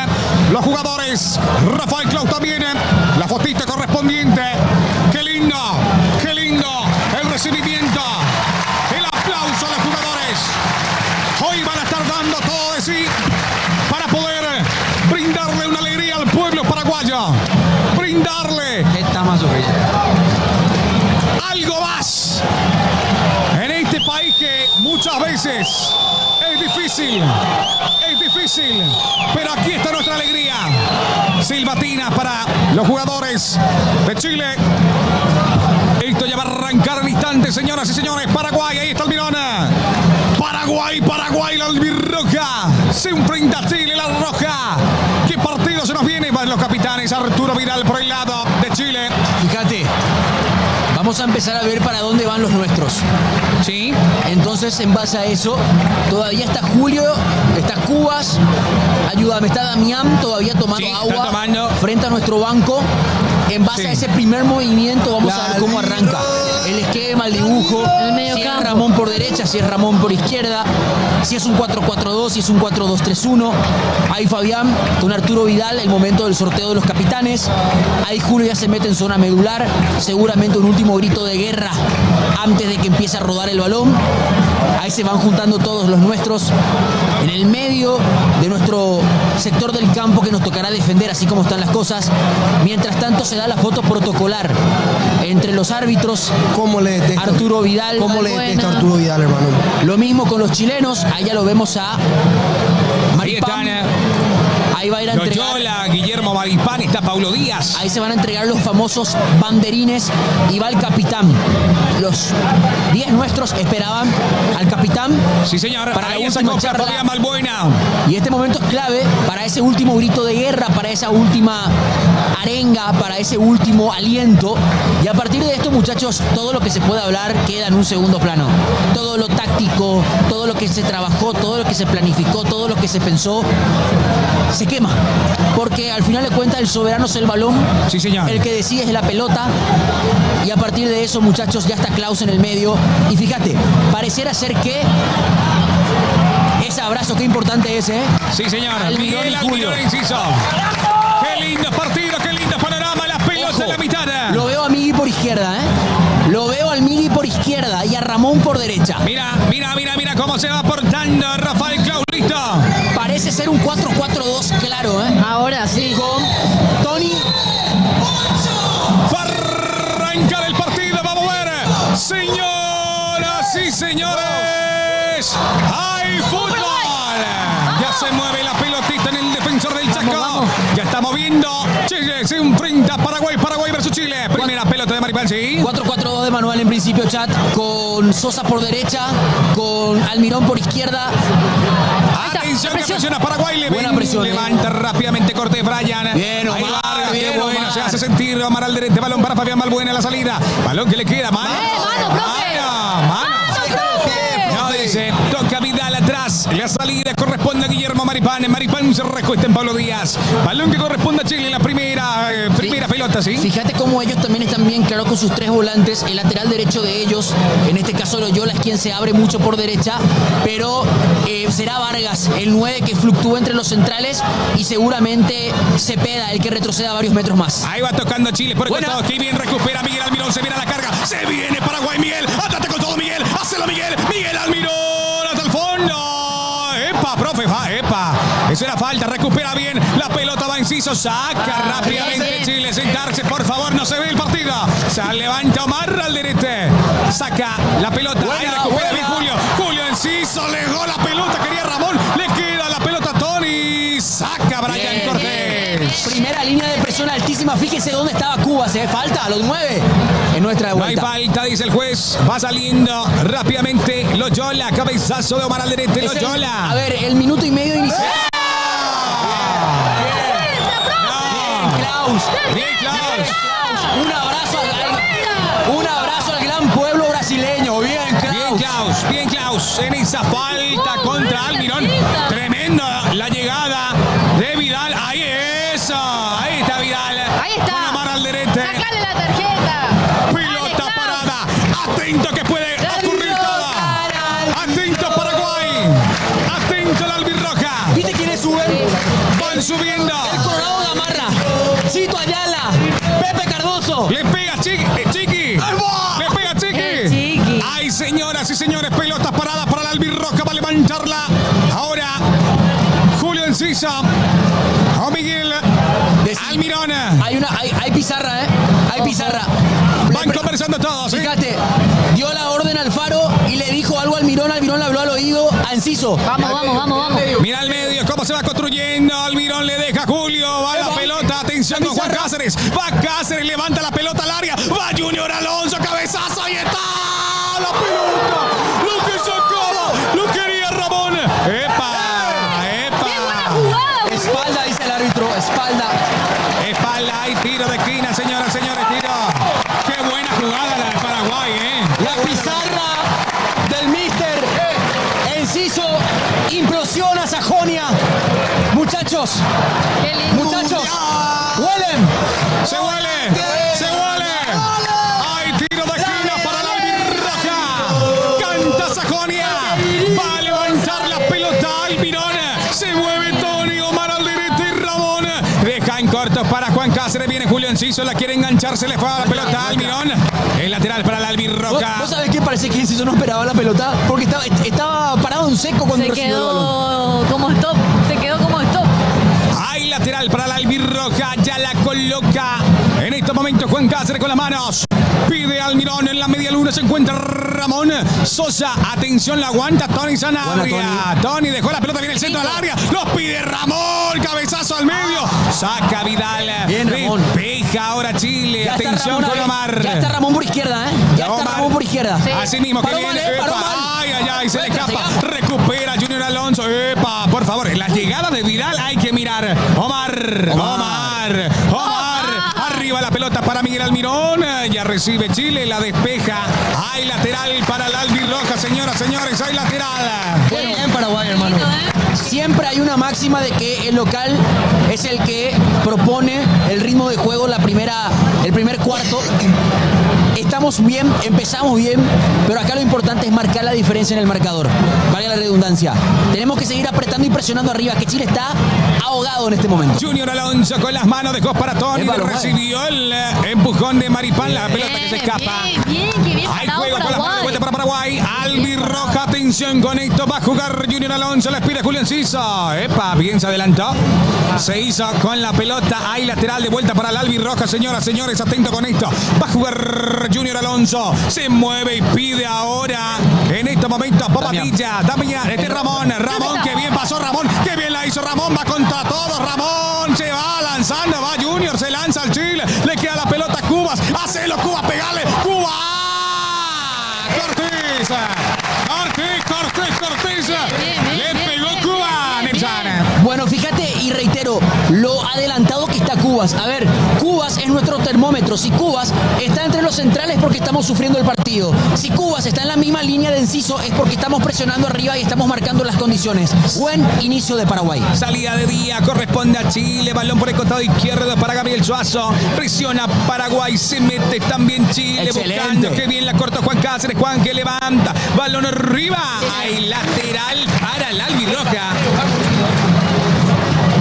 los jugadores. Rafael Claus también. La fotita correspondiente. Qué lindo el recibimiento. El aplauso a los jugadores. Hoy van a estar dando todo de sí para poder brindarle una alegría al pueblo paraguayo. Brindarle algo más en este país que muchas veces es difícil, pero aquí está nuestra alegría. Silbatina para los jugadores de Chile. Esto ya va a arrancar en instantes, señoras y señores. Paraguay, ahí está el Mirón. Paraguay, la albirroja. Se enfrenta a Chile, la roja. ¿Qué partido se nos viene? Van los capitanes. Arturo Vidal por el lado de Chile. Fíjate, vamos a empezar a ver para dónde van los nuestros. Sí. Entonces, en base a eso, todavía está Julio, está Cubas, ayúdame, está Damián todavía tomando Sí, está agua tomando. frente a nuestro banco. En base Sí. a ese primer movimiento, vamos a ver cómo arranca el esquema, el dibujo. El medio Si es campo. Ramón por derecha, si es Ramón por izquierda, si es un 4-4-2, si es un 4-2-3-1. Ahí Fabián con Arturo Vidal, el momento del sorteo de los capitanes. Ahí Julio ya se mete en zona medular, seguramente un último grito de guerra antes de que empiece a rodar el balón. Ahí se van juntando todos los nuestros en el medio de nuestro sector del campo que nos tocará defender, así como están las cosas. Mientras tanto se da la foto protocolar entre los árbitros. ¿Cómo le detesto? Arturo Vidal. ¿Cómo le Balbuena. detesto a Arturo Vidal, hermano? Lo mismo con los chilenos. Ahí ya lo vemos a Ahí Maripán. están Ahí va a ir a entregar. Loyola, Guillermo Maripán, está Paulo Díaz. Ahí se van a entregar los famosos banderines y va el capitán. Los 10 nuestros esperaban al capitán. Sí, señor. Para la Ahí esa última compra charla. Fabián Balbuena. Y este momento es clave para ese último grito de guerra, para esa última arenga, para ese último aliento. Y a partir de esto, muchachos, todo lo que se pueda hablar queda en un segundo plano. Todo lo táctico, todo lo que se trabajó, todo lo que se planificó, todo lo que se pensó, se quema. Porque al final de cuentas el soberano es el balón. Sí, señor. El que decide es la pelota. Y a partir de eso, muchachos, ya está Claus en el medio. Y fíjate, pareciera ser que ese abrazo, qué importante es, ¿eh? Sí, señor. Almirón Miguel y Julio. Almirón Inciso. Qué lindo partido, qué lindo panorama. Las pelotas Ojo, en la mitad. lo veo a Migui por izquierda, ¿eh? Lo veo al Migui por izquierda y a Ramón por derecha. Mira cómo se va portando Rafael Claus. Listo. Parece ser un 4-4-2 claro, ¿eh? Ahora sí. Con Tony. Va a arrancar el partido. Vamos a ver. Señoras y señores. ¡Hay fútbol! Ya se mueve la pelotita en el defensor del Chaco. vamos. Ya estamos viendo. Chile se enfrenta a Paraguay versus Chile. Primera pelota de Maripán, sí. 4-4-2 de manual en principio, chat. Con Sosa por derecha, con Almirón por izquierda. Atención que presión. presiona Paraguay. Buena presión, Levanta rápidamente Cortés Bryan. Bien, Ahí Omar, Vargas, qué bien, bueno. Omar. Se hace sentir Omar Alderete. Balón para Fabián Balbuena en la salida. Balón que le queda. Mano. Mano, profe. Mano. No, dice, toca Vidal atrás. La salida corresponde a Guillermo Maripán. Maripán se recuesta en Pablo Díaz. Balón que corresponde a Chile en la primera pelota, ¿sí? Fíjate cómo ellos también están bien claros con sus tres volantes. El lateral derecho de ellos, en este caso Loyola, es quien se abre mucho por derecha, pero será Vargas, el 9 que fluctúa entre los centrales, y seguramente Cepeda, el que retroceda varios metros más. Ahí va tocando Chile por el Buena. costado. Qué bien recupera Miguel Almirón. Se viene a la carga. Se viene Paraguay, Miguel. Átate con todo, Miguel. Hacelo, Miguel. Miguel Almirón hasta el fondo. Epa, profe. Epa. Eso era falta. Recupera bien. La pelota va Inciso. Saca rápidamente bien. Chile. Sentarse, por favor. No se ve el partido. Se levanta Omar Alderete. Saca la pelota. Ahí Buena, recupera bien buena. Julio. Julio Enciso. Legó la pelota. Quería Ramón. Le queda la pelota a Tony. Saca Brian Bien, Cortés. Primera línea de presión altísima. Fíjese dónde estaba Cuba. Se falta a los 9 en nuestra No hay vuelta. falta, dice el juez. Va saliendo rápidamente Loyola. Cabezazo de Omar Alderete. Es el- Loyola. a ver, el minuto y medio inicial. No. Klaus. Bien, Klaus. Un abrazo al gran pueblo brasileño. Bien, Klaus. Bien, Klaus. En esa falta contra Almirón. Tremenda la llegada de Vidal. Ahí está Vidal. Ahí está. Con Omar Alderete. Sacale la tarjeta. Pelota Dale, Klaus. parada. Atento que puede ocurrir todo. Atento Paraguay. Atento la albirroja. ¿Viste quiénes suben? Van subiendo. El Colorado Gamarra, Chito Ayala, Pepe Cardoso. Le pega Chiqui. Le pega El Chiqui. Chiqui. Ay, señoras y señores, pelotas paradas para la albirroja. Va a levantarla. Ahora, Julio Enciso. O Miguel Almirón. Hay pizarra, ¿eh? Hay pizarra. Van conversando todos, ¿sí? Fíjate, dio la orden al Faro y le dijo algo a Almirón. Almirón le habló al oído a Enciso. Vamos. Mira al medio cómo se va construyendo. Almirón le deja a Julio. Va la pelota. Atención con Juan Cáceres. Va Cáceres. Levanta la pelota al área. Va Junior Alonso. Cabezazo. Ahí está. La pelota. Lo que sacaba. Lo quería Ramón. ¡Epa! Jugada, Espalda, dice el árbitro. Espalda. Espalda y tiro de esquina, señoras, señores. Tiro. Qué buena jugada la de Paraguay, La pizarra del míster Enciso implosiona Sajonia. Muchachos, Qué lindo. muchachos, huelen. Se huele. Hay tiro de esquina para la albirroja. Canta Sajonia. Va a levantar la pelota Almirón. Se mueve Tony, Omar Alderete y Ramón. Deja en corto para Juan Cáceres. Viene Julio Enciso. La quiere enganchar. Se le fue a la pelota a Almirón. El lateral para la albirroja. ¿Vos sabés qué? Parece que Enciso no esperaba la pelota porque estaba parado en seco cuando Se recibió el balón. quedó como stop. Hay lateral para la albirroja. Ya la coloca. En este momento Juan Cáceres con las manos. Pide Almirón en la media luna. Se encuentra Ramón Sosa. Atención, la aguanta Tony Sanabria. Tony dejó la pelota. Viene el centro del área. Los pide Ramón. Cabezazo al medio. Saca Vidal. Bien, Ramón. Despeja ahora Chile. Ya está Atención Ramón con ahí. Omar. Ya está Ramón por izquierda, ¿eh? Ya está Omar. Ramón por izquierda. Sí. Así mismo que Paró viene. mal, paró Epa. mal. Ay, se le Suelta, escapa. sigamos. Recupera Junior Alonso. Epa, por favor. La llegada de Vidal hay que mirar. Omar. Arriba la pelota para Miguel Almirón. Ya recibe Chile. La despeja. Hay lateral para la albirroja, señoras, señores. Hay lateral. Bueno, en Paraguay, hermano. Siempre hay una máxima de que el local es el que propone el ritmo de juego el primer cuarto. Estamos bien, empezamos bien, pero acá lo importante es marcar la diferencia en el marcador. Valga la redundancia. Tenemos que seguir apretando y presionando arriba, que Chile está ahogado en este momento. Junior Alonso con las manos dejó para Tony. Epa, lo Recibió el empujón de Maripán. La pelota que se escapa. Bien, qué bien Hay parado juego con las manos de Paraguay. vuelta para Paraguay. Albirroja, atención con esto. Va a jugar Junior Alonso. La pide Julio Enciso. Epa, bien se adelantó. Se hizo con la pelota. Hay lateral de vuelta para la albirroja, señoras, señores. Atento con esto. Va a jugar Junior Alonso. Se mueve y pide ahora. En este momento a Popadilla. Damián, Ramón. Ramón, que bien pasó Ramón. Que bien la hizo Ramón. Va contra todos. Ramón se va lanzando. Va Junior. Se lanza al Chile. Le queda la pelota a Cubas. Hacelo, Cubas. Pegale. Cubas. Cortés. Bien, Le pegó Cubas. Nelson. Bueno, fíjate y reitero lo adelantado que está Cubas. A ver, Cubas es nuestro termómetro. Si Cubas está entre los centrales porque estamos sufriendo el partido. Si Cubas está en la misma línea de Enciso es porque estamos presionando arriba y estamos marcando las condiciones. Buen inicio de Paraguay. Salida de día, corresponde a Chile. Balón por el costado izquierdo para Gabriel Suazo. Presiona Paraguay, se mete también Chile. Excelente. Buscando que bien la corta Juan Cáceres. Juan que levanta. Balón arriba. Hay lateral para la albirroja.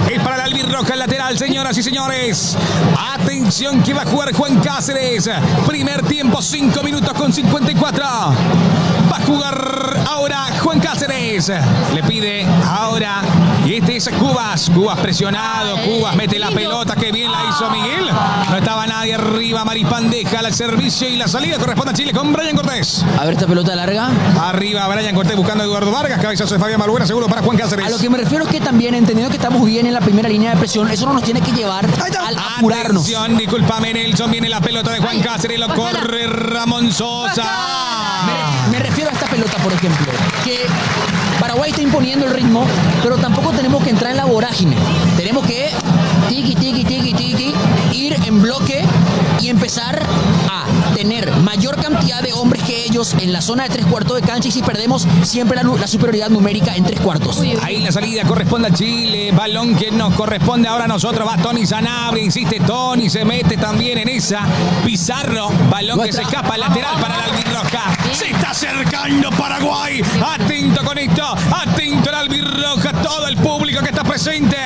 Es para la albirroja el lateral, señoras y señores. Atención que va a jugar Juan Cáceres. Primer tiempo, 5 minutos con 54. Va a jugar ahora Juan Cáceres. Le pide ahora. Y este es Cubas. Cubas presionado. Cubas mete la pelota. Que bien la hizo Miguel. No estaba nadie arriba. Maripán deja el servicio y la salida corresponde a Chile con Brian Cortés. A ver esta pelota larga. Arriba Brian Cortés buscando a Eduardo Vargas. Cabezazo de Fabián Balbuena. Seguro para Juan Cáceres. A lo que me refiero es que también, entendiendo que estamos bien en la primera línea de presión, eso no nos tiene que llevar al apurarnos. Atención, discúlpame Nelson, viene la pelota de Juan Cáceres, lo corre Ramón Sosa. Me refiero a esta pelota, por ejemplo, que Paraguay está imponiendo el ritmo, pero tampoco tenemos que entrar en la vorágine. Tenemos que ir en bloque y empezar a tener mayor cantidad de hombres que ellos en la zona de 3/4 de cancha, y si perdemos siempre la superioridad numérica en 3/4. Ahí la salida corresponde a Chile, balón que nos corresponde ahora a nosotros, va Tony Sanabria, insiste Tony, se mete también en esa. Pizarro, balón que se escapa, lateral para la albirroja. acercando Paraguay. Atento con esto, atento el albirroja, todo el público que está presente.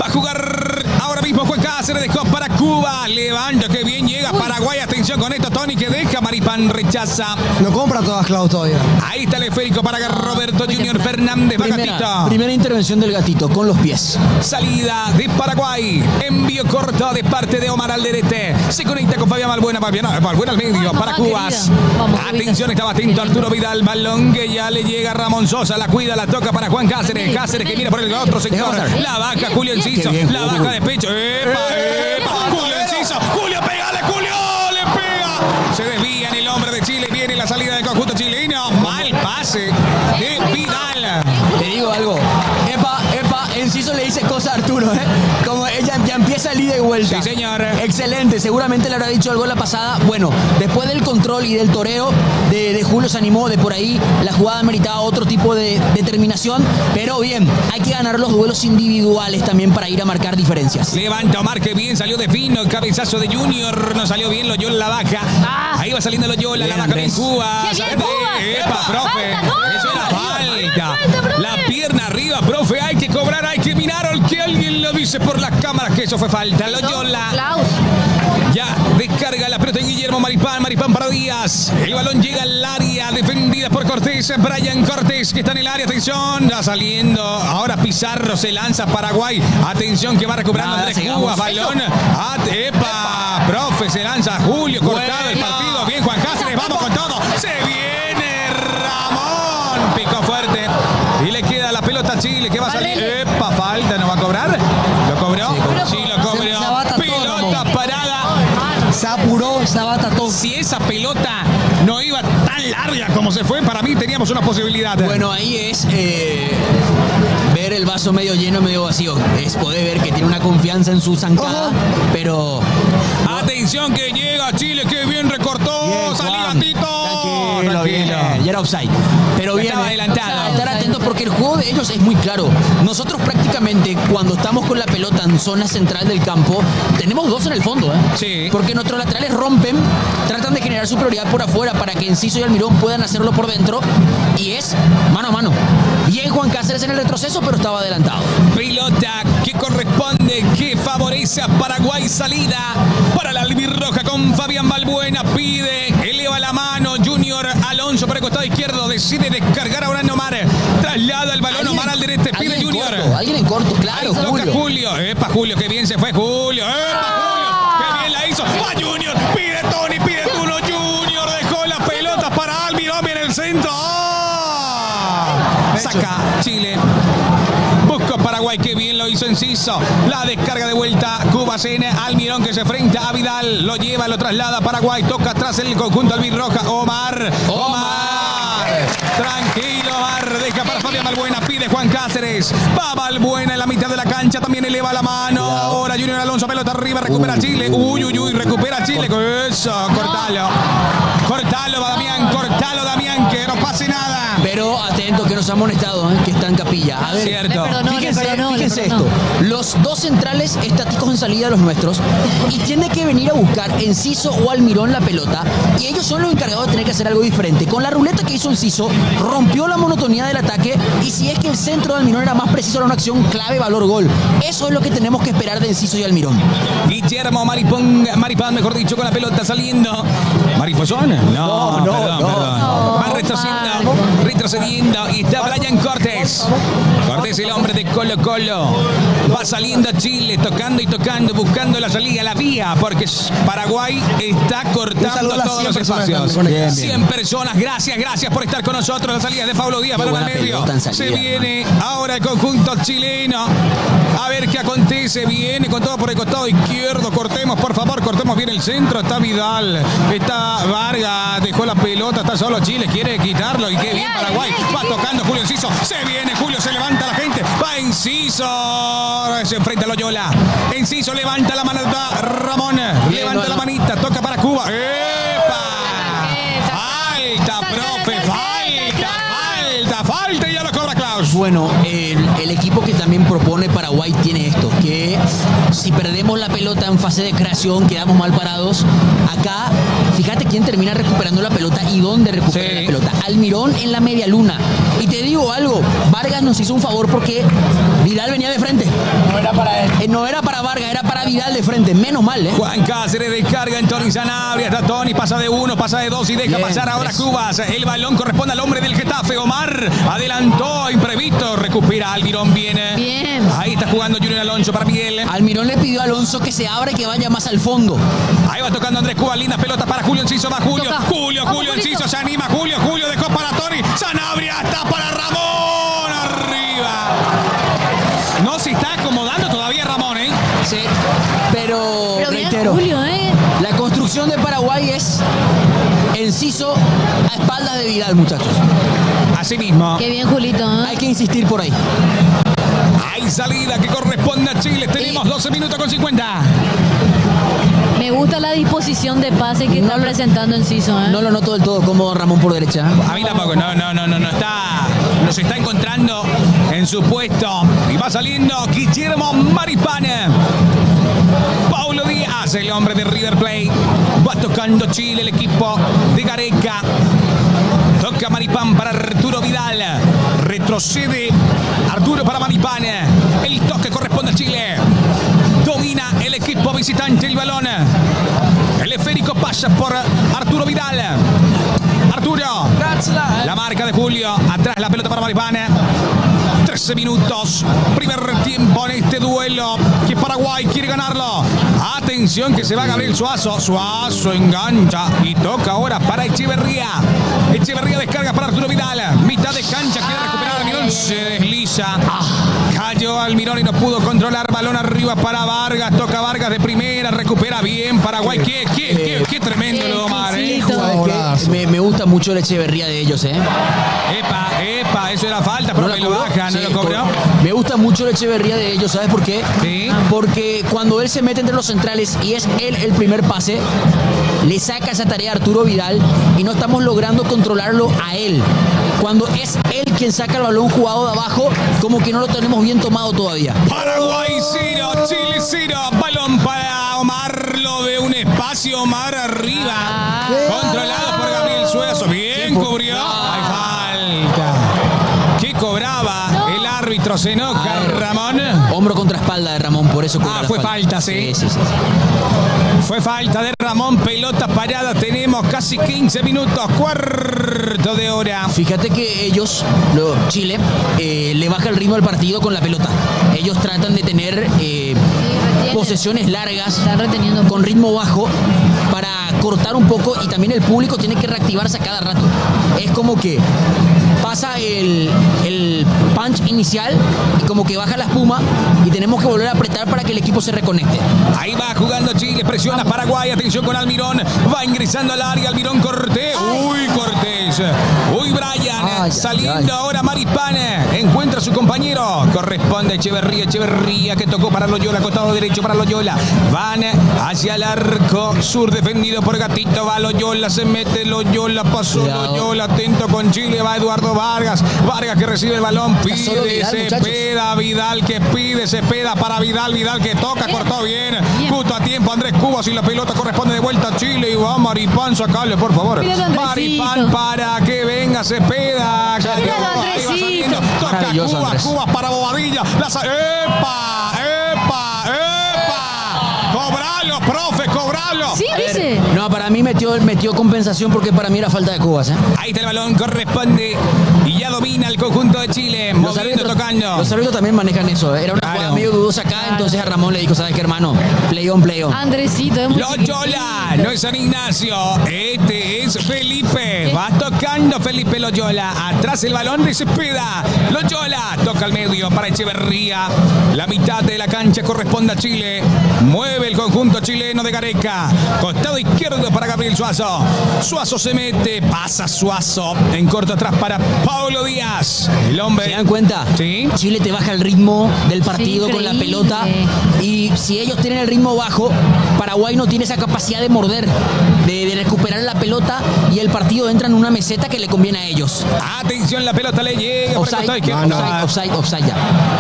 Va a jugar ahora mismo Juan Cáceres, dejó para Cuba. Levanta, que bien llega Paraguay. Atención con esto, Tony, que deja. Maripán rechaza. No compra todas, Klaus, todavía. Ahí está el esférico para Roberto Junior Fernández. Va Gatito. Primera intervención del Gatito, con los pies. Salida de Paraguay. Envío corto de parte de Omar Alderete. Se conecta con Fabián Balbuena. Balbuena al medio Vamos, para Cubas. Vamos, Atención, estaba atento Arturo Vidal. Balón que ya le llega a Ramón Sosa. La cuida, la toca para Juan Cáceres. Cáceres que viene por el otro sector. La baja Julio Enciso. La baja de pecho. ¡Epa! Julio Enciso. Julio, pégale, Julio. Le pega. Se desvía en el hombre de Chile. Viene la salida del conjunto chileno. Mal pase de Vidal. Te digo algo. Epa, Enciso le dice cosa a Arturo, ¿eh? Como ella ya empieza el ida y vuelta. Sí, señor. Excelente, seguramente le habrá dicho algo la pasada. Bueno, después del control y del toreo de Julio se animó, de por ahí la jugada meritaba otro tipo de determinación, pero bien, hay que ganar los duelos individuales también para ir a marcar diferencias. Levanta Omar, que bien salió de fino, el cabezazo de Junior, no salió bien, Loyola la baja. Ahí va saliendo Loyola, la baja bien Cuba. ¡Qué bien, Cuba! ¡Epa, profe! ¡Falta, no! Eso era falta. profe! La pierna arriba, profe, hay que cobrar, hay que mirar, que alguien lo dice por las cámaras que eso fue falta. Loyola. Klaus. Ya descarga la pelota en Guillermo Maripán para Díaz. El balón llega al área, defendida por Cortés. Brian Cortés, que está en el área. Atención, va saliendo. Ahora Pizarro se lanza a Paraguay. Atención, que va recuperando Andrés Cubas. Balón. ¡Epa! Profe, se lanza Julio. Cortado el partido. Bien, Juan Cáceres. Vamos con todo. Se viene Ramón. Picó fuerte. Y le queda la pelota a Chile, que va a salir. ¡Epa! Falta, ¿no va a cobrar? ¿Lo cobró? Sí, lo cobró. Pelota parada. Se apuró, se abatató. Si esa pelota no iba tan larga como se fue, para mí teníamos una posibilidad. Bueno, ahí es ver el vaso medio lleno, medio vacío. Es poder ver que tiene una confianza en su zancada, pero... Atención que llega Chile, que bien recortó. Bien, Salí Juan. Gatito. Tranquilo. Ya era offside. Pero bien, Estaba adelantado. estar atentos porque el juego de ellos es muy claro. Nosotros prácticamente cuando estamos con la pelota en zona central del campo, tenemos dos en el fondo, ¿eh? Sí. Porque nuestros laterales rompen, tratan de generar superioridad por afuera para que Enciso y Almirón puedan hacerlo por dentro. Y es mano a mano. Bien Juan Cáceres en el retroceso, pero estaba adelantado. Pelota que corresponde, que favorece a Paraguay. Salida para la albirroja con Fabián Balbuena. Pide, eleva la mano. Junior Alonso por el costado izquierdo. Decide descargar ahora en Omar. Traslada el balón Omar al derecho. Pide Junior. Alguien en corto, claro. Ahí toca Julio. Julio. Epa, Julio, que bien se fue Julio. Epa, Julio, que bien la hizo. Va Junior. Pide Tony, pide Tuno. Junior dejó la pelota para Almirón en el centro. Saca Chile. Busca Paraguay, que bien lo hizo Enciso. La descarga de vuelta. Cubacene, Almirón que se enfrenta a Vidal. Lo lleva, lo traslada a Paraguay. Toca atrás el conjunto albirroja. Omar. Tranquilo, Omar. Deja para Fabián Balbuena. Pide Juan Cáceres. Va Balbuena en la mitad de la cancha. También eleva la mano. Ahora Junior Alonso. Pelota arriba. Recupera Chile. Uy. Recupera Chile. Eso. Cortalo, Damián. Que no pase nada. Pero atento que nos ha amonestado, que está en capilla. A ver, Cierto. Fíjense esto. Los dos centrales estáticos en salida de los nuestros y tiene que venir a buscar Enciso o Almirón la pelota y ellos son los encargados de tener que hacer algo diferente. Con la ruleta que hizo Enciso, rompió la monotonía del ataque y si es que el centro de Almirón era más preciso, era una acción clave, valor gol. Eso es lo que tenemos que esperar de Enciso y Almirón. Guillermo Maripán, mejor dicho, con la pelota saliendo. ¿Mariposón? No, perdón. Va retrocediendo y está Brian Cortés. Cortés, el hombre de Colo Colo. Va saliendo Chile, tocando y tocando, buscando la salida, la vía, porque Paraguay está cortando todos los espacios. 100 personas, gracias por estar con nosotros. La salida de Pablo Díaz, balón al medio. Se viene ahora el conjunto chileno. A ver qué acontece. Viene con todo por el costado izquierdo. Cortemos, por favor, cortemos bien el centro. Está Vidal, está Vargas, dejó la pelota, está solo Chile, quiere quitarlo y qué bien Paraguay. Va tocando Julio Enciso. Se viene Julio, se levanta la gente. Va Enciso. Se enfrenta a Loyola. Enciso levanta la manita. Ramón levanta la manita. Toca para Cuba. ¡Epa! Falta, profe. Falta. Y ya lo cobra Klaus. Bueno, el equipo que también propone Paraguay tiene esto, que si perdemos la pelota en fase de creación, quedamos mal parados. Acá, fíjate quién termina recuperando la pelota y dónde recupera Sí. la pelota. Almirón en la media luna. Y te digo algo, Vargas nos hizo un favor porque Vidal venía de frente. No era para él. No era para Vargas, era para Vidal de frente. Menos mal, ¿eh? Juan Cáceres descarga en Tony Sanabria. Está Tony, pasa de 1, pasa de 2 y deja Bien, pasar ahora tres. Cubas. El balón corresponde al hombre del Getafe, Omar. Adelantó, imprevisto. Recupera Almirón, viene. Bien. Ahí está jugando Junior Alonso para Miguel. Almirón le pidió a Alonso que se abra y que vaya más al fondo. Ahí va tocando Andrés Cubas. Linda pelota para Julio Enciso. Va Julio. Toca. Julio Vamos, Julito. Enciso. Se anima. Julio dejó para Tony. Sanabria está para Ramón. Arriba. No se está acomodando todavía Ramón, ¿eh? Sí, pero Pero bien, reitero, Julio, ¿eh? la construcción de Paraguay es Enciso a espaldas de Vidal, muchachos. Así mismo. Qué bien, Julito, ¿eh? Hay que insistir por ahí. Hay salida que corresponde a Chile. Tenemos 12 minutos con 50. Me gusta la disposición de pase que está presentando Enciso, ¿eh? No lo noto del todo cómodo Ramón por derecha. A mí tampoco, no está. Nos está encontrando en su puesto. Y va saliendo Guillermo Maripana. Paulo Díaz, el hombre de River Plate. Va tocando Chile, el equipo de Gareca. Toca Maripán para Arturo Vidal. Retrocede Arturo para Maripán. El toque corresponde a Chile. Domina el equipo visitante el balón. El esférico pasa por Arturo Vidal. Arturo. La marca de Julio. Atrás la pelota para Maripana. 13 minutos. Primer tiempo en este duelo. Que Paraguay quiere ganarlo. Atención que se va Gabriel Suazo. Suazo engancha. Y toca ahora para Echeverría. Echeverría descarga para Arturo Vidal. Mitad de cancha. Quiere recuperar Almirón. Se desliza. Cayó Almirón y no pudo controlar. Balón arriba para Vargas. Toca Vargas de primera. Recupera bien Paraguay. Qué tremendo lo de Omar, ¿eh? exquisito. ¿Sabes qué? Me gusta mucho el Echeverría de ellos, ¿eh? Epa, eso era falta, pero ¿No me la lo cobró? baja, no Sí, lo cobró. Me gusta mucho el Echeverría de ellos, ¿sabes por qué? Sí. Porque cuando él se mete entre los centrales y es él el primer pase, le saca esa tarea a Arturo Vidal y no estamos logrando controlarlo a él. Cuando es él quien saca el balón jugado de abajo, como que no lo tenemos bien tomado todavía. Paraguay 0, Chile 0. Balón para Omar, lo de un espacio, Omar arriba. Controlado por Gabriel Suazo. Bien cubrió. Hay falta. ¿Qué cobraba? El árbitro se enoja, Ramón. Hombro contra espalda de Ramón, por eso cobra la fue falta, sí. Sí. Fue falta de Ramón, pelota parada. Tenemos casi 15 minutos, cuarto de hora. Fíjate que ellos, Chile, le baja el ritmo al partido con la pelota. Ellos tratan de tener retiene. posesiones largas, Está reteniendo. con ritmo bajo, para cortar un poco, y también el público tiene que reactivarse a cada rato. Es como que pasa el punch inicial y como que baja la espuma y tenemos que volver a apretar para que el equipo se reconecte. Ahí va jugando Chile, presiona Paraguay, atención con Almirón, va ingresando al área, Almirón Cortés, uy Cortés, uy Brian, Ay, saliendo ay. ahora Maripana, encuentra a su compañero, corresponde a Echeverría que tocó para Loyola, costado derecho para Loyola, van hacia el arco sur defendido por Gatito, va Loyola, se mete Loyola, pasó Cuidado. Loyola, atento con Chile, va Eduardo Vargas que recibe el balón, solo pide Vidal, muchachos. Cepeda, Vidal que pide, Cepeda para Vidal que toca, Bien. cortó bien, Bien. justo a tiempo Andrés Cubas y la pelota corresponde de vuelta a Chile y va Maripán, sacale por favor. Míralo, Andresito. Maripán para que venga Cepeda. Míralo, Ahí va Andresito. saliendo, toca Maravilloso, Cubas, Andrés. Cubas para Bobadilla. ¡Epa! ¡Cobralo, profe, cobralo! Sí, dice. No, para mí metió compensación porque para mí era falta de Cubas, ¿eh? Ahí está el balón, corresponde y ya domina el conjunto de Chile, moviendo, tocando. Los árbitros también manejan eso, ¿eh? Era una Claro. jugada medio dudosa acá, entonces a Ramón le dijo, ¿sabes qué, hermano? Play on. Andresito, es muy Loyola, no es San Ignacio, este es Felipe, va tocando Felipe Loyola, atrás el balón de Cepeda, Loyola toca al medio para Echeverría, la mitad de la cancha corresponde a Chile, mueve el conjunto chileno de Gareca, costado izquierdo para Gabriel Suazo, Suazo se mete, pasa Suazo, en corto atrás para Paulo Díaz, el hombre. ¿Se dan cuenta? Sí. Chile te baja el ritmo del partido con la increíble. pelota, y si ellos tienen el ritmo bajo, Paraguay no tiene esa capacidad de morder, de recuperar la pelota, y el partido entra en una meseta que le conviene a ellos. Atención, la pelota le llega por el costado izquierdo. Offside ya.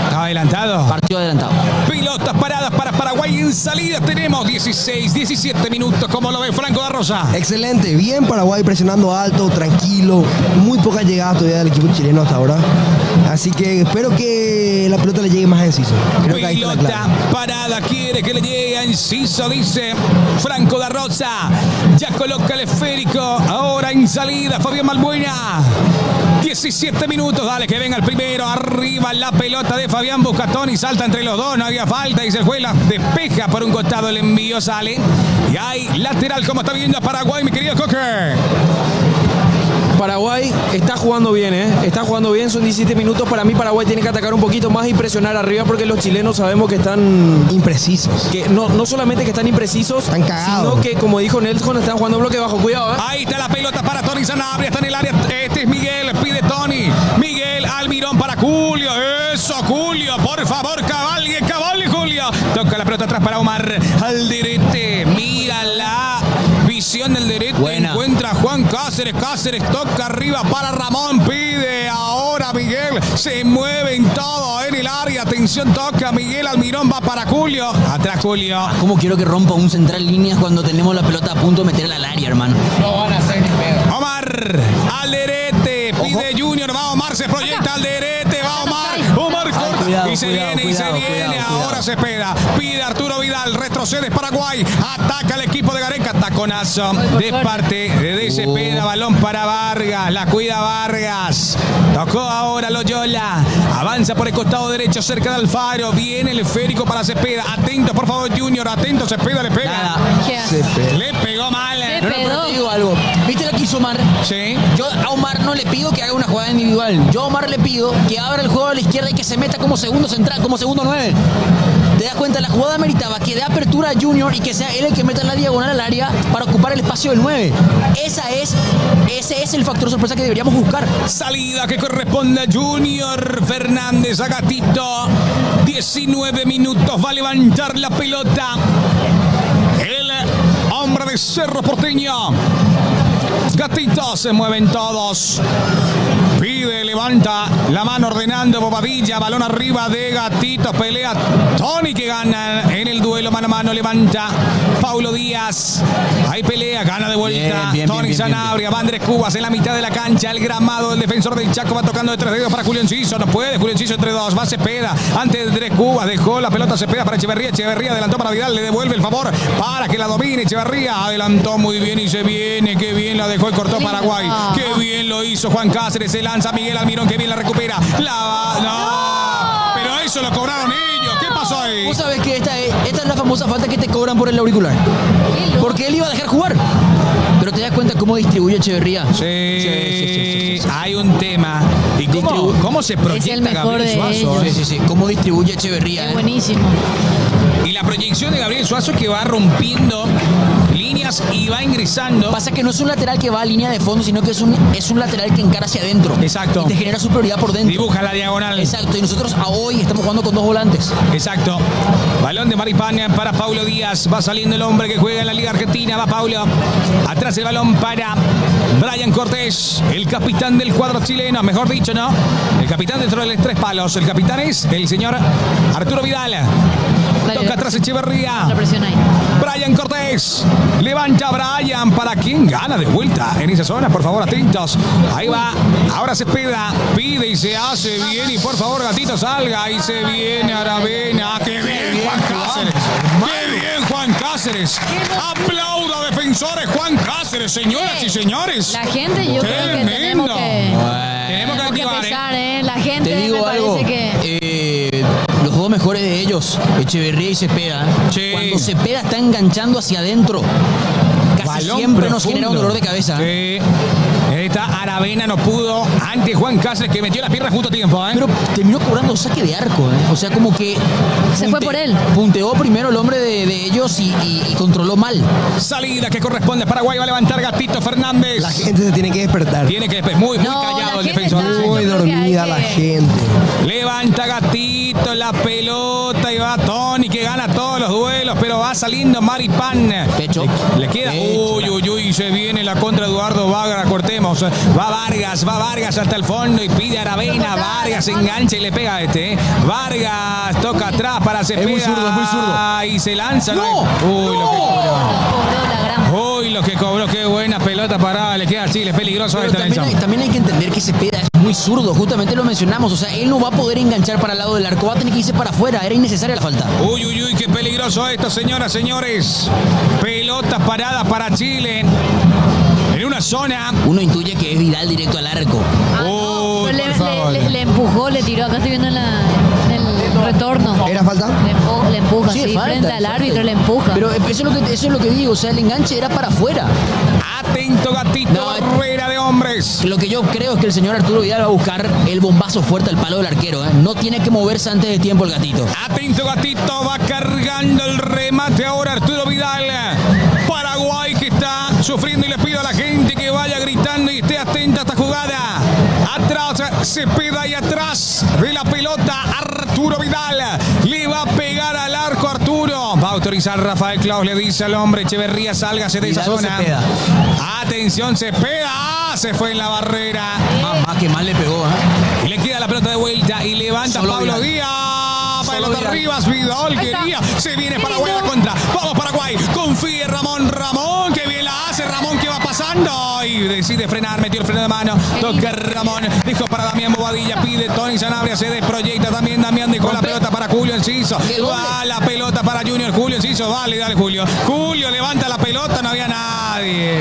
Está adelantado. Partido adelantado. Pelotas paradas para Paraguay en salida. Tenemos 16, 17 minutos. ¿Cómo lo ve Franco da Rosa? Excelente, bien Paraguay presionando alto, tranquilo, muy pocas llegadas todavía del equipo chileno hasta ahora. Así que espero que la pelota le llegue más a Enciso. Creo que ahí está la Pelota clave. parada, quiere que le llegue a Enciso, dice Franco da Rosa. Ya coloca el esférico. Ahora en salida, Fabián Balbuena. 17 minutos, dale que venga el primero. Arriba la pelota de Fabián Buscatón y salta entre los dos. No había falta y se fue, la despeja por un costado. El envío sale. Y hay lateral, como está viendo a Paraguay, mi querido Coque. Paraguay está jugando bien, está jugando bien, son 17 minutos. Para mí Paraguay tiene que atacar un poquito más y presionar arriba porque los chilenos sabemos que están Imprecisos. que no solamente que están imprecisos, Están cagados. sino que como dijo Nelson, están jugando bloque bajo. Cuidado, Ahí está la pelota para Tony Sanabria, está en el área. Este es Miguel, pide Tony. Miguel Almirón para Julio. Eso, Julio, por favor, cabalgue, Julio. Toca la pelota atrás para Omar Alderete. Mira la visión del Derete. Buena. Encuentra a Juan Cáceres. Cáceres toca arriba para Ramón. Pide ahora Miguel. Se mueven todo en el área. Atención, toca Miguel Almirón. Va para Julio. Atrás Julio. ¿Cómo quiero que rompa un central líneas cuando tenemos la pelota a punto de meterla al área, hermano? Omar Alderete. Pide Junior. Va Omar. Se proyecta Alderete. Va Omar. Omar corta. cuidado, y se cuidado, viene, y se cuidado, viene. cuidado. Ahora Cepeda. Pide Arturo Vidal. Retrocede Paraguay. Ataca el equipo de Gareca. Taconazo de parte de Cepeda. Balón para Vargas. La cuida Vargas. Tocó ahora Loyola. Avanza por el costado derecho cerca de Alfaro. Viene el esférico para Cepeda. Atento, por favor, Junior. Atento, Cepeda le pega. Nada. ¿Qué hace? Le pegó mal. Se No, pero pedó. te digo algo. ¿Viste lo que hizo Omar? Sí. Yo a Omar no le pido que haga una jugada individual. Yo a Omar le pido que abra el juego a la izquierda y que se meta como segundo central, como segundo 9. ¿Te das cuenta? La jugada meritaba que dé apertura a Junior y que sea él el que meta en la diagonal al área para ocupar el espacio del 9. Ese es el factor sorpresa que deberíamos buscar. Salida que corresponde a Junior Fernández, a Gatito. 19 minutos, va a levantar la pelota el hombre de Cerro Porteño. Gatito, se mueven todos. Pide, levanta la mano ordenando Bobadilla. Balón arriba de Gatito. Pelea Tony que gana en el duelo mano a mano. Levanta Paulo Díaz. Ahí pelea, gana de vuelta. Bien, Tony bien, Sanabria. Va Andrés Cubas en la mitad de la cancha. El gramado del defensor del Chaco va tocando de tres dedos para Julio Enciso. No puede. Julio Enciso entre dos. Va Cepeda. Antes de Andrés Cubas. Dejó la pelota Cepeda para Echeverría. Echeverría adelantó para Vidal. Le devuelve el favor para que la domine Echeverría. Adelantó muy bien y se viene. Qué bien la dejó y cortó Paraguay. Qué bien lo hizo Juan Cáceres. Se lanza Miguel Almirón. Qué bien la recupera. No. Pero eso lo cobraron ellos. ¿Qué pasó ahí? Vos sabés que esta es la famosa falta que te cobran por el auricular. Porque él iba a dejar jugar. Pero te das cuenta cómo distribuye Echeverría. Sí, hay un tema. ¿Y cómo se Es proyecta el mejor Gabriel de Suazo? ellos. Sí. Cómo distribuye Echeverría. Es buenísimo. Y la proyección de Gabriel Suazo que va rompiendo líneas y va ingresando. Pasa que no es un lateral que va a línea de fondo, sino que es un lateral que encara hacia adentro. Exacto. Y te genera superioridad por dentro. Dibuja la diagonal. Exacto. Y nosotros a hoy estamos jugando con dos volantes. Exacto. Balón de Maripana para Paulo Díaz. Va saliendo el hombre que juega en la Liga Argentina. Va Paulo. Atrás el balón para Brian Cortés, el capitán del cuadro chileno. Mejor dicho, ¿no? El capitán dentro de los tres palos. El capitán es el señor Arturo Vidal. Dale, Toca atrás Echeverría. La presión ahí. Brian Cortés. Levanta Brian. ¿Para quién gana de vuelta en esa zona? Por favor, atentos. Ahí va. Ahora Cepeda. Pide y se hace bien. Y por favor, Gatito, salga. Ahí se viene Aravena. ¡Qué bien, Juan Cáceres! ¡Qué bien, Juan Cáceres! ¡Aplauda, defensores! Juan Cáceres, señoras y señores. La gente, yo creo que tenemos que Tenemos que activar, pensar, La gente Te digo me algo. parece que... Los dos mejores de ellos, Echeverría y Cepeda. Sí. Cuando Cepeda está enganchando hacia adentro, casi Balón siempre nos profundo. genera un dolor de cabeza. Sí. Esta Aravena no pudo ante Juan Cáceres, que metió la pierna justo a tiempo, ¿eh? Pero terminó cobrando saque de arco, ¿eh? O sea, como que... Se fue por él. Punteó primero el hombre de ellos y controló mal. Salida que corresponde a Paraguay. Va a levantar Gatito Fernández. La gente se tiene que despertar. Tiene que muy No, callado la el gente defensor. está- Muy yo creo que hay dormida que- la gente. Levanta Gatito Arturo la pelota y va Tony que gana todos los duelos, pero va saliendo Maripán. Pecho. Le queda. Uy, se viene la contra Eduardo Vargas, cortemos. Va Vargas hasta el fondo y pide a Aravena. Vargas engancha y le pega a este. Vargas toca atrás para Cepeda. Es muy zurdo. Y se lanza. ¡No! Uy, lo que Cobró la gran. Uy, lo que cobró, qué buena pelota parada, le queda Chile, es peligroso Pero esta también hay que entender que Cepeda es muy zurdo, justamente lo mencionamos, o sea, él no va a poder enganchar para el lado del arco, va a tener que irse para afuera, era innecesaria la falta. Uy, qué peligroso esto, señoras, señores. Pelotas paradas para Chile. En una zona. Uno intuye que es Vidal directo al arco. Uy, Pero por favor. le empujó, le tiró. Acá estoy viendo en el retorno. ¿Era falta? Le empuja, Sí, sí, es falta, frente es al falta. árbitro le empuja. Pero eso es lo que digo, o sea, el enganche era para afuera. Atento, gatito, No, barrera de hombres. Lo que yo creo es que el señor Arturo Vidal va a buscar el bombazo fuerte al palo del arquero, ¿eh? No tiene que moverse antes de tiempo el gatito. Atento, gatito, va cargando el remate ahora Arturo Vidal. Paraguay que está sufriendo y le pido a la gente que vaya gritando y esté atenta a esta jugada. Atrás Cepeda y atrás de la pelota Arturo Vidal. Le va a pegar al arco Arturo. Va a autorizar Rafael Claus, le dice al hombre Echeverría, sálgase de esa Vidal o zona. Cepeda. Atención, Cepeda. Se fue en la barrera. Más que mal le pegó, ¿eh? Y le queda la pelota de vuelta y levanta Solo Pablo Vidal. Díaz. Solo Pelota Vidal. Rivas, Vidal Ahí está. quería. Se viene Qué Paraguay a la lindo. contra. Vamos Paraguay. Confíe Ramón. Ramón, que bien la hace. Ramón que va pasando. Y decide frenar. Metió el freno de mano. Toca Ramón. Dejó para Damián Bobadilla. Pide Tony Sanabria. Se desproyecta también. Damián dejó la pelota para Julio Enciso. Va la pelota para Junior. Julio Enciso. Dale, Julio. Julio levanta la pelota. No había nadie.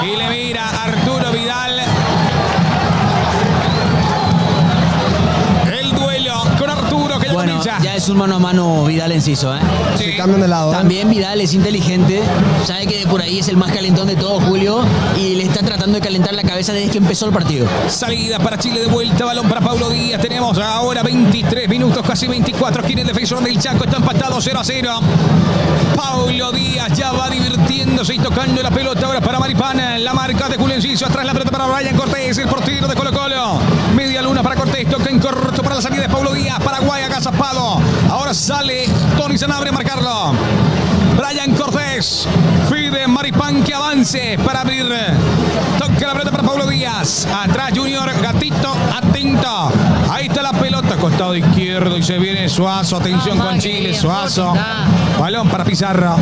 Y le mira Arturo Vidal. El duelo con Arturo que ya Bueno, comienza. ya es un mano a mano Vidal Enciso, ¿eh? Sí. Se cambian de lado. ¿eh? También Vidal es inteligente, sabe que por ahí es el más calentón de todo Julio y le está tratando de calentar la cabeza desde que empezó el partido. Salida para Chile de vuelta, balón para Paulo Díaz. Tenemos ahora 23 minutos, casi 24. Aquí en el defensor del Chaco está empatado 0-0. Paulo Díaz ya va divirtiéndose y tocando la pelota ahora para Maripana. La marca de Julio Enciso. Atrás la pelota para Brian Cortés, el portero de Colo Colo. Media luna para Cortés. Toca en corto para la salida de Paulo Díaz. Paraguay agazapado. Ahora sale Tony Sanabria a marcarlo. Brian Cortés pide Maripán que avance para abrir. Toca la pelota para Paulo Díaz. Atrás Junior, gatito, atento. Ahí está la pelota, costado izquierdo y se viene Suazo. Atención Mamá, con qué Chile, bien, Suazo. Porta. Balón para Pizarro.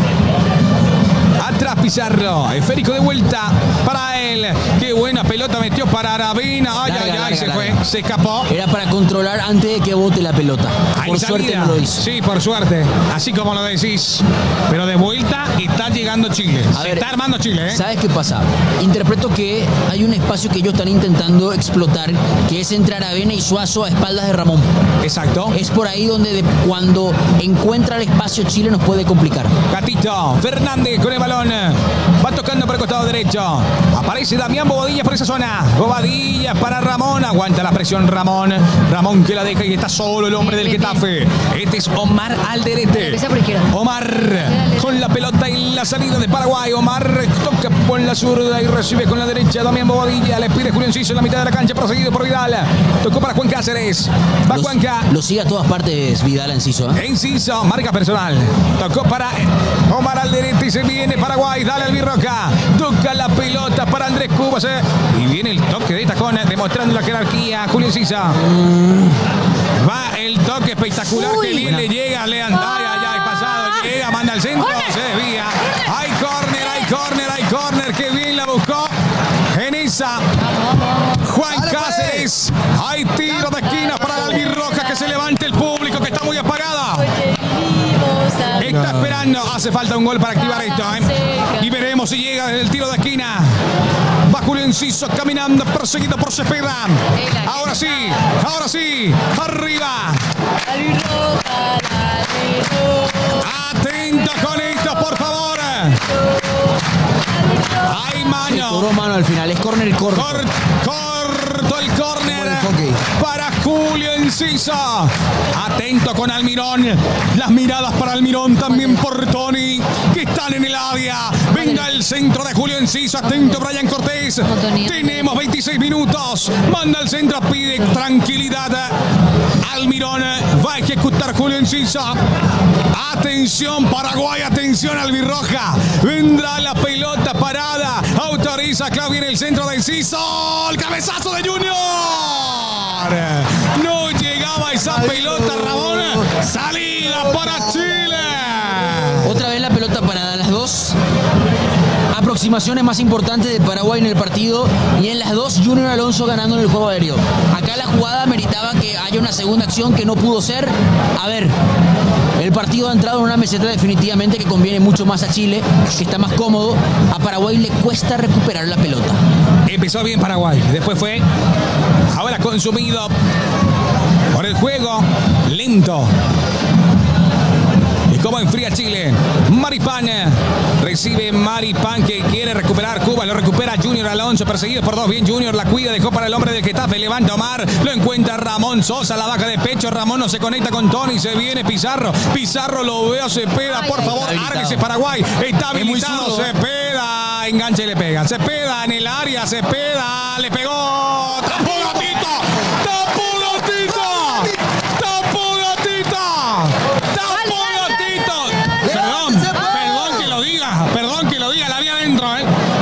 Atrás Pizarro, esférico de vuelta para él. Qué buena pelota metió para Aravena. Ay, Larga, larga, se larga. fue, se escapó. Era para controlar antes de que bote la pelota. Hay Por suerte salida. no lo hizo. Sí, por suerte. Así como lo decís. Pero de vuelta está llegando Chile. A Se ver, está armando Chile, ¿eh? ¿Sabes qué pasa? Interpreto que hay un espacio que ellos están intentando explotar, que es entre Aravena y Suazo a espaldas de Ramón. Exacto. Es por ahí donde cuando encuentra el espacio Chile nos puede complicar. Gatito, Fernández con el balón. Va tocando por el costado derecho. Aparece Damián Bobadilla por esa zona. Bobadilla para Ramón. Aguanta la presión Ramón. Ramón que la deja y está solo el hombre del Bien, bien, Getafe. Este es Omar Alderete. Empieza por izquierda. Omar con la pelota y la salida de Paraguay. Omar toca con la zurda y recibe con la derecha. Damián Bobadilla le pide Julio Enciso en la mitad de la cancha, proseguido por Vidal. Tocó para Juan Cáceres. Va Juanca. Lo sigue a todas partes Vidal Enciso, ¿eh? Enciso, marca personal. Tocó para Omar Alderete y se viene Paraguay. Dale al Birroca. Toca la pelota para Andrés Cubas. Y viene el toque de tacón demostrando la jerarquía. Julio Enciso. Va el toque espectacular. Uy. Que bien le llega. Leandro. Ay, ay, ay, pasado. Llega, manda al centro. Se desvía. Hay córner, hay córner, hay córner. Que bien la buscó. En esa. Juan Dale, Cáceres. Hay tiro de esquina para la albirroja. Que se levante el público que está muy apagada. Está esperando. Hace falta un gol para activar esto, ¿eh? Y veremos si llega desde el tiro de esquina. Va Julio Enciso caminando, perseguido por Cepeda. Ahora sí, ahora sí. Arriba. Atento con esto, por favor. Hay mano. Cobró mano al final, es córner corto. Corto el córner para Julio Encisa. Atento con Almirón. Las miradas para Almirón, también por Tony, que están en el área. Venga el centro de Julio Encisa. Atento Brian Cortés. Tenemos 26 minutos. Manda el centro, pide tranquilidad. Almirón va a ejecutar Julio Encisa. Atención Paraguay, atención Albirroja. Vendrá la pelota parada. Autoriza Claudio en el centro de Enciso. El cabezazo de Junior. No llegaba esa pelota, Ramón. Salida para Chile. Otra vez la pelota parada. Las dos aproximaciones más importantes de Paraguay en el partido, y en las dos Junior Alonso ganando en el juego aéreo. Acá la jugada meritaba que haya una segunda acción que no pudo ser. A ver, el partido ha entrado en una meseta definitivamente que conviene mucho más a Chile, que está más cómodo. A Paraguay le cuesta recuperar la pelota. Empezó bien Paraguay, después fue ahora consumido por el juego lento. Y cómo enfría Chile. Maripán recibe Maripán, que quiere recuperar Cuba, lo recupera Junior Alonso, perseguido por dos. Bien Junior, la cuida, dejó para el hombre del Getafe, levanta Omar, lo encuentra Ramón Sosa, la baja de pecho. Ramón no se conecta con Tony, se viene Pizarro. Pizarro lo ve a Cepeda, por favor, árguese Paraguay. Está habilitado Cepeda, engancha y le pega. Cepeda en el área, Cepeda le pegó. ¡Tapó Gatito! ¡Tapó Gatito! ¡Tapó Gatito! ¡Tapó Gatito! Perdón que lo diga, la vi adentro,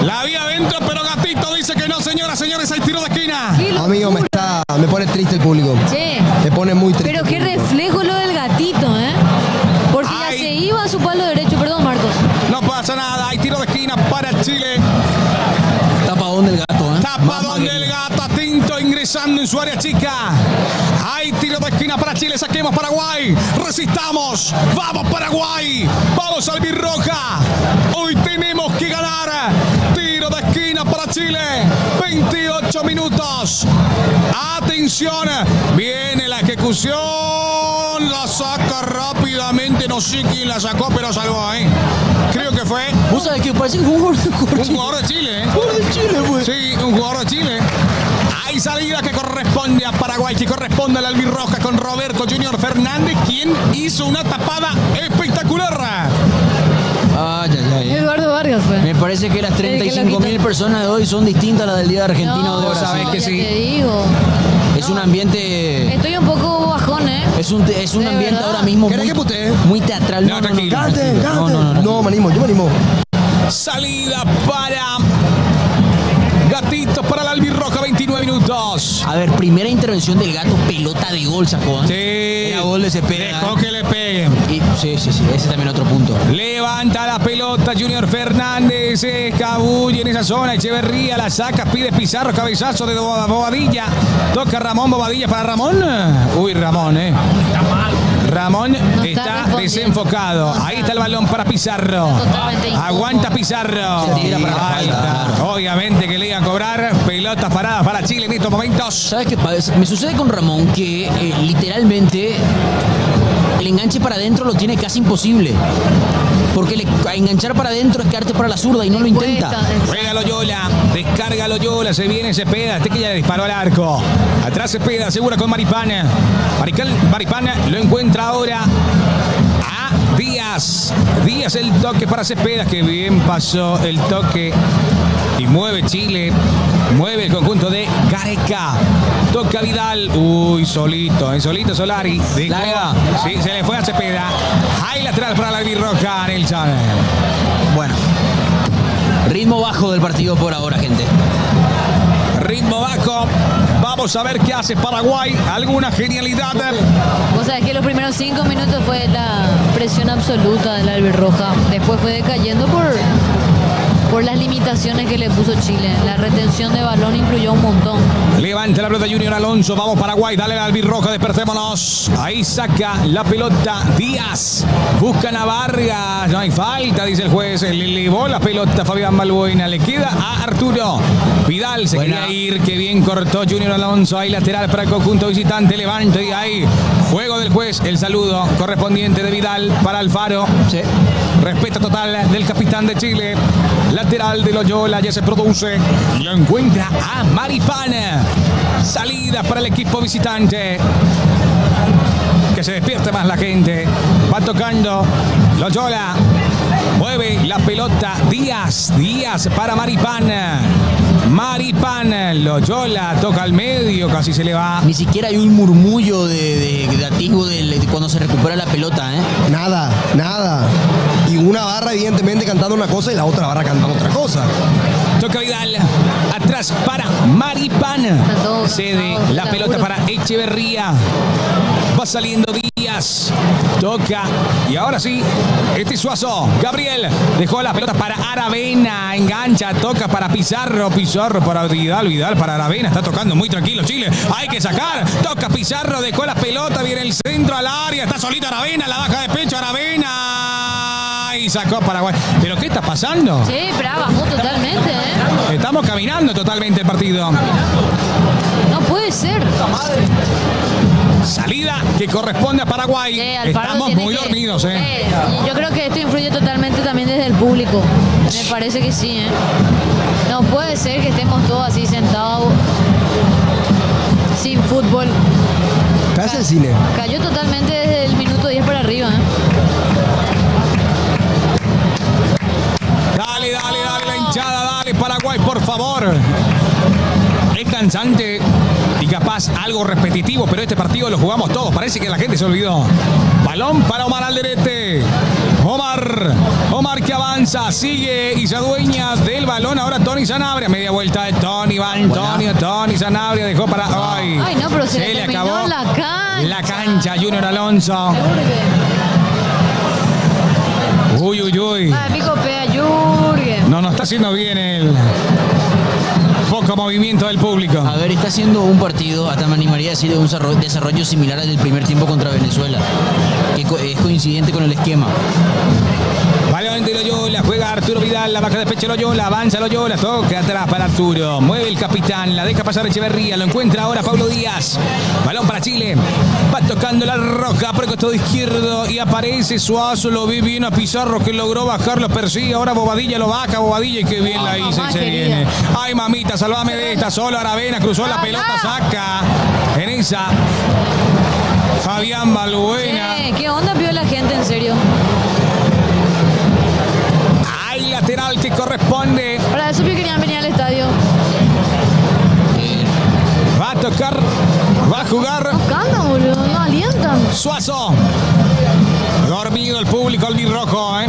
la vi adentro, pero Gatito dice que no, señoras, señores, hay tiro de esquina. Amigo, me pone triste el público. Che, Me pone muy triste. pero qué reflejo lo del Gatito, Porque ya se iba a su palo derecho, perdón, Marcos. No pasa nada, hay tiro de esquina para Chile. Tapadón del Gato, Tapadón del Gato, atento, ingresando en su área chica. Hay tiro de esquina para Chile, saquemos Paraguay. Resistamos, vamos Paraguay. Vamos Albirroja. Hoy tenemos que ganar. Tiro de esquina para Chile. 28 minutos. Atención, viene la ejecución. La saca rápidamente, no sé quién la sacó, pero salvó, Creo que fue ¿Vos sabés que parece que fue un jugador de Chile, Sí, un jugador de Chile. Hay salida que corresponde a Paraguay, que corresponde a la Albirroja con Roberto Junior Fernández, quien hizo una tapada espectacular. Eduardo Vargas fue. Me parece que las 35.000 personas de hoy son distintas a las del Día de Argentina No, o de vos Brasil. sabés que ya sí. te digo. Es un ambiente... Estoy un poco bajón, Es un ¿De ambiente verdad? ahora mismo ¿Querés que putee? muy teatral. No, tranquilo. Cante. No. No, me animo, yo me animo. Salida para Gatito para la Albirroja, 29 minutos. A ver, primera intervención del Gato, pelota de gol sacó. Sí. Era gol de Cepeda. Dejó que le peguen. Y, sí, ese también otro punto. Levanta la pelota Junior Fernández, se escabulle en esa zona. Echeverría la saca, pide Pizarro, cabezazo de Bobadilla. Toca Ramón, Bobadilla para Ramón. Uy, Ramón, Ramón está desenfocado. Ahí está el balón para Pizarro. Totalmente incómodo. Aguanta Pizarro. Se tira para la Ahí falta, está. Obviamente que le iban a cobrar pelotas paradas para Chile en estos momentos. ¿Sabes qué pasa? Me sucede con Ramón que literalmente el enganche para adentro lo tiene casi imposible. Porque enganchar para adentro es quedarte para la zurda y no lo intenta. Juega Loyola, descarga Loyola, se viene Cepeda, que ya le disparó al arco. Atrás Cepeda, segura con Maripana. Maripana lo encuentra ahora a Díaz. Díaz el toque para Cepeda, que bien pasó el toque. Y mueve Chile, mueve el conjunto de Gareca. Toca Vidal, uy, solito Solari. Larga. Sí, se le fue a Cepeda. Hay lateral para la Albirroja, Nelson. Bueno, ritmo bajo del partido por ahora, gente. Ritmo bajo. Vamos a ver qué hace Paraguay. ¿Alguna genialidad? Vos sabés que los primeros 5 minutos fue la presión absoluta de la Albirroja. Después fue decayendo por las limitaciones que le puso Chile. La retención de balón influyó un montón. Levanta la pelota Junior Alonso. Vamos Paraguay. Dale la Albirroja. Despertémonos. Ahí saca la pelota Díaz. Buscan a Vargas. No hay falta, dice el juez. Le elevó la pelota Fabián Balbuena. Le queda a Arturo Vidal. Se quería ir. Qué bien cortó Junior Alonso. Ahí lateral para el conjunto visitante. Levanta y ahí. Juego del juez. El saludo correspondiente de Vidal para Alfaro. Sí. Respeto total del capitán de Chile. Lateral de Loyola, ya se produce. Lo encuentra a Maripán. Salida para el equipo visitante. Que se despierte más la gente. Va tocando Loyola. Mueve la pelota Díaz para Maripán. Maripán, Loyola toca al medio, casi se le va. Ni siquiera hay un murmullo de atisbo de cuando se recupera la pelota, ¿eh? Nada. Y una barra, evidentemente, cantando una cosa y la otra barra cantando otra cosa. Toca Vidal, atrás para Maripán. Cede la pelota para Echeverría. Va saliendo Díaz. Toca. Y ahora sí, este Suazo. Gabriel dejó la pelota para Aravena. Engancha, toca para Pizarro. Pizarro para Vidal para Aravena. Está tocando muy tranquilo Chile. Hay que sacar. Toca Pizarro, dejó la pelota. Viene el centro al área. Está solito Aravena. La baja de pecho Aravena. Y sacó Paraguay. ¿Pero qué está pasando? Sí, pero bajó totalmente, ¿eh? Estamos caminando totalmente el partido. No puede ser. Salida que corresponde a Paraguay. Sí, Alfaro Estamos tiene muy que- dormidos, ¿eh? Yo creo que esto influye totalmente también desde el público. Me parece que sí, ¿eh? No puede ser que estemos todos así sentados sin fútbol. ¿Qué hace el cine? Cayó totalmente desde el minuto 10 para arriba, ¿eh? Dale, la hinchada, dale, Paraguay, por favor. Es cansante y capaz algo repetitivo, pero este partido lo jugamos todos. Parece que la gente se olvidó. Balón para Omar Alderete. Omar que avanza, sigue y se adueña del balón. Ahora Tony Sanabria. Media vuelta de Tony, va Antonio. Tony Sanabria dejó para. Ay, Ay, no, pero se le terminó acabó la cancha. la cancha, Junior Alonso. Uy. Ay, pico pea, Jürgen. No está haciendo bien el poco movimiento del público. A ver, está haciendo un partido, hasta me animaría a decir, de un desarrollo similar al del primer tiempo contra Venezuela, que es coincidente con el esquema. Balón de Loyola, juega Arturo Vidal, la baja de pecho Loyola, avanza Loyola, toca atrás para Arturo, mueve el capitán, la deja pasar Echeverría, lo encuentra ahora Pablo Díaz, balón para Chile, va tocando la roja por el costado izquierdo y aparece Suazo, lo ve bien a Pizarro que logró bajar, lo persigue, ahora Bobadilla lo baja, Bobadilla y qué bien la hizo y mamá se querida. viene. Ay mamita, salvame de esta, solo Aravena, cruzó la pelota, saca en esa Fabián Balbuena. ¿Qué onda vio la gente, en serio? Hay lateral que corresponde. Para eso que querían venir al estadio. Va a tocar, va a jugar No cantan, boludo, no alientan. Suazo. Dormido el público albirrojo, ¿eh?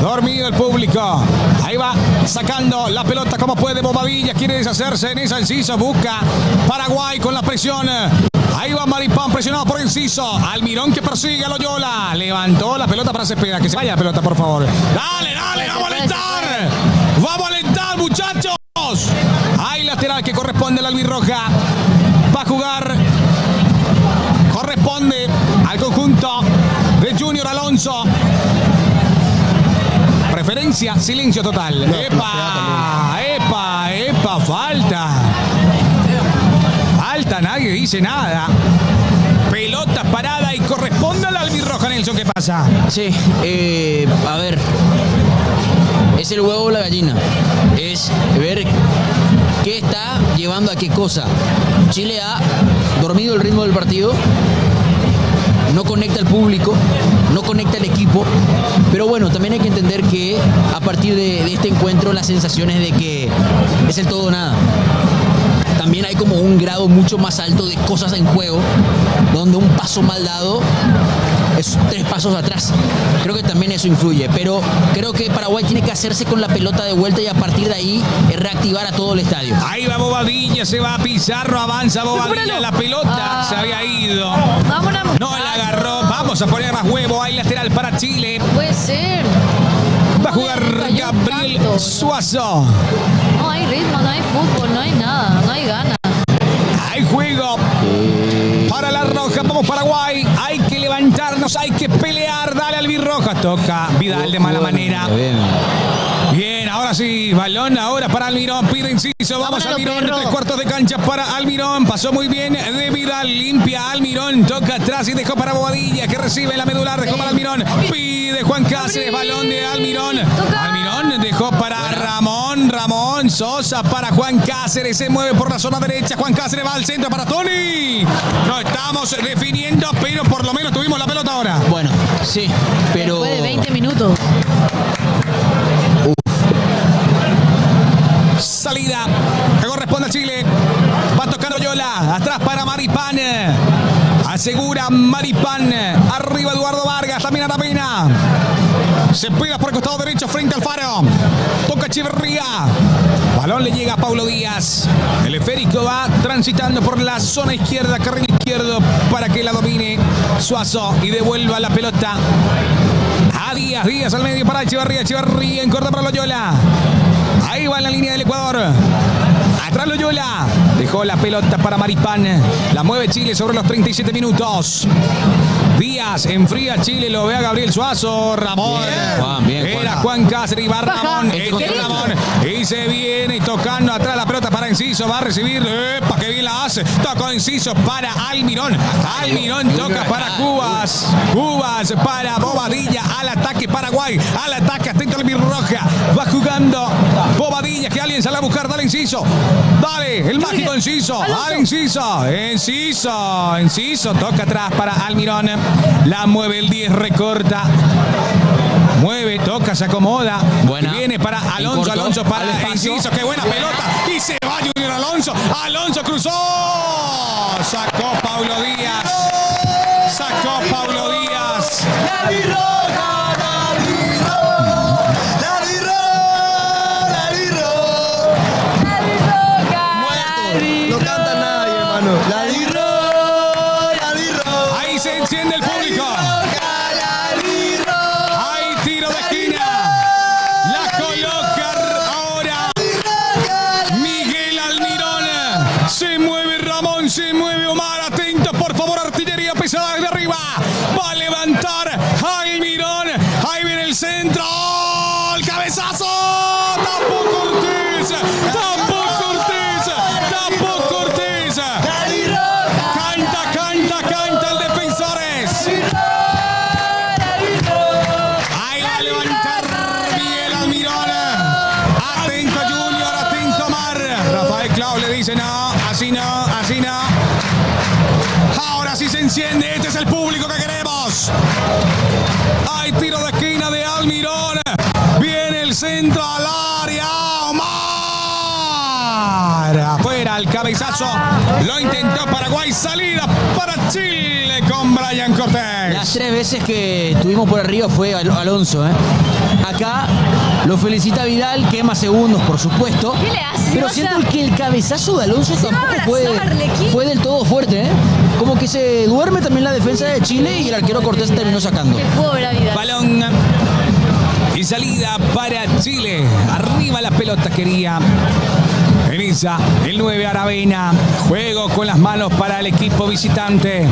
Dormido el público. Ahí va sacando la pelota como puede Bobadilla. Quiere deshacerse en esa Enciso. Busca Paraguay con la presión. Ahí va Maripán presionado por Enciso. Almirón que persigue a Loyola. Levantó la pelota para Cepeda. Que se vaya la pelota, por favor. Dale, vamos a alentar. Vamos a alentar, muchachos. Hay lateral que corresponde a la albirroja. Va a jugar. Corresponde al conjunto de Junior Alonso. Preferencia, silencio total. ¡Epa! Falta, nadie dice nada. Pelota parada y corresponde a la albirroja, Nelson. ¿Qué pasa? Sí, a ver, es el huevo o la gallina, es ver qué está llevando a qué cosa. Chile ha dormido el ritmo del partido, no conecta al público, no conecta al equipo, pero bueno, también hay que entender que a partir de este encuentro la sensación es de que es el todo o nada. También hay como un grado mucho más alto de cosas en juego, donde un paso mal dado es 3 pasos atrás. Creo que también eso influye, pero creo que Paraguay tiene que hacerse con la pelota de vuelta y a partir de ahí reactivar a todo el estadio. Ahí va Bobadilla, se va a Pizarro, avanza Bobadilla, la pelota se había ido. Vámonos. No la agarró, vamos a poner más huevo, hay lateral para Chile. Puede ser. Va a jugar Cayó Gabriel tanto. Suazo. No hay ritmo, no hay fútbol, no hay nada, no hay ganas. Hay juego para la roja, vamos Paraguay, hay que levantarnos, hay que pelear, dale albirroja, toca Vidal de mala manera. Bien, ahora sí, balón ahora para Almirón, pide inciso, vamos Almirón, 3/4 de cancha para Almirón, pasó muy bien de Vidal, limpia Almirón, toca atrás y dejó para Bobadilla, que recibe la medular, dejó para Almirón, pide Juan Cáceres, balón de Almirón, Almirón dejó para Ramón Sosa para Juan Cáceres, se mueve por la zona derecha, Juan Cáceres va al centro para Tony, no estamos definiendo, pero por lo menos tuvimos la pelota ahora. Bueno, sí, pero... Después de 20 minutos. Salida que corresponde a Chile. Va a tocar Loyola. Atrás para Maripán. Asegura Maripán. Arriba Eduardo Vargas. También Aravena. Se pega por el costado derecho frente al Faro. Toca Echeverría. Balón le llega a Paulo Díaz. El esférico va transitando por la zona izquierda, carril izquierdo, para que la domine Suazo y devuelva la pelota a Díaz. Díaz al medio para Echeverría. Echeverría en corta para Loyola. Ahí va en la línea del Ecuador. Atrás Loyola. Dejó la pelota para Maripán. La mueve Chile sobre los 37 minutos. Díaz enfría Chile, lo ve a Gabriel Suazo. Ramón. Bien, Juan. Era Juan Cáceres y va Ramón. Ramón. Y se viene tocando atrás la pelota para Enciso. Va a recibir. ¡Epa! ¡Qué bien la hace! Tocó Enciso para Almirón. Almirón toca para Cubas. Cubas para Bobadilla. Al ataque Paraguay. Al ataque atento al Birroja. Va jugando Bobadilla. Que alguien sale a buscar. Dale Enciso. Dale. El mágico Enciso. Dale Enciso. Enciso. Toca atrás para Almirón. La mueve el 10, recorta. Mueve, toca, se acomoda. Buena. Y viene para Alonso. Alonso para Enciso. Qué buena pelota. Y se va Junior Alonso. Alonso cruzó. Sacó Paulo Díaz. No canta nadie, hermano. La birro. Ahí se enciende el público. Hay tiro de esquina. La coloca ahora Miguel Almirón. Se mueve Ramón, se mueve Omar. Atento, por favor, artillería pesada de arriba. Va a levantar Almirón. Ahí viene el centro. El cabezazo. Tapó Cortés. Canta el Defensores. Ahí va a levantar Miguel Almirón. Atento Junior, atento Mar. Rafael Clau le dice no, así no. Ahora sí se enciende, este es el público que queremos. Hay tiro de esquina de Almirón. Viene el centro al área. Omar. Afuera el cabezazo. Lo intentó Paraguay. Salida para Chile con Brian Cortés. Las 3 veces que estuvimos por arriba fue Alonso. Acá lo felicita Vidal, quema segundos, por supuesto. ¿Qué le hace? Pero O sea, siento que el cabezazo de Alonso se va a tampoco abrazarle, ¿qué? fue del todo fuerte. Como que se duerme también la defensa de Chile y el arquero Cortés terminó sacando. Qué pobre vida. Balón y salida para Chile. Arriba la pelota quería Elisa, el 9 Aravena. Juego con las manos para el equipo visitante.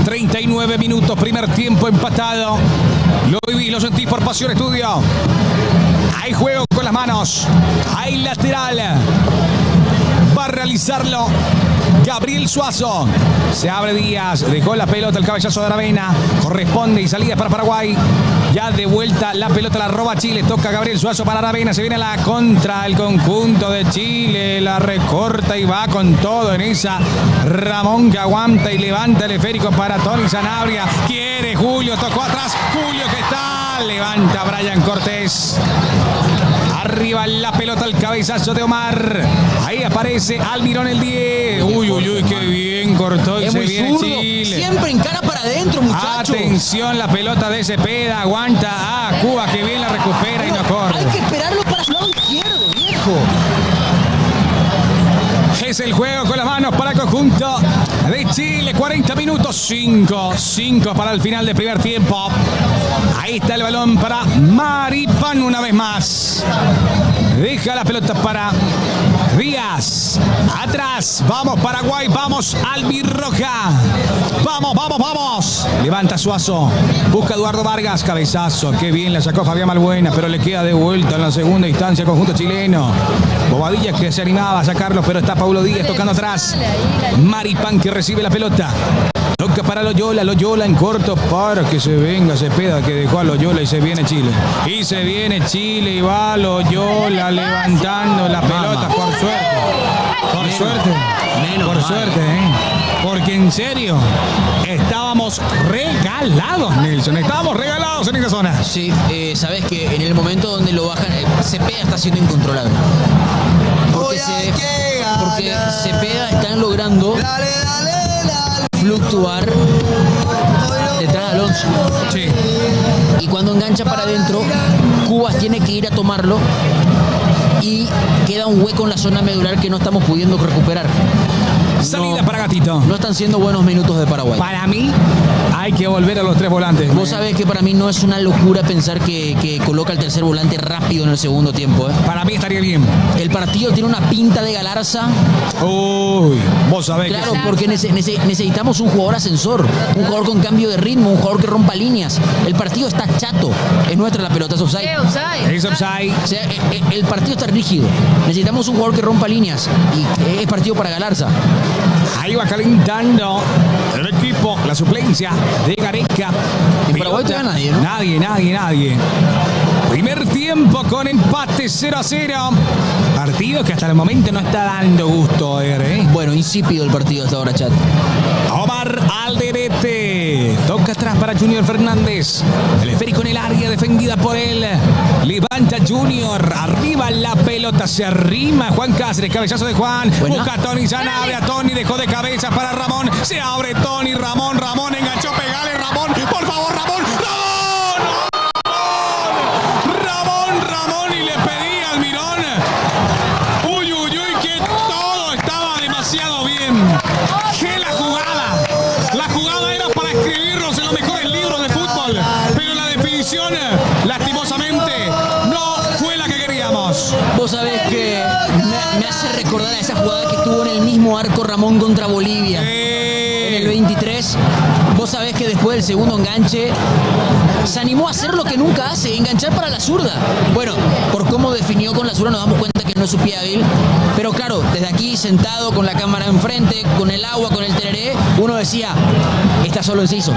39 minutos, primer tiempo empatado. Lo viví, lo sentí por Pasión Estudio. Hay juego con las manos. Hay lateral. Va a realizarlo Gabriel Suazo. Se abre Díaz. Dejó la pelota, el cabezazo de Aravena. Corresponde y salida para Paraguay. Ya de vuelta la pelota la roba Chile. Toca Gabriel Suazo para Aravena. Se viene a la contra el conjunto de Chile. La recorta y va con todo en esa. Ramón que aguanta y levanta el esférico para Tony Sanabria. Quiere Julio. Tocó atrás. Julio que está. Levanta Brian Cortés. Arriba la pelota, el cabezazo de Omar. Ahí aparece Almirón el 10. Uy, qué bien cortó y Es se muy viene zurdo. Chile. Siempre encara para adentro, muchachos. Atención, la pelota de Cepeda. Aguanta a Cuba, que bien la recupera y no corre. Hay que esperarlo para su lado izquierdo, viejo. Es el juego con las manos para el conjunto de Chile. 40 minutos, 5 para el final del primer tiempo. Ahí está el balón para Maripán una vez más. Deja la pelota para Díaz, atrás, vamos Paraguay, vamos albirroja, vamos, levanta Suazo, busca Eduardo Vargas, cabezazo, qué bien la sacó Fabián Balbuena, pero le queda de vuelta en la segunda instancia conjunto chileno. Bobadilla que se animaba a sacarlo, pero está Paulo Díaz tocando atrás, Maripán que recibe la pelota. Toca para Loyola en corto para que se venga Cepeda, que dejó a Loyola y se viene Chile. Y se viene Chile y va Loyola levantando la pelota, por suerte, porque en serio estábamos regalados, Nelson, estábamos regalados en esa zona. Sí, sabes que en el momento donde lo bajan, Cepeda está siendo incontrolable. Porque Cepeda está logrando fluctuar detrás de Alonso. Sí. Y cuando engancha para adentro, Cubas tiene que ir a tomarlo y queda un hueco en la zona medular que no estamos pudiendo recuperar. Salida para Gatito. No están siendo buenos minutos de Paraguay. Para mí hay que volver a los tres volantes. Vos sabés que para mí no es una locura pensar que coloca el tercer volante rápido en el segundo tiempo. Para mí estaría bien. El partido tiene una pinta de Galarza. Uy, vos sabés claro, que sí. Porque necesitamos un jugador ascensor, un jugador con cambio de ritmo, un jugador que rompa líneas. El partido está chato. Es nuestra la pelota, es offside. Es offside. O sea, el partido está rígido. Necesitamos un jugador que rompa líneas. Y es partido para Galarza. Ahí va calentando el equipo, la suplencia de Gareca. En Paraguay todavía nadie, ¿no? Nadie. Primer tiempo con empate 0-0. Partido que hasta el momento no está dando gusto, Bueno, insípido el partido hasta ahora, chat. Omar Alderete. Toca atrás para Junior Fernández. El esférico en el área defendida por él. Levanta Junior. Arriba la pelota. Se arrima Juan Cáceres. Cabezazo de Juan. Buena. Busca a Tony Sanabria. Tony dejó de cabeza para Ramón. Se abre Tony. Ramón enganchó. Pegale Ramón. Por favor, Ramón. Ramón. Y le pedí al Mirón. Uy, que todo estaba demasiado bien. Que la jugada era para escribirlos en los mejores libros de fútbol, pero la definición, lastimosamente, no fue la que queríamos. Vos sabés que me hace recordar a esa jugada que tuvo en el mismo arco Ramón contra Bolivia. En el 23. Vos sabés que después del segundo enganche se animó a hacer lo que nunca hace, enganchar para la zurda. Bueno, por cómo definió con la zurda nos damos cuenta que no es su pie hábil. Pero claro, desde aquí sentado con la cámara enfrente, con el agua, con el tereré, uno decía, está solo enciso.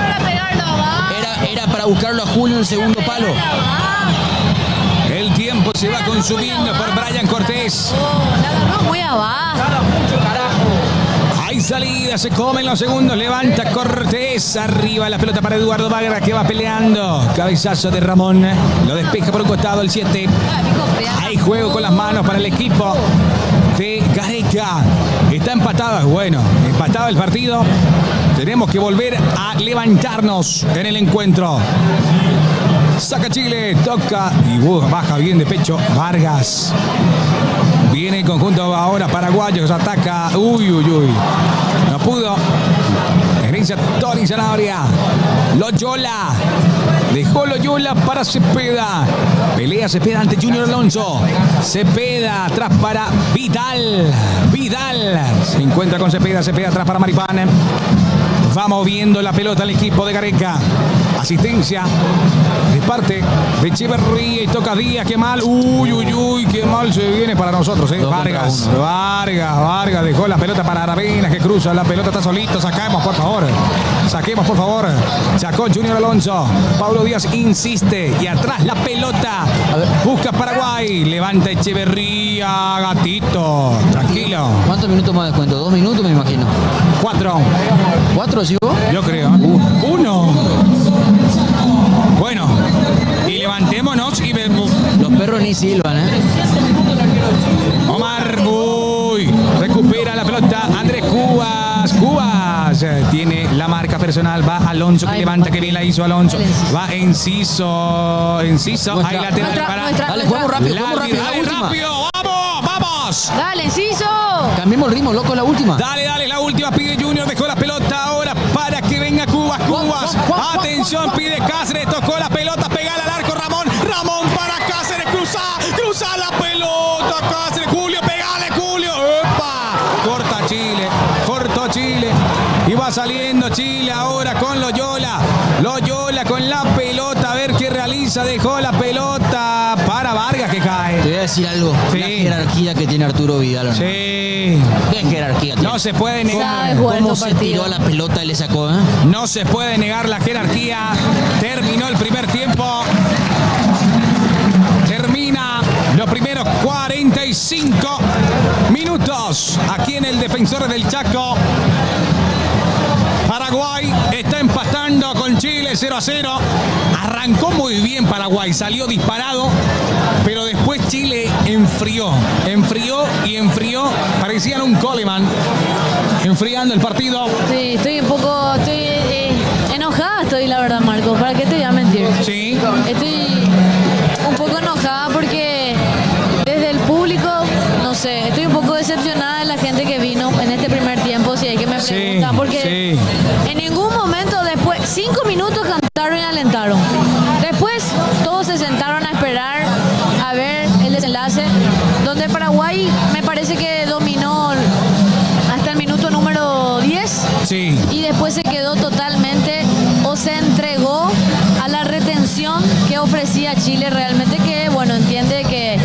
Era para buscarlo a Julio en el segundo palo. El tiempo se va consumiendo por Brian Cortés. La agarró muy abajo. Hay salida, se comen los segundos, levanta Cortés, arriba la pelota para Eduardo Vargas que va peleando, cabezazo de Ramón, lo despeja por un costado el 7, hay juego con las manos para el equipo de Gareca, está empatado el partido, tenemos que volver a levantarnos en el encuentro. Saca Chile, toca y baja bien de pecho Vargas. Viene el conjunto ahora paraguayo que se ataca. Uy. No pudo. Inicia Tony Sanabria. Loyola. Dejó Loyola para Cepeda. Pelea Cepeda ante Junior Alonso. Cepeda atrás para Vidal. Se encuentra con Cepeda atrás para Maripán. Va moviendo la pelota al equipo de Gareca. Asistencia de parte de Echeverría y toca Díaz. Qué mal. Uy, qué mal se viene para nosotros. Vargas dejó la pelota para Aravena que cruza. La pelota está solito. Saquemos, por favor. Sacó Junior Alonso. Paulo Díaz insiste. Y atrás la pelota. Busca Paraguay. Levanta Echeverría. Gatito. Tranquilo. ¿Cuántos minutos más de descuento? 2 minutos me imagino. 4. ¿4 decís vos? Yo creo. 1. Bueno, y levantémonos y vemos. Los perros ni silban, Omar, recupera la pelota. Andrés Cubas tiene la marca personal. Va Alonso que levanta, que bien la hizo Alonso. Va Enciso. Ahí lateral para. Dale, jugamos rápido. Rápido. Vamos. Dale, Enciso. Cambiemos el ritmo, loco, la última. Dale, la última pide Junior, dejó la pelota ahora para que venga Cubas. Atención, pide Cáceres, tocó la pelota, pegala al arco Ramón para Cáceres, cruza la pelota, Cáceres, Julio, pegale Julio. saliendo Chile ahora con Loyola. Loyola con la pelota. A ver qué realiza. Dejó la pelota para Vargas que cae. Te voy a decir algo. Sí. La jerarquía que tiene Arturo Vidal. ¿No? Sí. ¿Qué jerarquía tiene? No se puede negar. Sabe jugar ¿Cómo estos se partidos. tiró la pelota y le sacó? No se puede negar la jerarquía. Terminó el primer tiempo. Termina los primeros 45 minutos aquí en el Defensor del Chaco. Paraguay está empatando con Chile 0-0. Arrancó muy bien Paraguay, salió disparado, pero después Chile enfrió y enfrió. Parecían un Coleman enfriando el partido. Sí, estoy enojada, la verdad, Marco. ¿Para qué te voy a mentir? Sí. Estoy un poco enojada porque desde el público, no sé, estoy un poco decepcionada de la gente que vino en este primer tiempo, si es que me preguntan, porque en ningún momento después, 5 minutos cantaron y alentaron. Después todos se sentaron a esperar a ver el desenlace, donde Paraguay me parece que dominó hasta el minuto número 10. Sí. Y después se quedó totalmente o se entregó a la retención que ofrecía Chile, realmente, que bueno, entiende que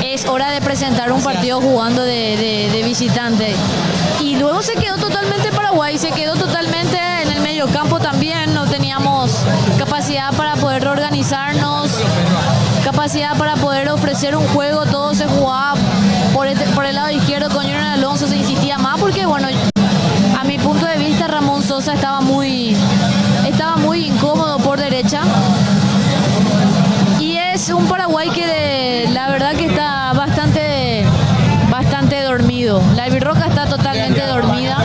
es hora de presentar un partido jugando de visitante. Y luego se quedó totalmente Paraguay, se quedó totalmente en el mediocampo también. No teníamos capacidad para poder reorganizarnos, capacidad para poder ofrecer un juego. Todo se jugaba por el lado izquierdo con Junior Alonso, se insistía más porque, bueno, a mi punto de vista, Ramón Sosa estaba muy incómodo por derecha. Y es un Paraguay que la verdad que está bastante dormido. La albirroja está totalmente dormida.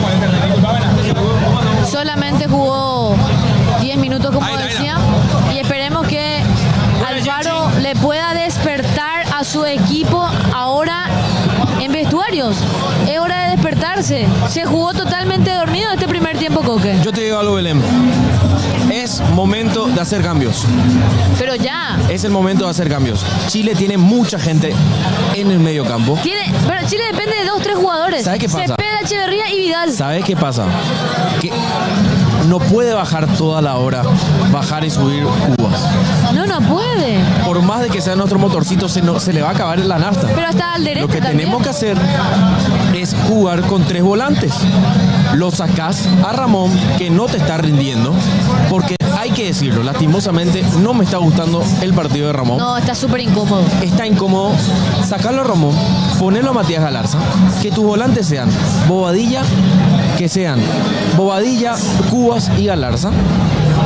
Solamente jugó 10 minutos, como decía. Y esperemos que Alfaro le pueda despertar a su equipo ahora en vestuarios. Es hora de despertarse. Se jugó totalmente dormido este primer tiempo, Coque. Yo te digo algo, Belén. Es momento de hacer cambios. Pero ya. Es el momento de hacer cambios. Chile tiene mucha gente en el medio campo. Pero Chile depende de 2-3 jugadores. ¿Sabe qué pasa? Cepeda, Echeverría y Vidal. ¿Sabes qué pasa? Que no puede bajar toda la hora, bajar y subir cubas. No puede. Por más de que sea nuestro motorcito, se le va a acabar la nafta. Pero hasta al derecho Lo que también. tenemos que hacer es jugar con 3 volantes. Lo sacás a Ramón, que no te está rindiendo, porque hay que decirlo, lastimosamente no me está gustando el partido de Ramón. No, está súper incómodo. Está incómodo. Sacarlo a Ramón, ponerlo a Matías Galarza, que tus volantes sean Bobadilla, Cubas y Galarza,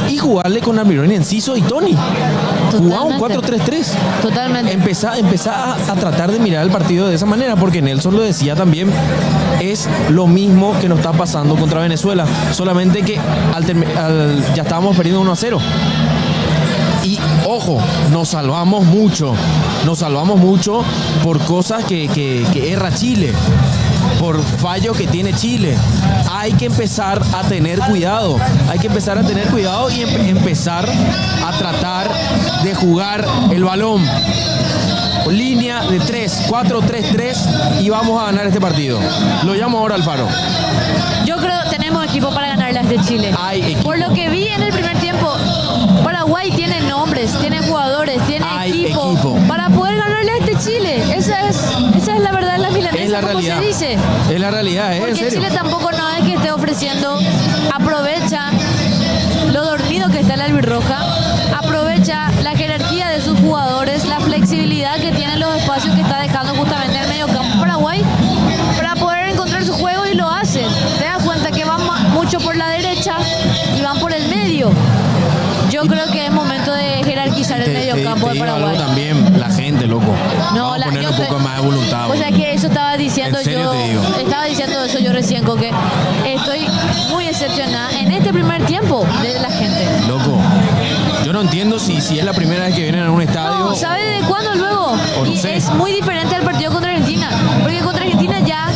y jugarle con Almirón, Enciso y Tony. Jugá un 4-3-3. Totalmente. Empezá a tratar de mirar el partido de esa manera, porque Nelson lo decía también, es lo mismo que nos está pasando contra Venezuela, solamente que ya estábamos perdiendo 1-0. Y ojo, nos salvamos mucho por cosas que erra Chile, por fallos que tiene Chile. Hay que empezar a tener cuidado, y empezar a tratar de jugar el balón. Línea de 3, 4-3-3 y vamos a ganar este partido. Lo llamo ahora Alfaro. Yo creo que tenemos equipo para ganar las de Chile. Hay equipo. Por lo que vi en el primer tiempo, Paraguay tiene nombres, tiene jugadores, tiene equipo para poder ganarle a este Chile. Esa es la verdad de la milanesa, Es la como realidad. se dice. Es la realidad, en Porque serio. Chile tampoco no es que esté ofreciendo, aprovecha lo dormido que está el albirroja, aprovecha la jerarquía de sus jugadores, la flexibilidad que tienen los espacios que está dejando justamente el mediocampo Paraguay para poder encontrar su juego, y lo hace. Te das cuenta que van mucho por la derecha y van por el medio. Yo creo que es momento de jerarquizar el mediocampo de digo algo Paraguay. también, la gente, loco. No, Vamos a ponerle un yo poco más de voluntad. O sea que eso estaba diciendo En serio yo. te digo. Estaba diciendo eso yo recién, Coque. Estoy muy decepcionada en este primer tiempo de la gente. Loco, yo no entiendo si es la primera vez que vienen a un estadio. No, ¿sabe de cuándo luego? O no Y sé. es muy diferente al partido contra Argentina. Porque contra Argentina ya,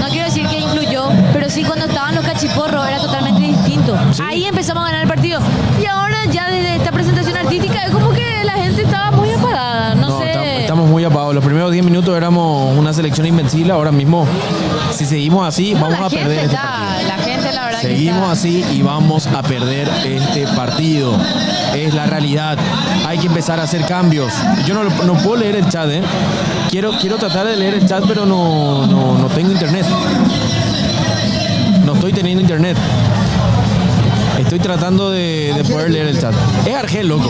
no quiero decir que influyó, pero sí cuando estaban los cachiporros era totalmente distinto. Sí. Ahí empezamos a ganar el partido. Y ahora ya desde esta presentación artística es como que la gente estaba muy apagada. No sé. Estamos muy apagados. Los primeros 10 minutos éramos una selección invencible. Ahora mismo, si seguimos así, No, vamos la a gente perder este está, partido. la gente la verdad Seguimos así y vamos a perder este partido. Es la realidad. Hay que empezar a hacer cambios. Yo no puedo leer el chat, ¿eh? Quiero tratar de leer el chat, pero no tengo internet. No estoy teniendo internet. Estoy tratando de poder leer el chat. Es Argel, loco.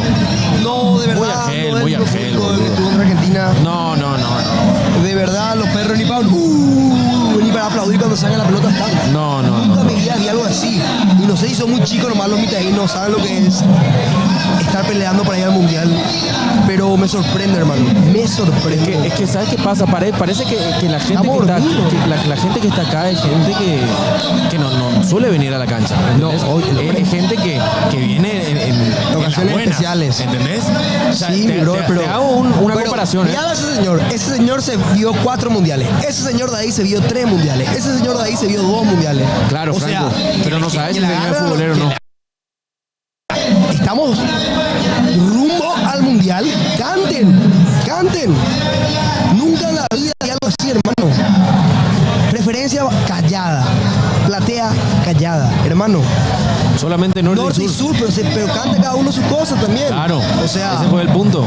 No, de verdad. Muy Argel, no boludo. es el contra Argentina. No. De verdad, los perros ni para aplaudir cuando salga la pelota están. No. Nunca en mi vida vi algo así. Y no sé si son muy chicos nomás los no saben lo que es estar peleando para ir al mundial. Pero me sorprende, hermano. Me sorprende. Es que ¿sabes qué pasa? Parece que la gente Estamos que está, dormidos. la gente que está acá es gente que no suele venir a la cancha. ¿Entendés? Es gente que viene en Ocasiones las buenas, especiales. ¿entendés? O sea, Sí, te, bro, te- pero te hago una pero comparación. mirá a ese señor se vio 4 mundiales. Ese señor de ahí se vio 3 mundiales. Ese señor de ahí se vio 2 mundiales. Claro, O Franco, sea, pero no que- sabes que si la el señor es agarra- futbolero o no. Estamos rumbo al mundial. Canten. Nunca en la vida hay algo así, hermano. Preferencia callada. Platea callada, hermano. Solamente norte, Norte y y sur. sur, pero canta cada uno su cosa también. Claro, O sea, ese fue el punto.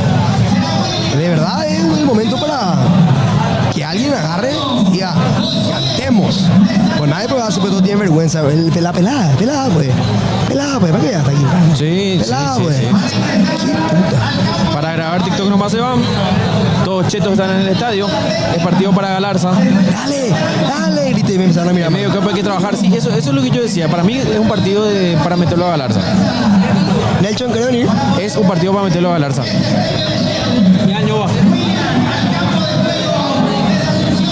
de verdad es el momento para que alguien agarre y diga, cantemos. Pues nadie puede hacer, pero todos tienen vergüenza. Pelada, pues, ¿para qué hasta aquí? Sí, Pelada, sí, pues. sí. Qué puta. Para grabar TikTok nomás se van. Todos chetos están en el estadio. Es partido para Galarza. Dale, grité y me empezaron a mirar. En medio campo hay que trabajar. Sí, eso es lo que yo decía. Para mí es un partido para meterlo a Galarza. Nelson, ¿querés venir? Es un partido para meterlo a Galarza. ¿Qué año va?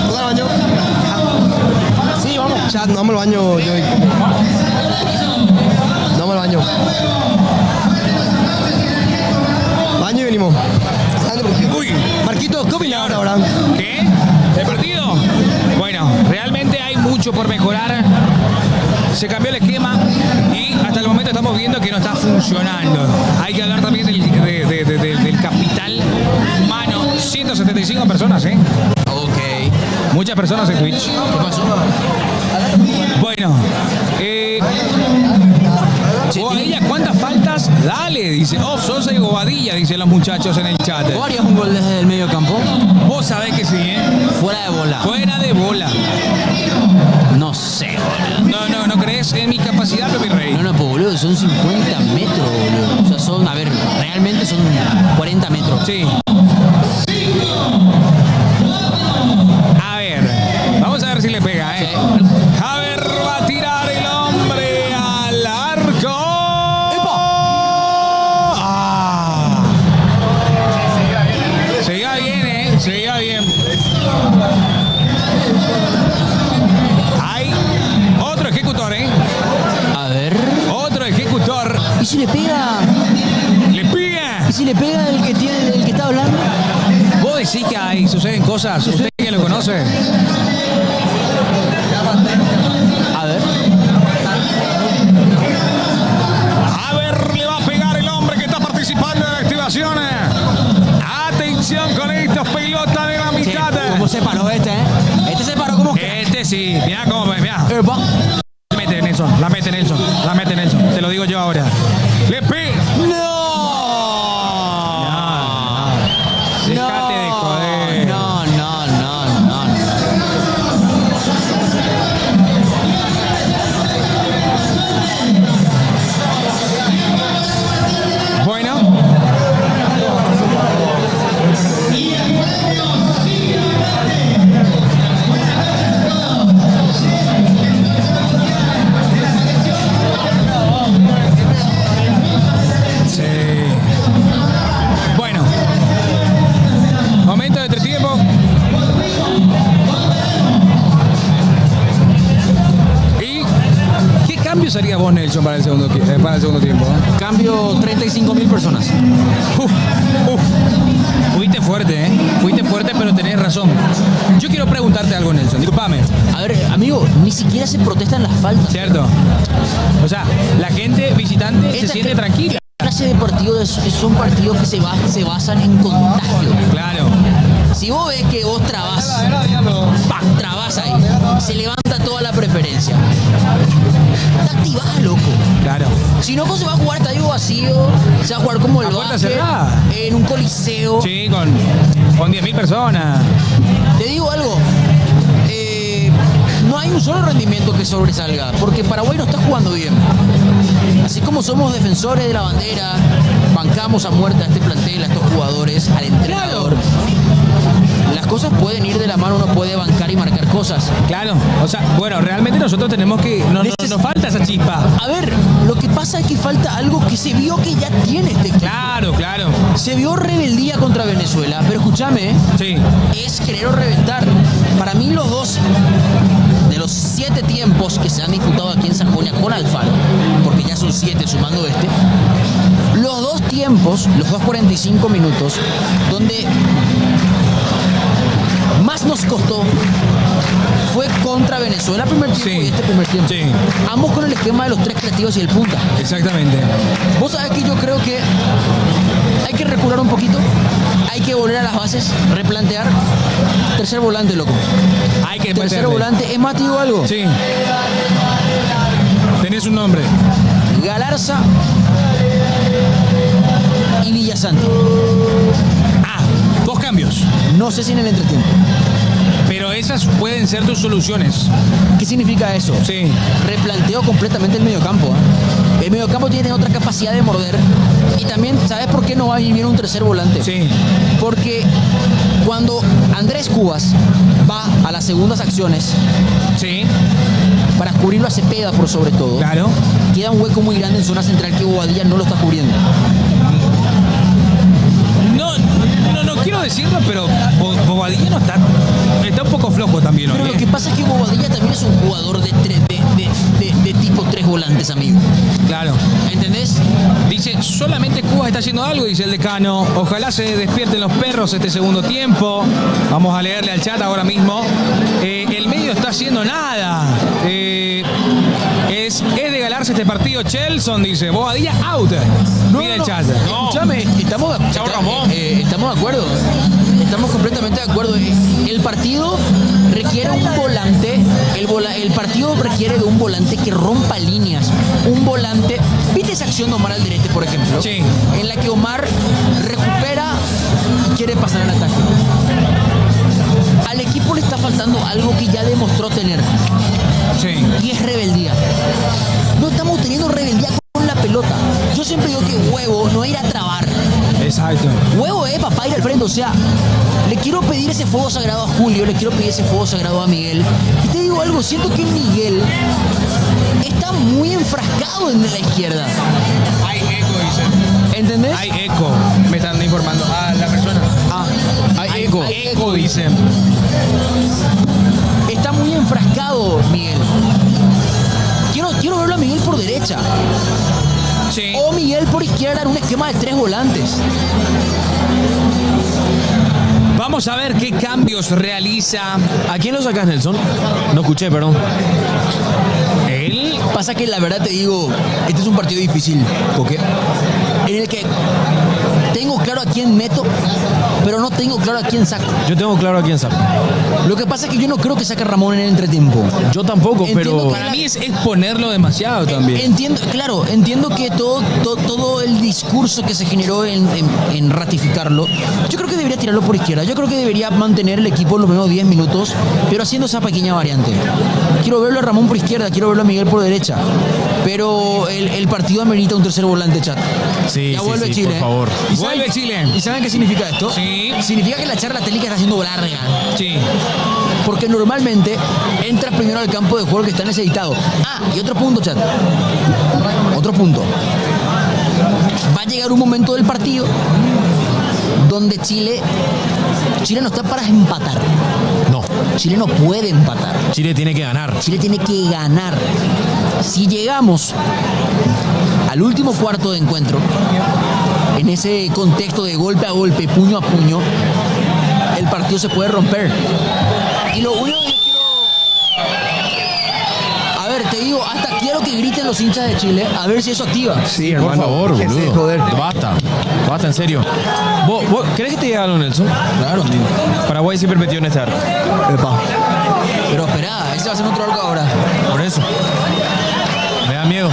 ¿Vamos al baño? Sí, vamos. Chat, no vamos al baño, Joey. No vamos al baño. Baño y venimos. Uy. Marquito, ¿qué opinas ahora? ¿Qué? ¿El partido? Bueno, realmente hay mucho por mejorar. Se cambió el esquema y hasta el momento estamos viendo que no está funcionando. Hay que hablar también del capital humano. 175 personas, ¿eh? Ok. Muchas personas en Twitch. ¿Qué pasó? Bueno, Bobadilla, ¿cuántas faltas? Dale, dice. Oh, Sosa y Bobadilla, dicen los muchachos en el chat. ¿Vos harías un gol desde el medio campo? Vos sabés que sí, ¿eh? Fuera de bola. Fuera de bola. No sé, boludo. No crees en mi capacidad, Pepe Rey. No, pues boludo, son 50 metros, boludo. O sea, son, a ver, realmente son 40 metros. Sí. A ver, vamos a ver si le pega, ¿eh? A ver, va a tirar el hombre al arco. ¡Ah! Siga bien, ¿eh? Siga bien. Hay otro ejecutor, ¿eh? A ver. Otro ejecutor. ¿Y si le pega? Le pega. ¿Y si le pega el que está hablando? Vos decís que ahí suceden cosas. Usted que lo conoce. A ver. A ver, le va a pegar el hombre que está participando en la activación. Atención con estos pelotas de la Sí, mitad. ¿cómo se paró este, eh? Este se paró como que. Este sí, mira cómo, mira. Epa. La mete Nelson, la mete Nelson, la mete Nelson. Te lo digo yo ahora. Le pega. ¡No! Dejate de joder. No. Bueno. Sí. Bueno. Momento de entretiempo. ¿Y qué cambios haría vos, Nelson, para el segundo tiempo? Cambio 35.000 personas. Fuiste fuerte, ¿eh? Fuiste fuerte, pero tenés razón. Yo quiero preguntarte algo, Nelson. Disculpame, A ver, amigo, ni siquiera se protestan las faltas. ¿cierto? O sea, la gente visitante se Esta siente cla- tranquila. Esta clase de partidos son partidos que se basan en contagio. Claro. Si vos ves que vos trabas, trabas ahí, se levanta toda la preferencia. activás, loco. Claro. Si no, se va a jugar estadio vacío, se va a jugar como el A puerta básquet, cerrada. en un coliseo. Sí, con 10.000 personas. Te digo algo, no hay un solo rendimiento que sobresalga, porque Paraguay no está jugando bien. Así como somos defensores de la bandera, bancamos a muerte a este plantel, a estos jugadores, al entrenador. Las cosas pueden ir de la mano, uno puede bancar y marcar cosas. Claro. O sea, bueno, realmente nosotros tenemos que... Nos falta esa chispa. A ver, lo que pasa es que falta algo que se vio que ya tiene este equipo. Claro, claro. Se vio rebeldía contra Venezuela, pero escúchame, Sí. es querer o reventar. Para mí los dos, de los 7 tiempos que se han disputado aquí en Sajonia con Alfaro, porque ya son 7 sumando este, los dos tiempos, los 2:45 minutos, donde más nos costó fue contra Venezuela primer tiempo Sí. y este primer tiempo. Sí. Ambos con el esquema de los 3 creativos y el punta. Exactamente. Vos sabés que yo creo que hay que recular un poquito, hay que volver a las bases, replantear. Tercer volante, loco. Hay que Tercer meterle. volante, es más, te digo algo. Sí. Tenés un nombre. Galarza y Villasanti. Ah, 2 cambios. No sé si en el entretiempo. Pero esas pueden ser tus soluciones. ¿Qué significa eso? Sí. Replanteo completamente el mediocampo. El mediocampo tiene otra capacidad de morder. Y también, ¿sabes por qué no va a vivir un tercer volante? Sí. Porque cuando Andrés Cubas va a las segundas acciones Sí. para cubrirlo a Cepeda por sobre todo, Claro. queda un hueco muy grande en zona central que Bobadilla no lo está cubriendo. No quiero decirlo, pero Bobadilla no está un poco flojo también hoy. Pero lo que pasa es que Bobadilla también es un jugador de tipo 3 volantes, amigo. Claro. ¿Entendés? Dice, solamente Cuba está haciendo algo, dice el decano. Ojalá se despierten los perros este segundo tiempo. Vamos a leerle al chat ahora mismo. El medio está haciendo nada. Es de galarse este partido. Chelson dice, Bobadilla out. Mira el chat. No. Escúchame, estamos de Chao, Ramón. estamos de acuerdo. Estamos completamente de acuerdo. El partido requiere un volante. El partido requiere de un volante que rompa líneas. Un volante. ¿Viste esa acción de Omar Alderete, por ejemplo? Sí. En la que Omar recupera y quiere pasar al ataque. Al equipo le está faltando algo que ya demostró tener. Sí. Y es rebeldía. No estamos teniendo rebeldía con la pelota. Yo siempre digo que huevo no es ir a trabar. Exacto. Huevo papá, ir al frente. O sea, le quiero pedir ese fuego sagrado a Julio, le quiero pedir ese fuego sagrado a Miguel. Y te digo algo, siento que Miguel está muy enfrascado en la izquierda. Hay eco, dice. ¿Entendés? Hay eco. Me están informando. Ah, la persona. Hay eco. Hay eco, dicen. Está muy enfrascado Miguel. Quiero verlo a Miguel por derecha. Sí. O Miguel por izquierda en un esquema de 3 volantes. Vamos a ver qué cambios realiza ¿A quién lo sacas, Nelson? No escuché, perdón. él. Pasa que la verdad te digo, este es un partido difícil, Coque, en el que tengo claro a quién meto, pero no tengo claro a quién saco. Yo tengo claro a quién saca. Lo que pasa es que yo no creo que saque a Ramón en el entretiempo. Yo tampoco, Entiendo pero... que Para mí es ponerlo demasiado también. Entiendo que todo el discurso que se generó en ratificarlo, yo creo que debería tirarlo por izquierda. Yo creo que debería mantener el equipo los primeros 10 minutos, pero haciendo esa pequeña variante. Quiero verlo a Ramón por izquierda, quiero verlo a Miguel por derecha. Pero el partido amerita un tercer volante, chat. Sí, Ya sí, vuelve sí, Chile. por favor. ¿Y saben- Vuelve Chile. ¿Y saben qué significa esto? Sí. Significa que la charla técnica está siendo larga. Sí. Porque normalmente entra primero al campo de juego que está necesitado. Ah, y otro punto, chat. Otro punto. Va a llegar un momento del partido donde Chile no está para empatar. No, Chile no puede empatar. Chile tiene que ganar. Chile tiene que ganar. Si llegamos al último cuarto de encuentro, en ese contexto de golpe a golpe, puño a puño, el partido se puede romper. Y lo único que yo quiero... A ver, te digo, hasta quiero que griten los hinchas de Chile, a ver si eso activa. Sí, Por hermano. favor, déjense de boludo. joder. Basta, en serio. ¿Vos crees que te diga algo, Nelson? Claro, amigo. Paraguay siempre metió en este arco. Pero esperá, ese va a ser otro arco ahora. Por eso. Me da miedo.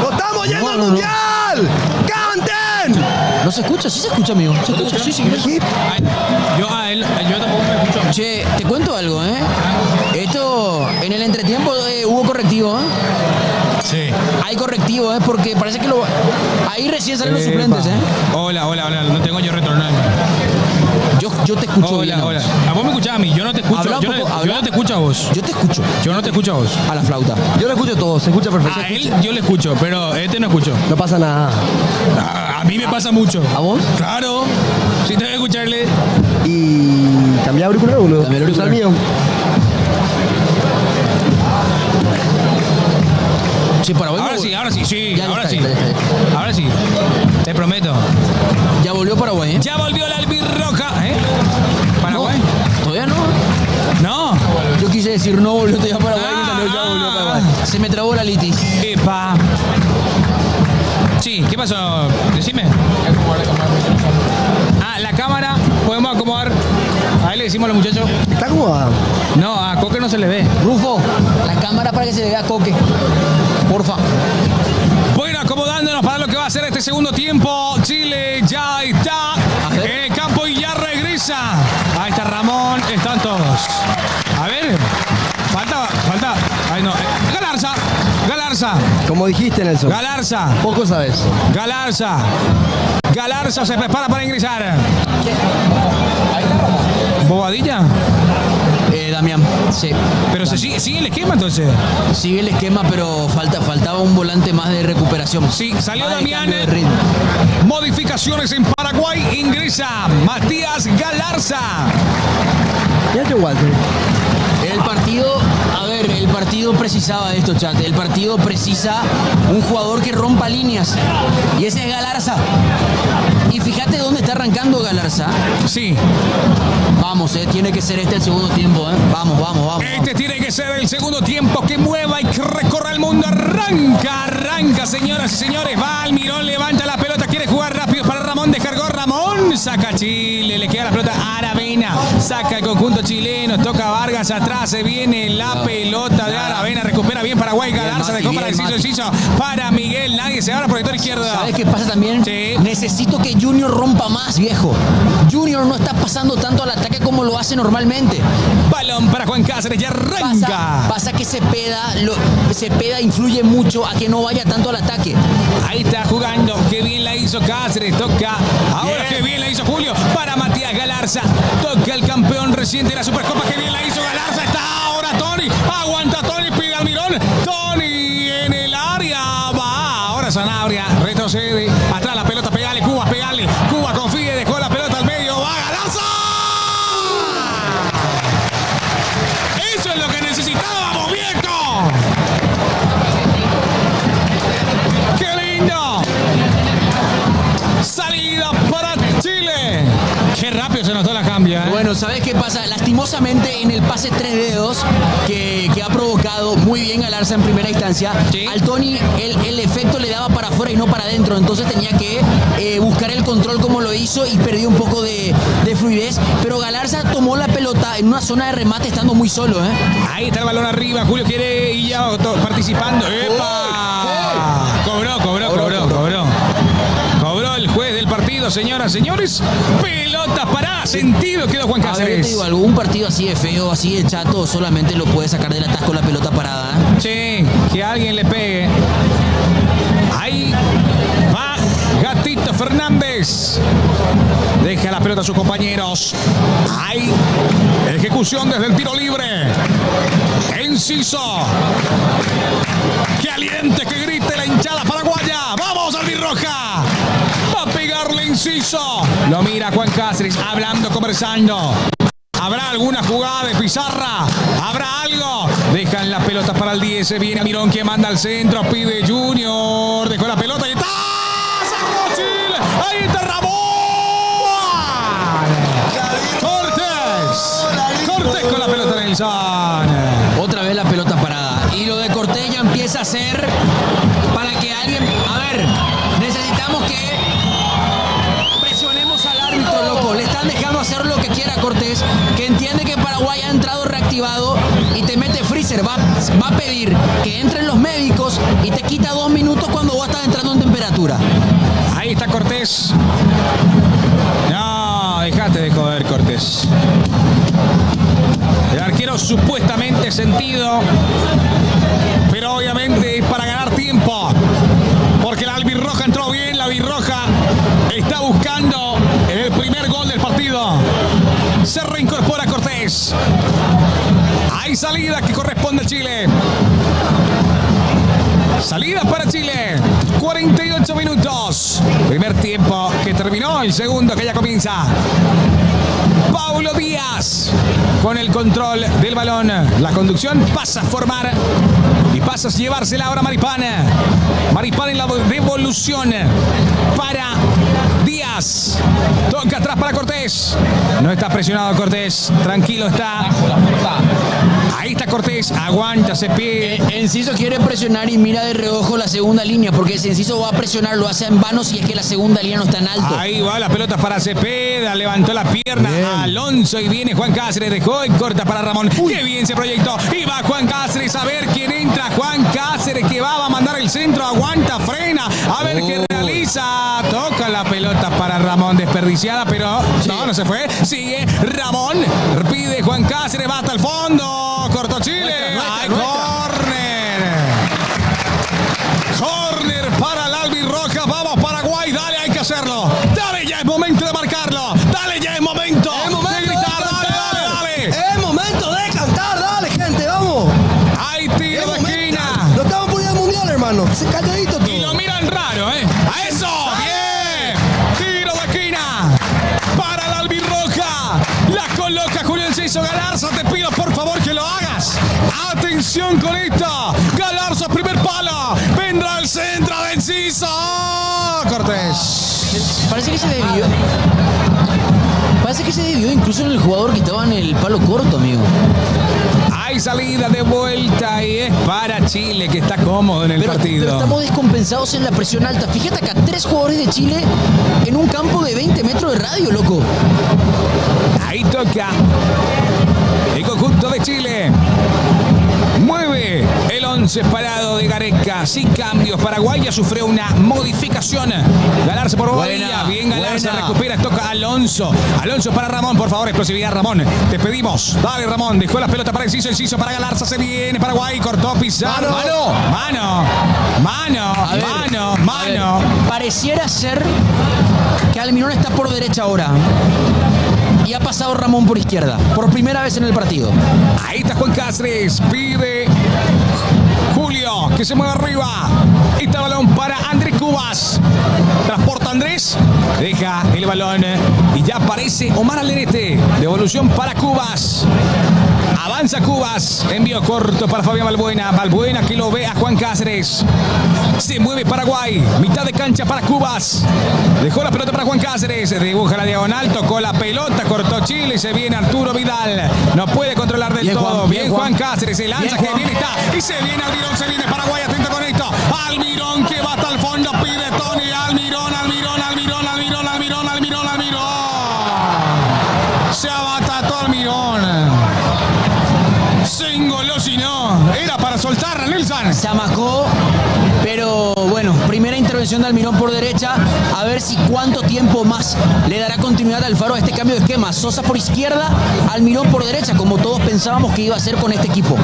¡No estamos yendo al mundial! ¡Canten! ¿No se escucha? Sí se escucha, amigo. Se escucha, sí. ¿Qué? Ay, yo tampoco me escucho. Che, te cuento algo, ¿eh? Esto, en el entretiempo hubo correctivo, ¿eh? Sí. Hay correctivo, ¿eh? Porque parece que ahí recién salen los suplentes, ¿eh? Hola. No tengo yo retorno. Yo te escucho bien. Hola. A vos me escuchás a mí, yo no te escucho. Habla un Yo poco, no habla. te escucho a vos. Yo te escucho. Yo no te escucho a vos. A la flauta. Yo lo escucho todo, se escucha perfecto. A él yo le escucho, pero este no escucho. No pasa nada. A mí me pasa mucho. ¿A vos? Claro. Sí tengo que escucharle. Y cambié auricular, boludo. Cambié el Usa el auricular. mío. Che, Paraguay. Ahora sí, Ya ahora está, sí. ya está. Ahora sí. Te prometo. Ya volvió Paraguay, ¿eh? Ya volvió la albirroja, ¿eh? Paraguay. No, todavía no. No. Yo quise decir no volvió todavía Paraguay, me salió ya volvió Paraguay. Se me trabó la litis. Epa. Sí, ¿qué pasó? Decime. La cámara podemos acomodar. A él le decimos a los muchachos. ¿Está acomodada? No, a Coque no se le ve. Rufo, la cámara para que se le vea a Coque. Porfa. Bueno, acomodándonos para lo que va a ser este segundo tiempo. Chile ya está en el campo y ya regresa. Ahí está Ramón, están todos. A ver, falta. Ay, no. Galarza. Como dijiste, Nelson. Galarza. Poco sabes. Galarza se prepara para ingresar. ¿Bobadilla? Damián, sí. Pero sigue el esquema entonces. Sigue el esquema, pero faltaba un volante más de recuperación. Sí, salió Más de Damián. cambio de ritmo. Modificaciones en Paraguay. Ingresa Matías Galarza. Ya yo, Walter. El partido precisaba de esto, chat. El partido precisa un jugador que rompa líneas. Y ese es Galarza. Y fíjate dónde está arrancando Galarza. Sí. Vamos, tiene que ser este el segundo tiempo, Vamos. Este tiene que ser el segundo tiempo que mueva y que recorra el mundo. Arranca, señoras y señores. Va Almirón, levanta la pelota, quiere jugar rápido para Ramón. Descargó Ramón. Saca Chile, le queda la pelota a Aravena. Saca el conjunto chileno, toca Vargas atrás. Se viene la pelota de Aravena. Recupera bien Paraguay. Galarza dejó para el Ciso. Para Miguel. Nadie se abre por el sector izquierdo. ¿Sabes qué pasa también? Sí. Necesito que Junior rompa más, viejo. Junior no está pasando tanto al ataque como lo hace normalmente. Balón para Juan Cáceres. Ya arranca. Pasa que Cepeda influye mucho a que no vaya tanto al ataque. Ahí está jugando. Qué bien la hizo Cáceres. Toca. Ahora qué bien la hizo Julio. Para Matías Galarza. Toca el campeón reciente de la Supercopa. Qué bien la hizo Galarza. Está ahora Tony. Aguanta Tony. Pide Almirón. Tony en el área. Va. Ahora Sanabria. Retrocede. Atrás la pelota. Pegale. Cuba confía. Dejó la pelota al medio. Va Galarza. Eso es lo que necesitábamos, viejo. ¡Qué lindo! Salida para Chile. Qué rápido se notó la cambia, ¿eh? Bueno, ¿sabes qué pasa? Lastimosamente en el pase 3 dedos que ha provocado muy bien Galarza en primera instancia, Sí. al Tony el efecto le daba para afuera y no para adentro, entonces tenía que buscar el control como lo hizo y perdió un poco de fluidez, pero Galarza tomó la pelota en una zona de remate estando muy solo, ¿eh? Ahí está el balón arriba. Julio quiere ir ya participando. ¡Epa! Cobró. Cobró el juez del partido, señoras, señores. Pelota parada. Sentido quedó Juan A ver, yo te Cáceres. digo, algún partido así de feo, así de chato, solamente lo puede sacar del atasco la pelota parada, ¿eh? Sí, que alguien le pegue. Ahí va Gatito Fernández. Deja la pelota a sus compañeros. Hay ejecución desde el tiro libre. Enciso. Que aliente, que grite la hinchada paraguaya. ¡Vamos, albirroja! Va a pegarle Enciso. Lo mira Juan Cáceres, hablando, conversando. ¿Habrá alguna jugada de pizarra? ¿Habrá algo? Dejan la pelota para el 10. Se viene Mirón que manda al centro. Pide Junior. Dejó la pelota y está. ¡Sacó Chile! ¡Ahí está Ramón! Cortés con la pelota Nelson. Otra vez la pelota parada. Y lo de Cortés ya empieza a ser para que alguien... A ver, necesitamos que presionemos al árbitro, loco. Le están dejando hacer lo que quiera Cortés, que entiende que Paraguay dejate de joder, Cortés. El arquero supuestamente sentido, pero obviamente es para ganar tiempo. Porque la albirroja entró bien, la albirroja está buscando el primer gol del partido. Se reincorpora Cortés. Hay salida que corresponde a Chile. Salida para Chile. 48 minutos. Primer tiempo que terminó, el segundo que ya comienza. Paulo Díaz con el control del balón. La conducción pasa a formar y pasa a llevársela ahora Maripana. Maripana en la devolución para Díaz. Toca atrás para Cortés. No está presionado Cortés. Tranquilo está. Ahí está Cortés. Aguanta ese pie. Enciso quiere presionar y mira de reojo la segunda línea, porque ese Enciso va a presionar, lo hace en vano si es que la segunda línea no está en alto. Ahí va la pelota para Cepeda. Levantó la pierna Alonso y viene Juan Cáceres. Dejó y corta para Ramón. Qué bien se proyectó. Y va Juan Cáceres. A ver quién entra. Juan Cáceres que va a mandar el centro. Aguanta, frena. A ver qué realiza. Toca la pelota para Ramón. Desperdiciada, pero no se fue. Sigue Ramón. Pide Juan Cáceres. Va hasta el fondo. Cortó Chile. ¡Ay, córner! Córner para la albirroja. Vamos Paraguay. Dale, hay que hacerlo. Dale, ya es momento de marcarlo. Dale, ya es momento de gritar. Dale. Es momento de cantar. Dale, gente, vamos. Hay tiro de esquina. Lo estamos poniendo al mundial, hermano. Calladito todo. Y lo miran raro, ¿eh? ¡A eso! ¡Bien! Tiro de esquina para la albirroja. La coloca Julio Enciso. Galarza, te pido por favor que lo hagas. Atención con esto. Galarza, primer palo. Vendrá el centro de Enciso. Cortés. Parece que se debió. Parece que se debió incluso en el jugador que estaba en el palo corto, amigo. Hay salida de vuelta y es para Chile, que está cómodo en el partido. Pero estamos descompensados en la presión alta. Fíjate acá, 3 jugadores de Chile en un campo de 20 metros de radio, loco. Ahí toca el conjunto de Chile. Mueve el 11 parado de Gareca. Sin cambios. Paraguay ya sufrió una modificación. Galarza por Bobadilla. Bien Galarza. Recupera. Toca Alonso. Alonso para Ramón. Por favor, explosividad Ramón. Te pedimos. Dale Ramón. Dejó la pelota para Enciso. Enciso para Galarza. Se viene Paraguay. Cortó Pizarro. Mano. Pareciera ser que Almirón está por derecha ahora. Y ha pasado Ramón por izquierda. Por primera vez en el partido. Ahí está Juan Cáceres. Pide Julio que se mueva arriba. Este balón para Andrés Cubas. Transporta Andrés. Deja el balón. Y ya aparece Omar Alderete. Devolución para Cubas. Avanza Cubas. Envío corto para Fabián Balbuena. Balbuena que lo ve a Juan Cáceres. Se mueve Paraguay. Mitad de cancha para Cubas. Dejó la pelota para Juan Cáceres. Dibuja la diagonal. Tocó la pelota. Cortó Chile. Y se viene Arturo Vidal. No puede controlar del todo. Bien Juan Cáceres. Se lanza. Que bien está. Y se viene Almirón. Se viene Paraguay. Atento con esto. Almirón que va hasta el fondo. Pide Tony. Almirón. Se abatató Almirón. Se engolosinó. Era para soltarla, Nelson. Se amacó, pero bueno, primera intervención de Almirón por derecha. A ver si cuánto tiempo más le dará continuidad al Alfaro a este cambio de esquema. Sosa por izquierda, Almirón por derecha, como todos pensábamos que iba a ser con este equipo.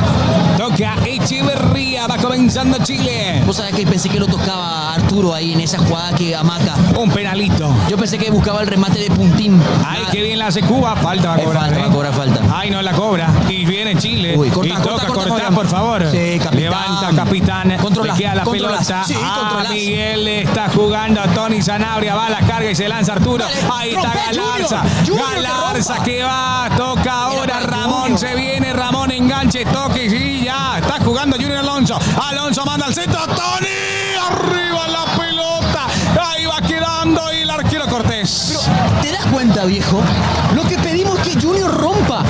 Toca Echeverría, va comenzando Chile. Vos sabés que pensé que lo tocaba Arturo ahí en esa jugada que amaca. Un penalito. Yo pensé que buscaba el remate de puntín. Ay, qué bien la hace Cuba. Falta va a cobrar. Va a cobrar falta. Ay, no la cobra. Y viene Chile. Uy, corta, y toca corta, cortar, por favor. Sí, capitán. Levanta, capitán. Controla, Le queda la controlas. pelota. Sí, controlas. Miguel está jugando a Tony Sanabria. Va a la carga y se lanza Arturo. Dale, Ahí está rompe, Galarza. Junior Galarza que va. Toca ahora Ramón. Junior. Se viene Ramón. Enganche, toque. Sí, ya. Está jugando Junior Alonso. Alonso manda al centro. Tony. Arriba la pelota. Ahí va quedando. Y el arquero Cortés. Pero, ¿te das cuenta, viejo? Lo que pedimos es que Junior rompa.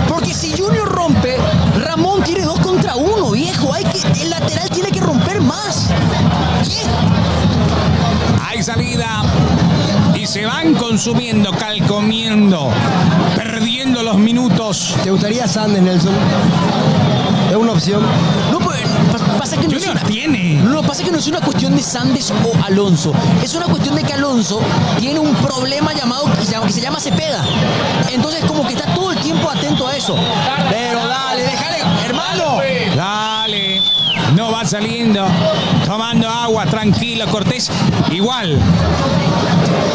Porque si Junior rompe, Ramón quiere 2 contra 1, viejo. El lateral tiene que romper más. ¿Qué? Hay salida. Y se van consumiendo, calcomiendo, perdiendo los minutos. ¿Te gustaría Sandes, Nelson? Es una opción. No, pues, pasa es que Junior tiene. No, pasa que no es una cuestión de Sandes o Alonso. Es una cuestión de que Alonso tiene un problema que se llama Cepeda. Entonces como que está todo el tiempo atento a eso. Pero dale, déjale, hermano. Dale. No va saliendo. Tomando agua, tranquilo, Cortés. Igual.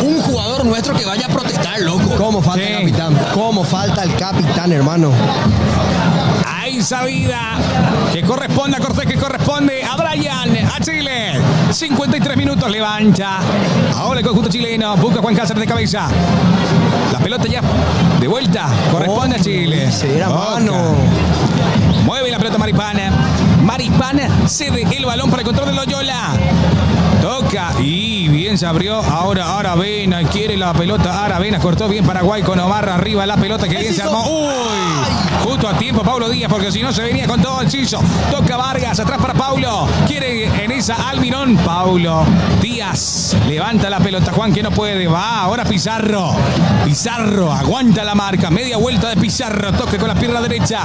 Un jugador nuestro que vaya a protestar, loco. ¿Cómo falta Sí. el capitán? ¿Cómo falta el capitán, hermano? Hay salida que corresponde a Cortés, que corresponde a Brian, a Chile. 53 minutos, levanta. Ahora el conjunto chileno busca a Juan Cáceres de cabeza. La pelota ya de vuelta, corresponde a Chile. Se era Boca. mano. Mueve la pelota Maripana. Maripana cede el balón para el control de Loyola. Toca y bien se abrió. Ahora Aravena quiere la pelota. Aravena cortó bien Paraguay con Omar arriba. La pelota que bien se armó. Uy, justo a tiempo Paulo Díaz porque si no se venía con todo el chizo. Toca Vargas atrás para Paulo. Quiere en esa Almirón. Paulo Díaz levanta la pelota. Juan que no puede. Va ahora Pizarro. Pizarro aguanta la marca. Media vuelta de Pizarro. Toca con la pierna derecha.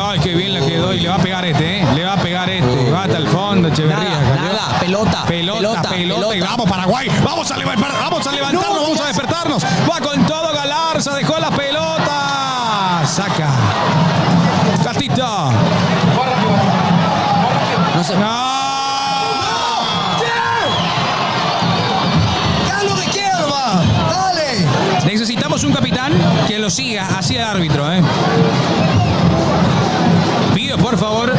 Ay, qué bien le quedó y le va a pegar le va a pegar va hasta el fondo, Echeverría. Nada, pelota. Y vamos Paraguay, vamos a levantarnos, vamos a despertarnos. Va con todo Galarza, dejó la pelota. Saca. Castito. No sé. No. ¡Carlos de izquierda! ¡Dale! Necesitamos un capitán que lo siga hacia el árbitro, Pido, por favor.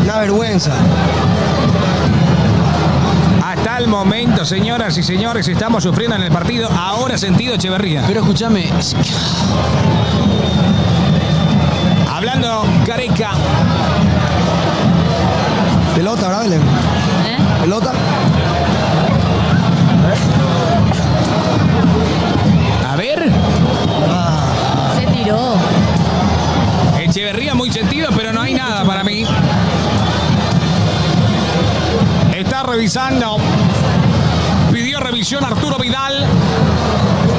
Una vergüenza. Hasta el momento, señoras y señores, estamos sufriendo en el partido. Ahora sentido Echeverría. Pero escúchame. Hablando Careca. Pelota, ¿verdad, Belén? Pelota. A ver. Se tiró. Echeverría muy sentido, pero no hay nada para mí. Está revisando. Pidió revisión Arturo Vidal.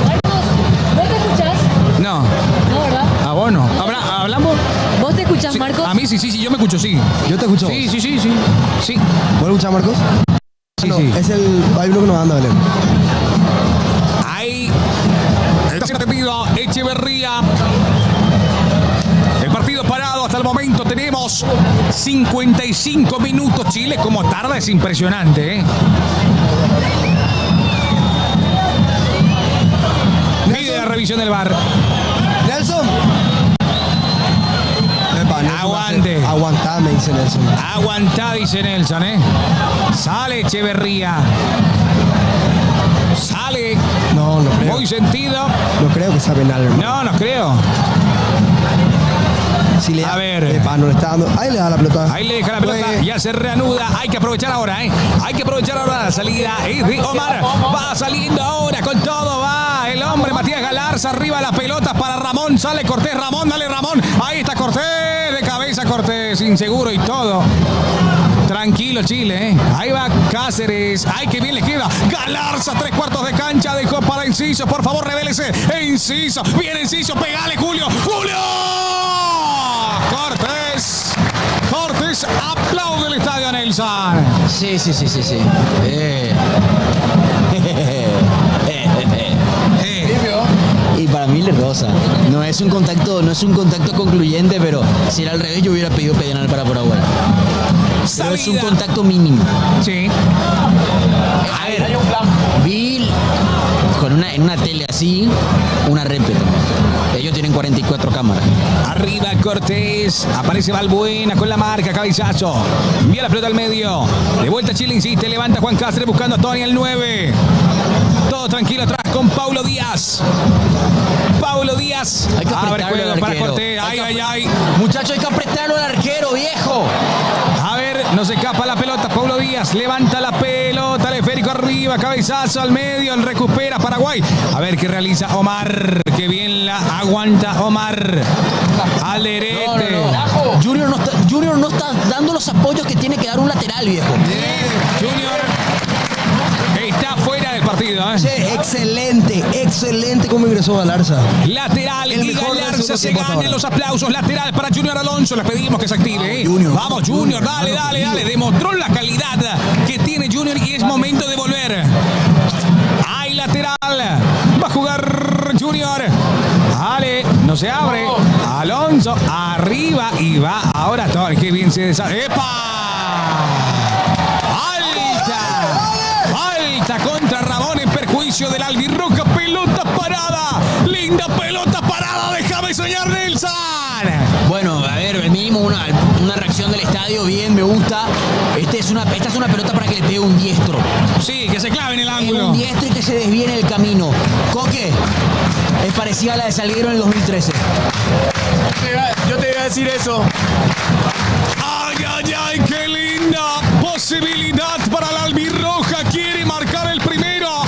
Marcos, ¿vos te escuchás? No. No, ¿verdad? Ah, bueno. ¿Hablamos? ¿Vos te escuchás, Sí, Marcos? a mí sí, yo me escucho, sí. Yo te escucho. Sí. ¿Vos lo escuchás, Marcos? Sí, No, sí. es hay uno que nos anda, Belén. Ahí está siendo atendido Echeverría. El partido parado hasta el momento. Tenemos 55 minutos. Chile como tarda es impresionante, Pide la revisión del VAR. Nelson. Epa, Nelson Aguante. hace- Aguantá, me dice Nelson. Aguantá, dice Nelson, Sale Echeverría. Sale. No creo. Muy sentido. No creo que sea penal, hermano. No creo. Si le A da- ver. Epa, no le está dando. Ahí le da la pelota. Ahí le deja la pelota, Juegue. ya se reanuda. Hay que aprovechar ahora, Hay que aprovechar ahora la salida. Es de Omar. Va saliendo ahora con todo. Va el hombre Matías Galarza. Arriba las pelotas para Ramón. Sale Cortés. Ramón, dale Ramón. Ahí está Cortés. De cabeza Cortés. Inseguro y todo. Tranquilo Chile, Ahí va Cáceres. Ay, que bien le queda. Galarza, 3/4 de cancha. Dejó para Enciso. Por favor, revélese. Enciso. Viene Enciso. Pegale, Julio. ¡Julio! Cortés aplaude el estadio Nelson. Sí. Y para mí le rosa. No es un contacto concluyente, pero si era al revés yo hubiera pedido penal para Paraguay. Pero es un Salida. contacto mínimo. Sí. A ver, vi en una tele así, una réplica. Ellos tienen 44 cámaras. Arriba Cortés. Aparece Balbuena con la marca. Cabezazo. Envía la pelota al medio. De vuelta Chile insiste. Levanta Juan Cáceres buscando a Tony el 9. Todo tranquilo atrás con Paulo Díaz. Paulo Díaz. Hay que Abre apretarlo juego al para arquero. Cortés. Ay. Muchachos, hay que apretarlo al arquero, viejo. A ver, no se escapa la pelota. Paulo Díaz levanta la pelota. Teleférico arriba. Cabezazo al medio. El recupera Paraguay. A ver qué realiza Omar. Qué bien la aguanta Omar. Alderete. Junior no está dando los apoyos que tiene que dar un lateral, viejo. Junior está fuera del partido. partido, ¿eh? Che, excelente como ingresó Galarza. Lateral, El y mejor del Galarza segundo se tiempo hasta ganan ahora. los aplausos. Lateral para Junior Alonso. Les pedimos que se active, ¿eh? Junior. Vamos, Junior, dale. Demostró la calidad que tiene Junior y es momento de volver. Hay lateral. Va a jugar Junior. Dale, no se abre. Alonso arriba y va ahora Torres. Qué bien se deshace. ¡Epa! Falta contra Ramón en perjuicio del albirroja. Pelota parada. Linda pelota parada. Déjame soñar, Nelson. Bueno, a ver, mínimo una reacción del estadio, bien, me gusta. Esta es una pelota para que le pegue un diestro. Sí, que se clave en el Un ángulo. diestro y que se desvíe en el camino. Coque, es parecida a la de Salguero en el 2013. Yo te iba a decir eso. Ay, qué linda posibilidad para la albirroja. Quiere marcar el primero.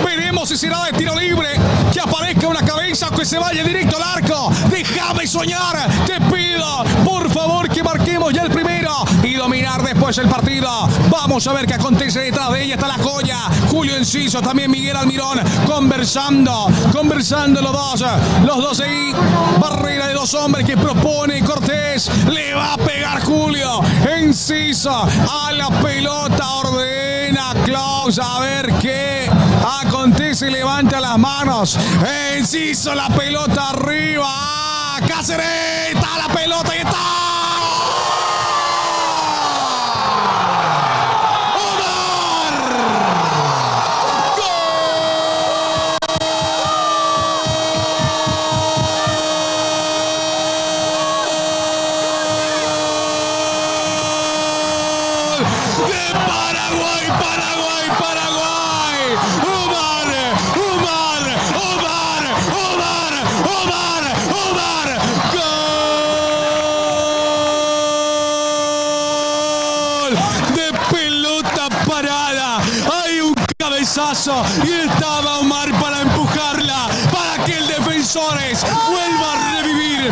Veremos si será de tiro libre. Que aparezca una cabeza o que se vaya directo al arco. Déjame soñar. Te pido, por favor, que marquemos ya el primero y dominar después el partido. Vamos a ver qué acontece detrás de ella. Está la joya. Julio Enciso, también Miguel Almirón. Conversando los dos ahí. Barrera de dos hombres que propone Cortés. Le va a pegar Julio Enciso a la pelota. Ordena Klaus. A ver qué acontece. Levanta las manos. Enciso, la pelota arriba. Cáceres. Está la pelota y está. Y estaba Omar para empujarla, para que el Defensores vuelva a revivir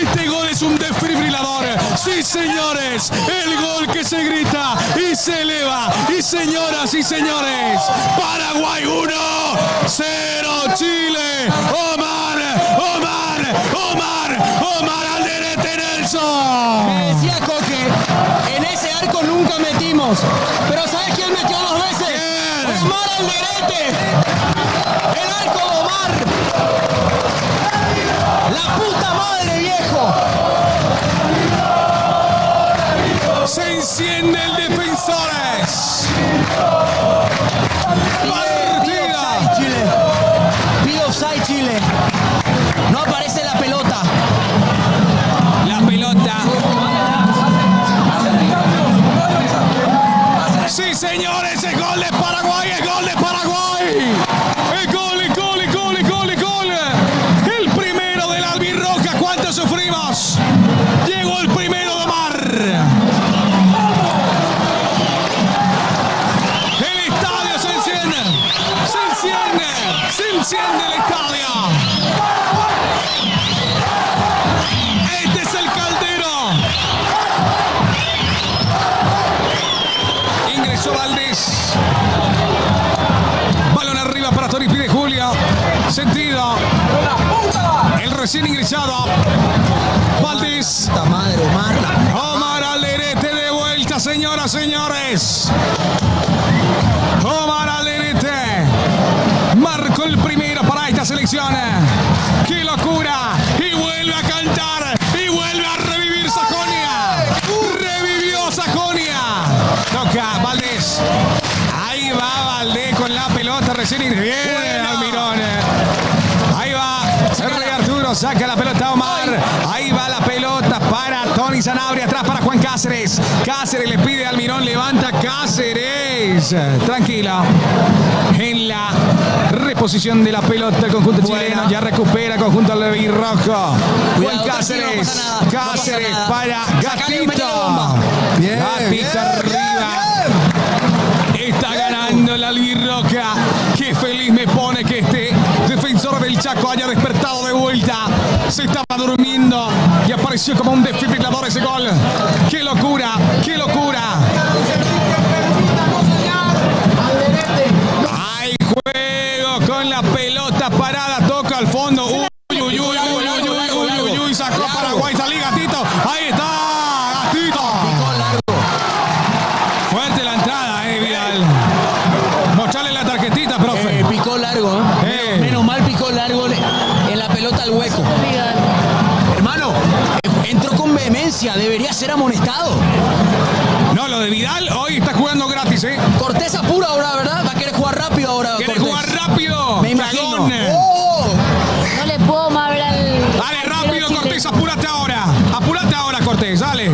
este gol es un desfibrilador. Sí, señores, el gol que se grita y se eleva. Y señoras y señores, Paraguay 1-0 Chile. Omar Alderete Nelson. Me decía Coque, en ese arco nunca metimos. Pero ¿sabes quién metió dos veces? Omar Alderete. El arco de Omar. La puta madre, viejo. Se enciende el Defensores. Partida. Pide offside Chile. No aparece la pelota. La pelota. Sí, señores, es gol de Paraguay, es gol de Paraguay. Es gol. El primero de la albirroja. ¿Cuánto sufrimos? Llegó el primero de Omar. El estadio se enciende. Se enciende el estadio. Este es el Caldero. Ingresó Valdés. Balón arriba para Tori, pide Julia. Sentido. El recién ingresado. Valdés. Puta madre, Omar Alderete de vuelta, señoras, señores. Omar Alderete marcó el primero para esta selección. ¡Qué locura! Y vuelve a cantar. Y vuelve a revivir Sajonia. Revivió Sajonia. Toca Valdés. Ahí va Valdés con la pelota recién y viene Almirón. Ahí va el Rey Arturo, saca la pelota Omar. Ahí va la pelota para Tony Sanabria, atrás para Juan Cáceres. Cáceres le pide a Almirón, levanta Cáceres. Tranquila. En la reposición de la pelota el conjunto chileno. Ya recupera conjunto albirrojo. Juan Cáceres. Cáceres para Gatito. Gatito arriba. Está ganando la albirroja. Qué feliz me pone que este Defensor del Chaco haya despertado de vuelta. Se estaba durmiendo y apareció como un desfibrilador ese gol. ¡Qué locura! ¡Qué locura! parada, toca al fondo. Uy, sacó Paraguay, salí Gatito. Ahí está, Gatito. Fuerte la entrada, Vidal. Mostrarle la tarjetita, profe. Picó largo, Menos mal picó largo en la pelota al hueco. Hermano, entró con vehemencia, debería ser amonestado. No, lo de Vidal hoy está jugando gratis, Cortés apura ahora, ¿verdad? Va a querer jugar rápido ahora. ¿Quiere Cortés. jugar rápido? Me imagino. Cagón. No le puedo más ver al... Dale, rápido, Cortés, apúrate ahora. Apúrate ahora, Cortés, dale.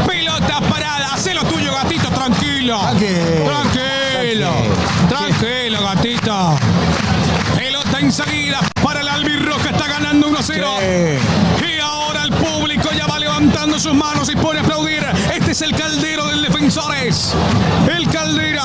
Pelota parada, hacé lo tuyo, Gatito, tranquilo. Tranquilo, Gatito. Pelota enseguida para el albirroja, está ganando 1-0. Y ahora el público ya va levantando sus manos y pone a aplaudir. Este es el caldero del Defensores. El Caldera.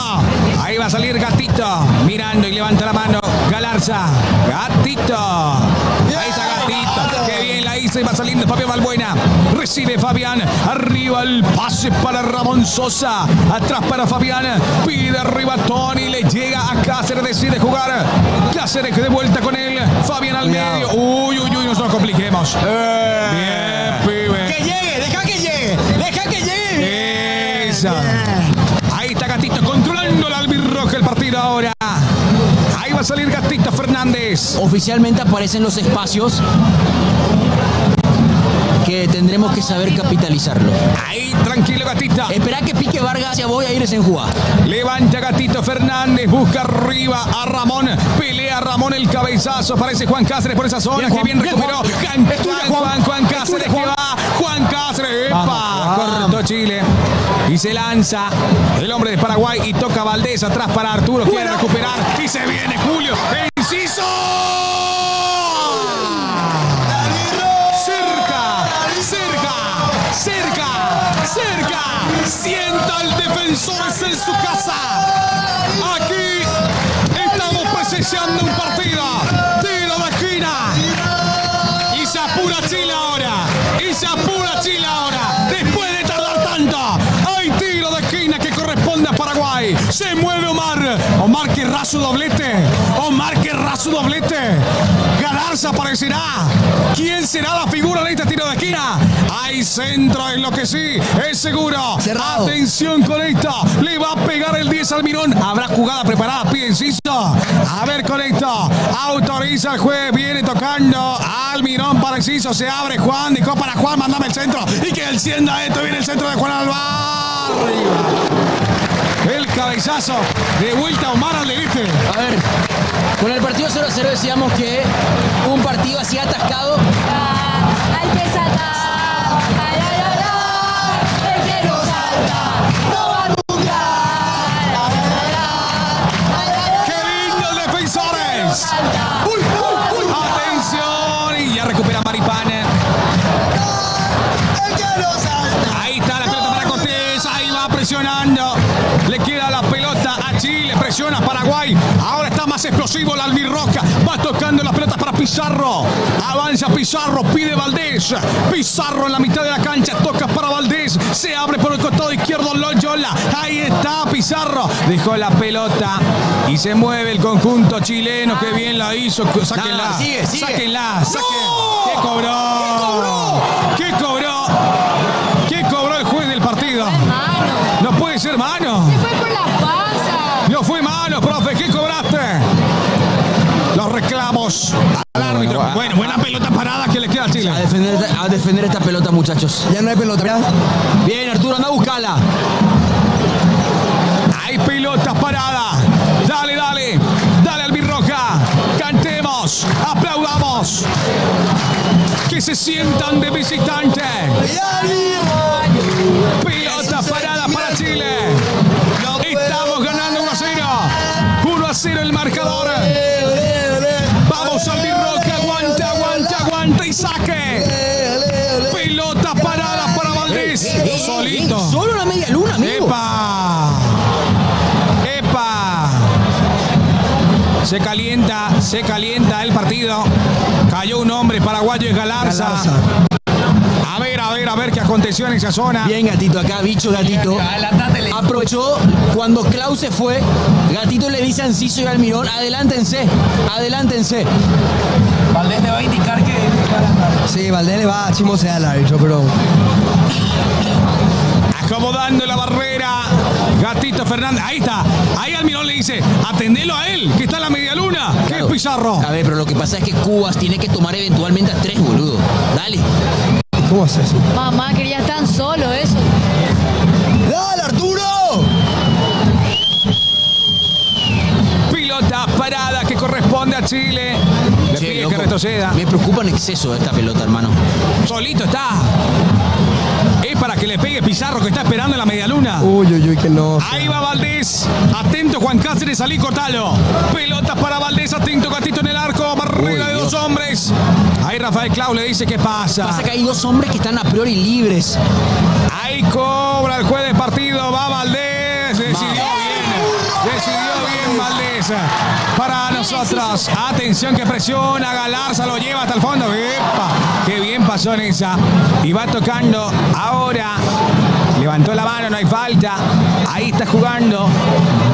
Ahí va a salir Gatito, mirando y levanta la mano. Galarza. Gatito. Ahí está Gatito. Qué bien la hizo y va saliendo Fabián Balbuena. Recibe Fabián. Arriba el pase para Ramón Sosa. Atrás para Fabián. Pide arriba Tony. Le llega a Cáceres. Decide jugar. Cáceres de vuelta con él. Fabián al medio. Uy, no nos compliquemos. Bien, pibe. Que llegue, deja que llegue. Esa. Ahí está Gatito controlando el albirroja el partido ahora. Ahí va a salir Gatito Fernández. Oficialmente aparecen los espacios que tendremos que saber capitalizarlo. Ahí, tranquilo, Gatito. Espera que pique Vargas hacia vos y ahí en jugada. Levanta Gatito Fernández, busca arriba a Ramón. Pelea Ramón el cabezazo. Aparece Juan Cáceres por esa zona. Que bien recuperó. Juan Cáceres que va. Juan Cáceres. ¡Epa! Cortó Chile. Y se lanza el hombre de Paraguay y toca Valdés atrás para Arturo. Quiere recuperar. Y se viene Julio. ¡Enciso! Cerca, sienta al Defensores en su casa. Aquí estamos presenciando un partido. Tiro de esquina. Y se apura Chile ahora. Después de tardar tanto, hay tiro de esquina que corresponde a Paraguay. Se mueve Omar querrá su doblete. Galarza aparecerá. ¿Quién será la figura de este tiro de esquina? Hay centro, en lo que sí es seguro. Cerrado. Atención con esto. Le va a pegar el 10 Almirón. Habrá jugada preparada, pide Enciso. A ver con esto. Autoriza el juez. Viene tocando Almirón para Enciso. Se abre Juan. Dejó para Juan. Mándame el centro. Y que encienda esto. Viene el centro de Juan Alvar. El cabezazo. De vuelta Omar al levite. A ver, con el partido 0-0 decíamos que un partido así atascado. Hay que saltar. Ay, ay, ay, ay. El que no salta no va nunca. Ay, ay, ay, ay, ay. ¡Qué lindo el Defensores! ¡Uy! ¡Atención! Y ya recupera Maripana. Ahí está la pelota para Cortés. Ahí va presionando. Le queda la pelota a Chile. Presiona Paraguay. Ahora está más explosivo la albirroja. Va tocando las pelotas para Pizarro. Avanza Pizarro. Pide Valdés. Pizarro en la mitad de la cancha. Toca para Valdés. Se abre por el costado izquierdo Loyola. Ahí está Pizarro. Dejó la pelota. Y se mueve el conjunto chileno. Que bien la hizo. Sáquenla. Sigue. Sáquenla. ¡No! ¿Qué cobró? ¿Qué cobró el juez del partido? No puede ser mano. Se fue por la panza. No fue mano, profe. ¿Qué cobraste? Los reclamos al árbitro. Bueno, buena pelota parada que le queda a Chile. A defender esta pelota, muchachos. Ya no hay pelota, ¿verdad? Bien, Arturo, anda a buscarla. Hay pelotas paradas. Dale albirroja. Cantemos, aplaudamos. Que se sientan de visitante. Pelota parada para Chile. Estamos ganando 1-0. 1-0 el marcador. Vamos albirroja. Aguanta y saque. Pelota parada para Valdés. Solito. Solo una media luna, amigo. ¡Epa! Se calienta el partido. Cayó un hombre paraguayo, es Galarza. A ver ver qué aconteció en esa zona. Bien, Gatito, acá, bicho Gatito. Aprovechó cuando Klaus se fue. Gatito le dice a Enciso y Almirón, adelántense, adelántense. Valdés te va a indicar que... Sí, Valdés le va a chimosear al árbitro, pero... Acomodando la barrera. Gatito Fernández. Ahí está. Ahí Almirón le dice, atendelo a él, que está en la media luna. Que Claro. es Pizarro. A ver, pero lo que pasa es que Cubas tiene que tomar eventualmente a 3, boludo. Dale. ¿Cómo hace eso? Mamá, que ya están solos eso. ¡Dale, Arturo! Pilota parada que corresponde a Chile. Le Che, pide loco, que retroceda. me preocupa en exceso esta pelota, hermano. Solito está. Es para que le pegue Pizarro que está esperando en la medialuna. Uy, uy, uy, que no. Ahí va Valdés. Atento Juan Cáceres, salí cortalo. Pelota para Valdés, atento Gatito en el arco. Barrera Uy, de 2 Dios. hombres. Ahí Rafael Clau le dice qué pasa. Pasa que hay 2 hombres que están a priori libres. Ahí cobra el juez del partido. Va Valdés. Decidió bien Valdés. Para nosotros. Atención que presiona. Galarza lo lleva hasta el fondo. ¡Epa! Qué bien pasó en esa. Y va tocando ahora. Levantó la mano, no hay falta. Ahí está jugando.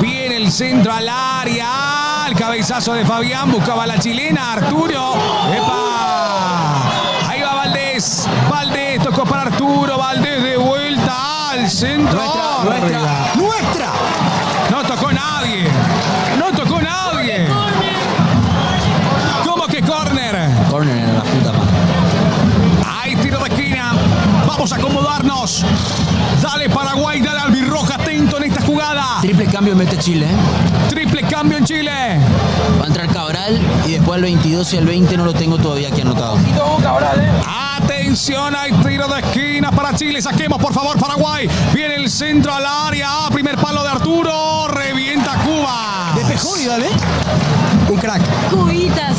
Viene el centro al área. El cabezazo de Fabián. Buscaba la chilena. Arturo. ¡Epa! Ahí va Valdés. Valdés tocó para Arturo. Valdés de vuelta al centro. ¡Nuestra! No tocó nadie. No tocó nadie. ¿Cómo que córner? Corner en la puta madre. Ahí tiro de esquina. Vamos a acomodarnos. Dale Paraguay, dale Albirroja, atento en esta jugada. Triple cambio mete Chile, ¿eh? Triple cambio en Chile. Va a entrar Cabral y después al 22 y al 20 no lo tengo todavía aquí anotado. Atención, hay tiro de esquina para Chile. Saquemos por favor Paraguay. Viene el centro al área. Primer palo de Arturo. Revienta Cuba. Despejó y dale. Un crack. Cubitas.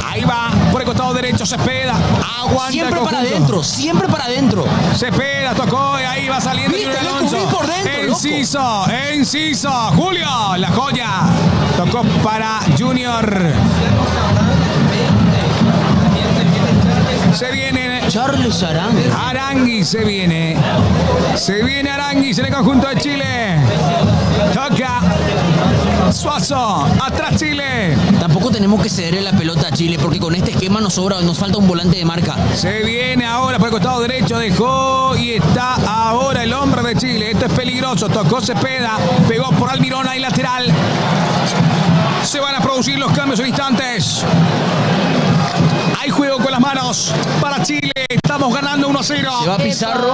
Ahí va por el costado derecho Cepeda. Aguanta Siempre el para conjunto. adentro, siempre para adentro. Cepeda tocó y ahí va saliendo Viste, Junior loco, Alonso. vi por dentro, Enciso. Julio, la joya. Tocó para Junior. Se viene Charles Arán. Arangui, se viene. Se viene Aranguis en el conjunto de Chile. Toca Suazo. Atrás Chile. Tampoco tenemos que cederle la pelota a Chile porque con este esquema nos falta un volante de marca. Se viene ahora por el costado derecho, dejó y está ahora el hombre de Chile. Esto es peligroso, tocó Cepeda, pegó por Almirón ahí lateral. Se van a producir los cambios en instantes. Hay juego con las manos para Chile. Estamos ganando 1-0. Se va Pizarro,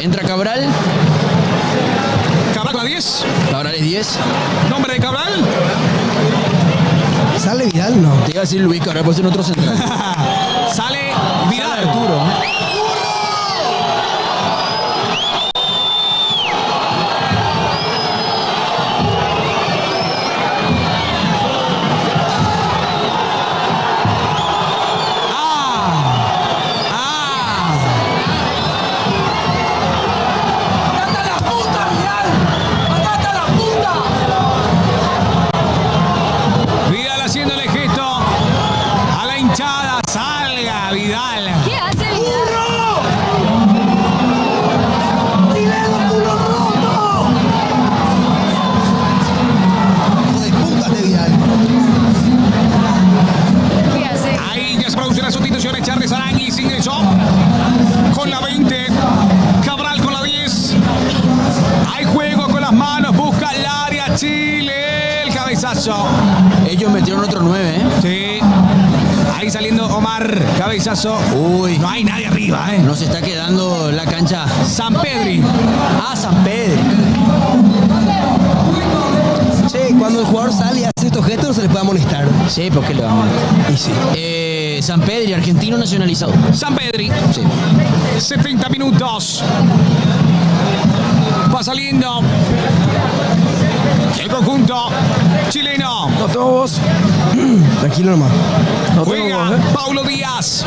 entra Cabral. Cabral con la 10. Cabral es 10. Nombre de Cabral. ¿Sale Vidal? No. Te iba a decir Luis Cabral, puede ser otro central. Sale Vidal. Arturo. Vidal haciéndole gesto a la hinchada. Salga Vidal. ¿Qué hace Vidal? Hijo de puta de Vidal. ¿Qué hace? Ahí ya se produce la sustitución. Charles Aranguis ingresó con la 20. Cabral con la 10. Hay juego con las manos. Busca el área Chile. El cabezazo. Ellos metieron otro 9, ¿eh? Sí. Ahí saliendo Omar. Cabezazo. Uy, No hay nadie arriba, ¿eh? nos está quedando la cancha. San Pedri. Ah, San Pedro. Che, cuando el jugador sale y hace estos gestos no se les puede amonestar. Sí, ¿por qué le vamos a Y sí. San Pedro, argentino nacionalizado. San Pedri. Sí. 70 minutos. Va saliendo el conjunto chileno. No tengo voz. Tranquilo nomás. No tengo Juega voz, ¿eh? Paulo Díaz.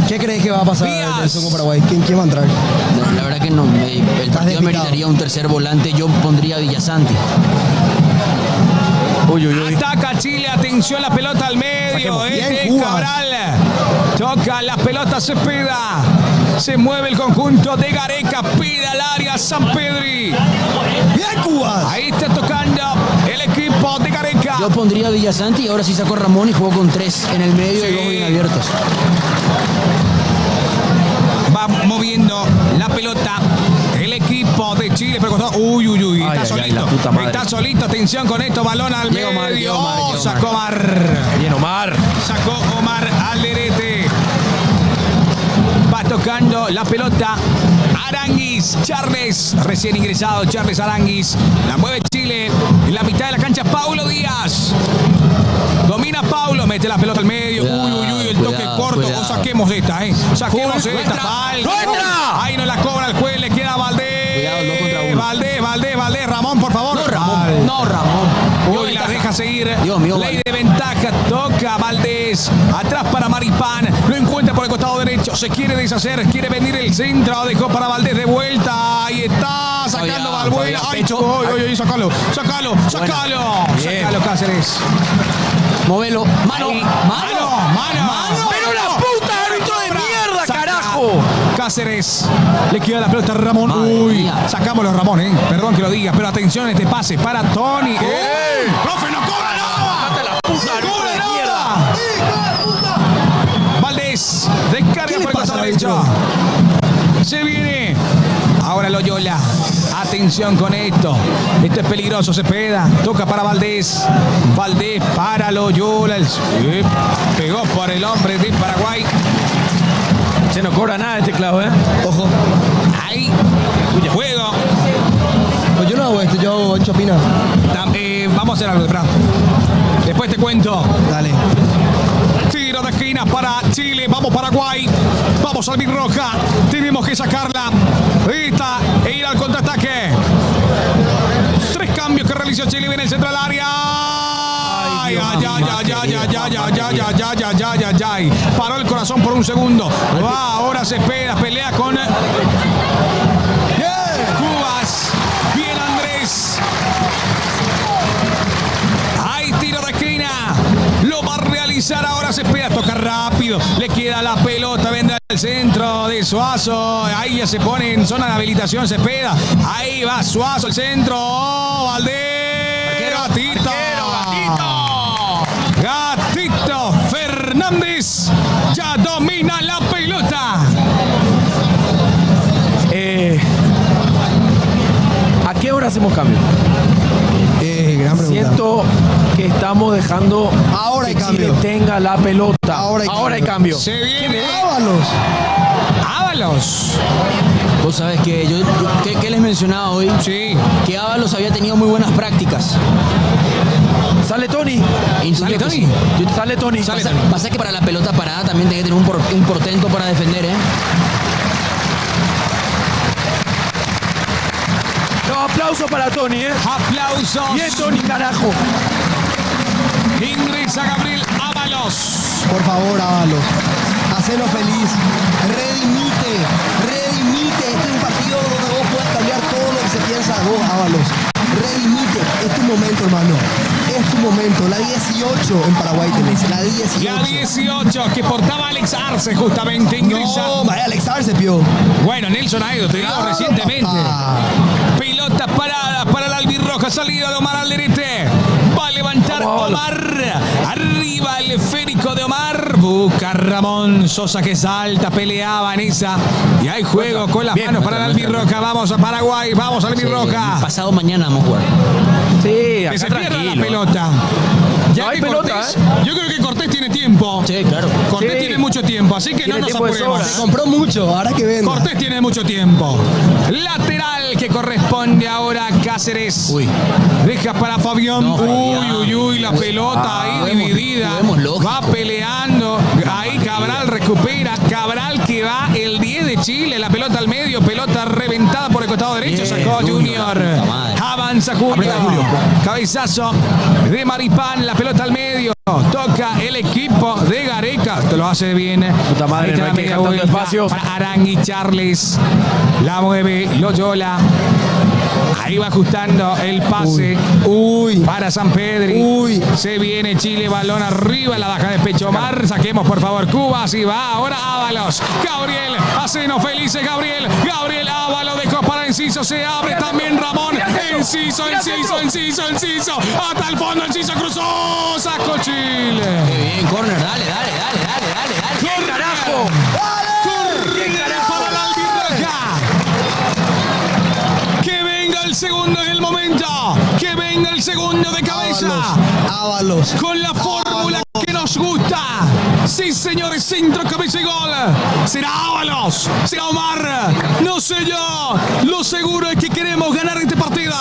¿Qué crees que va a pasar Díaz. del Songo Paraguay? ¿Quién va a entrar? No, la verdad que no. El partido despistado. ameritaría un tercer volante. Yo pondría a Villasanti. Uy, uy, uy. Ataca Chile, atención la pelota al medio. Saquemos. Este Bien, es Cubas. Cabral. Toca la pelota Cepeda. Se mueve el conjunto de Gareca. Pide al área San Pedri. ¡Bien, Cubas! Ahí está tocando el equipo de Gareca. Yo pondría a Villasanti y ahora sí sacó a Ramón y jugó con 3 en el medio y 2 bien abiertos. Va moviendo la pelota el equipo de Chile. Pero uy, uy, uy. Está solito. Está solito. Atención con esto. Balón al medio. Sacó Omar. Bien, Omar. Sacó Omar Alderete. Va tocando la pelota Aranguis. Charles, recién ingresado. Charles Aranguis. La mueve Chile. En la mitad de la cancha, Paulo Díaz. Domina Paulo. Mete la pelota al medio. Cuidado, uy, uy, uy. El toque corto. O saquemos esta, Saquemos esta. Falta. Ahí no la cobra el juez. Le queda Valdés. Cuidado, 2 contra 1. Valdés. Ramón, por favor. No, Ramón. Uy, la deja seguir. Dios mío, Ley de ventaja. Toca Valdés. Atrás para Maripán. Lo encuentra por el costado derecho. Se quiere deshacer. Quiere venir el centro. Dejó para Valdés de vuelta. Ahí está. Sacando Balbuena. Ay, uy, sacalo. Sacalo, Cáceres. Móvelo. Mano. ¡Pero la puta, árbitro de mierda, carajo! Cáceres. Le queda la pelota a Ramón. Uy, sacámoslo, Ramón, Perdón que lo diga, pero atención a este pase para Tony. ¡Profe, no cobra nada! ¡No cobra nada! Valdés. Descarga por el costado derecho. Se viene. Ahora Loyola. Atención con esto. Esto es peligroso. Cepeda. Toca para Valdés. Valdés para Loyola. Pegó por el hombre de Paraguay. Se no cobra nada este clavo, Ojo. Ahí. Juego. Pues yo no hago esto, yo hago Chopina. Vamos a hacer algo de Fran. Después te cuento. Dale. Tiro de esquina para Chile. Vamos Paraguay. Vamos al Roja. Tenemos que sacarla. Esta e ir al contraataque. 3 cambios que realizó Chile. Viene el centro del área. Paró el corazón por un segundo. Va, ahora se pelea con Cubas. Bien Andrés. Hay tiro de esquina. Lo va a realizar ahora Cepeda. Toca rápido. Le queda la pelota. Vendrá al centro de Suazo. Ahí ya se pone en zona de habilitación Cepeda. Ahí va Suazo. El centro. Valdés. Gatito Fernández. Ya domina la pelota. ¿A qué hora hacemos cambio? Gran pregunta. Siento que estamos dejando Ahora hay que Chile cambio. tenga la pelota. Ahora hay cambio. Se viene Ábalos. Vos sabés que ¿qué les mencionaba hoy? Sí. Que Ábalos había tenido muy buenas prácticas. Sale Tony. ¿Sale Tony? Sale Tony. Pasa que para la pelota parada también tiene que tener un portento para defender, No, aplauso para Tony, Aplausos. Bien, Tony, carajo. Ingresa Gabriel Ábalos. Por favor, Ábalos. Hacelo feliz. Redimite. Este es un partido donde vos puedes cambiar todo lo que se piensa de vos, Ábalos. Redimite. Es tu momento, hermano. Es tu momento. La 18 en Paraguay tenés. La 18. La 18 que portaba Alex Arce justamente ingresa. No, María Alex Arce, pio. Bueno, Nelson Aedo, te digo Claro, recientemente. papá. Pelota parada para el albirroja. Salida de Omar Alderete. Va a levantar Omar. Arriba el esférico de Omar. Busca Ramón Sosa que salta. Peleaba en esa. Y hay juego con las manos para el albirroja. Vamos a Paraguay. Vamos al albirroja. Pasado mañana vamos a jugar. Sí, Que acá se pierda la tranquilo. pelota. Ya No hay que pelota, Cortés, yo creo que Cortés tiene tiempo. Sí, claro. Cortés Sí. tiene mucho tiempo, así que Tiene no nos tiempo de apuremos. sobra, Se compró mucho, ahora que venda. Cortés tiene mucho tiempo. Lateral que corresponde ahora a Cáceres. Uy. Deja para Fabián. No, Fabián. Uy, la pelota ahí juguemos- dividida. juguemos lógico. Va peleando. Ahí Cabral recupera. Cabral que va el 10 de Chile. La pelota al medio. Pelota reventada por el costado derecho. Bien, Sacó Junior, Junior. la puta madre. Avanza Junior. Aprieta, Julio. Cabezazo de Maripán. La pelota al medio. Toca el equipo de Gareca. Te lo hace bien. Puta madre, Ahí está no hay la que media dejar tanto vuelta espacio. para Arangui, Charles. La mueve Loyola. Ahí va ajustando el pase. Uy. Para San Pedri. Uy. Se viene Chile, balón arriba, la baja de pecho Mar. Saquemos por favor Cuba, así va. Ahora Ábalos. Gabriel, hacenos felices Gabriel. Gabriel Ábalos dejó para Enciso, se abre también Ramón. Enciso. Hasta el fondo Enciso cruzó. Sacó Chile. Qué bien, corner, dale. ¡Corner! carajo! ¡Corner para la albirroja! ¡Que venga el segundo en el momento! ¡Que venga el segundo de cabeza! Ábalos. Con la fórmula que nos gusta. Sí, señores, centro, cabeza y gol. Será Ábalos, será Omar. No sé yo. Lo seguro es que queremos ganar este partido.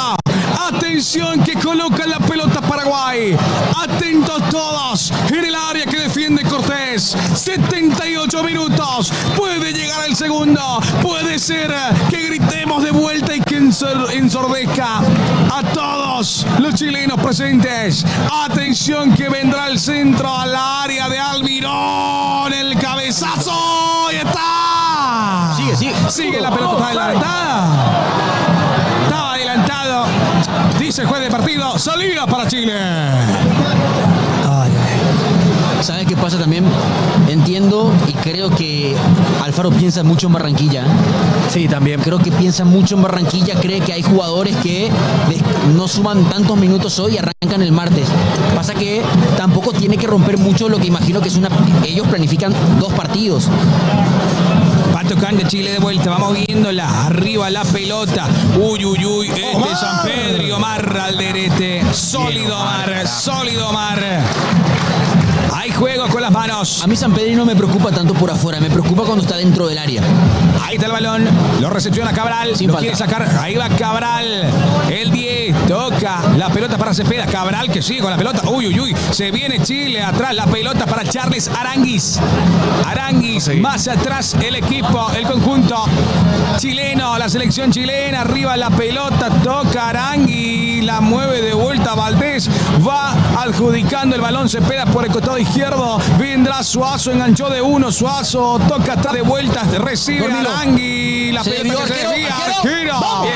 Atención que coloca la pelota Paraguay. Atentos todos en el área que defiende Cortés. 78 minutos. Puede llegar el segundo. Puede ser que gritemos de vuelta y que ensordezca a todos los chilenos presentes. Atención que vendrá el centro al área de Almirón. El cabezazo. ¡Ahí está! Sigue la pelota, está adelantada. Estaba adelantado. Dice el juez de partido, salida para Chile. ¿Sabes qué pasa también? Entiendo y creo que Alfaro piensa mucho en Barranquilla. Sí, también. Creo que piensa mucho en Barranquilla, cree que hay jugadores que no suman tantos minutos hoy y arrancan el martes. Pasa que tampoco tiene que romper mucho lo que imagino que es ellos planifican 2 partidos. Va tocando Chile de vuelta, vamos viéndola, arriba la pelota. Uy, San Pedro y Omar Alderete. Sólido Omar. Hay juego con las manos. A mí San Pedro no me preocupa tanto por afuera, me preocupa cuando está dentro del área. Ahí está el balón, lo recepciona Cabral, Sin lo falta. quiere sacar, ahí va Cabral, el 10, toca la pelota para Cepeda, Cabral que sigue con la pelota, se viene Chile, atrás la pelota para Charles Aranguis, más atrás el equipo, el conjunto chileno, la selección chilena, arriba la pelota, toca Aranguis, la mueve de vuelta Valdés, va adjudicando el balón Cepeda por el costado izquierdo, vendrá Suazo, enganchó de uno, Suazo, toca atrás de vuelta, recibe Dormilo. Arangui, la Se pelota que se desvió, desvía, arquero. arquero. Vamos.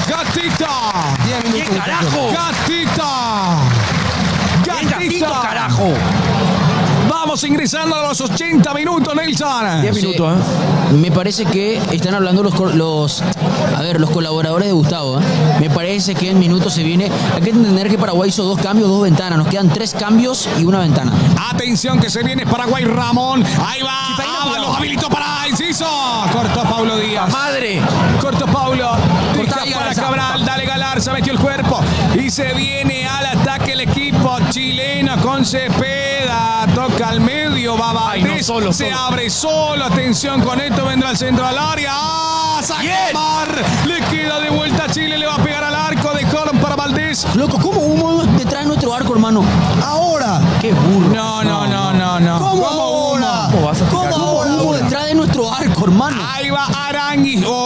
Gatita. 10 minutos. carajo? Gatita. carajo! Vamos ingresando a los 80 minutos, Nelson. 10 minutos, Me parece que están hablando los colaboradores de Gustavo. Me parece que en minutos se viene. Hay que entender que Paraguay hizo 2 cambios, 2 ventanas. Nos quedan 3 cambios y una ventana. Atención que se viene Paraguay, Ramón. Ahí va. Ábalos habilitó para Enciso. Cortó Paulo Díaz. ¡Madre! Cortó Paulo. Cortá Deja y para Galarza. Cabral. Dale Galarza. Metió el cuerpo. Y se viene al ataque el equipo chileno con Cepeda. Toca al medio. Va Valdés. Se abre solo. Atención con esto. Vendrá al centro al área. Saca Mar. Le queda de vuelta a Chile. Le va a pegar al arco de Horn para Valdés. Loco, ¿cómo humo detrás de nuestro arco, hermano? Ahora. ¡Qué burro! No. ¿Cómo ahora? ¿Cómo vas a tirar? ¿Cómo ahora? Humo detrás de nuestro arco, hermano. Ahí va Aranguis. No.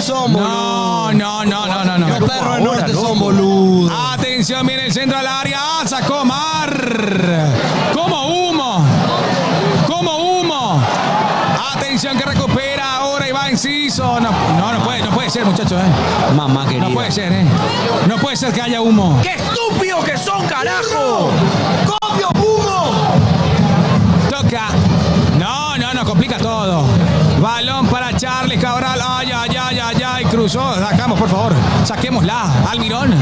Son boludos. Los perros del norte son boludos. Atención, viene el centro al área. Sacó Mar. Como humo. Atención que recupera ahora y va Enciso. No puede ser, muchachos. Mamá querida. No puede ser, No puede ser que haya humo. ¡Qué estúpidos que son, carajo! ¡Copio humo! Toca. No, complica todo. Balón para Charles Cabral. Ay, cruzó. Sacamos, por favor. Saquémosla. Almirón.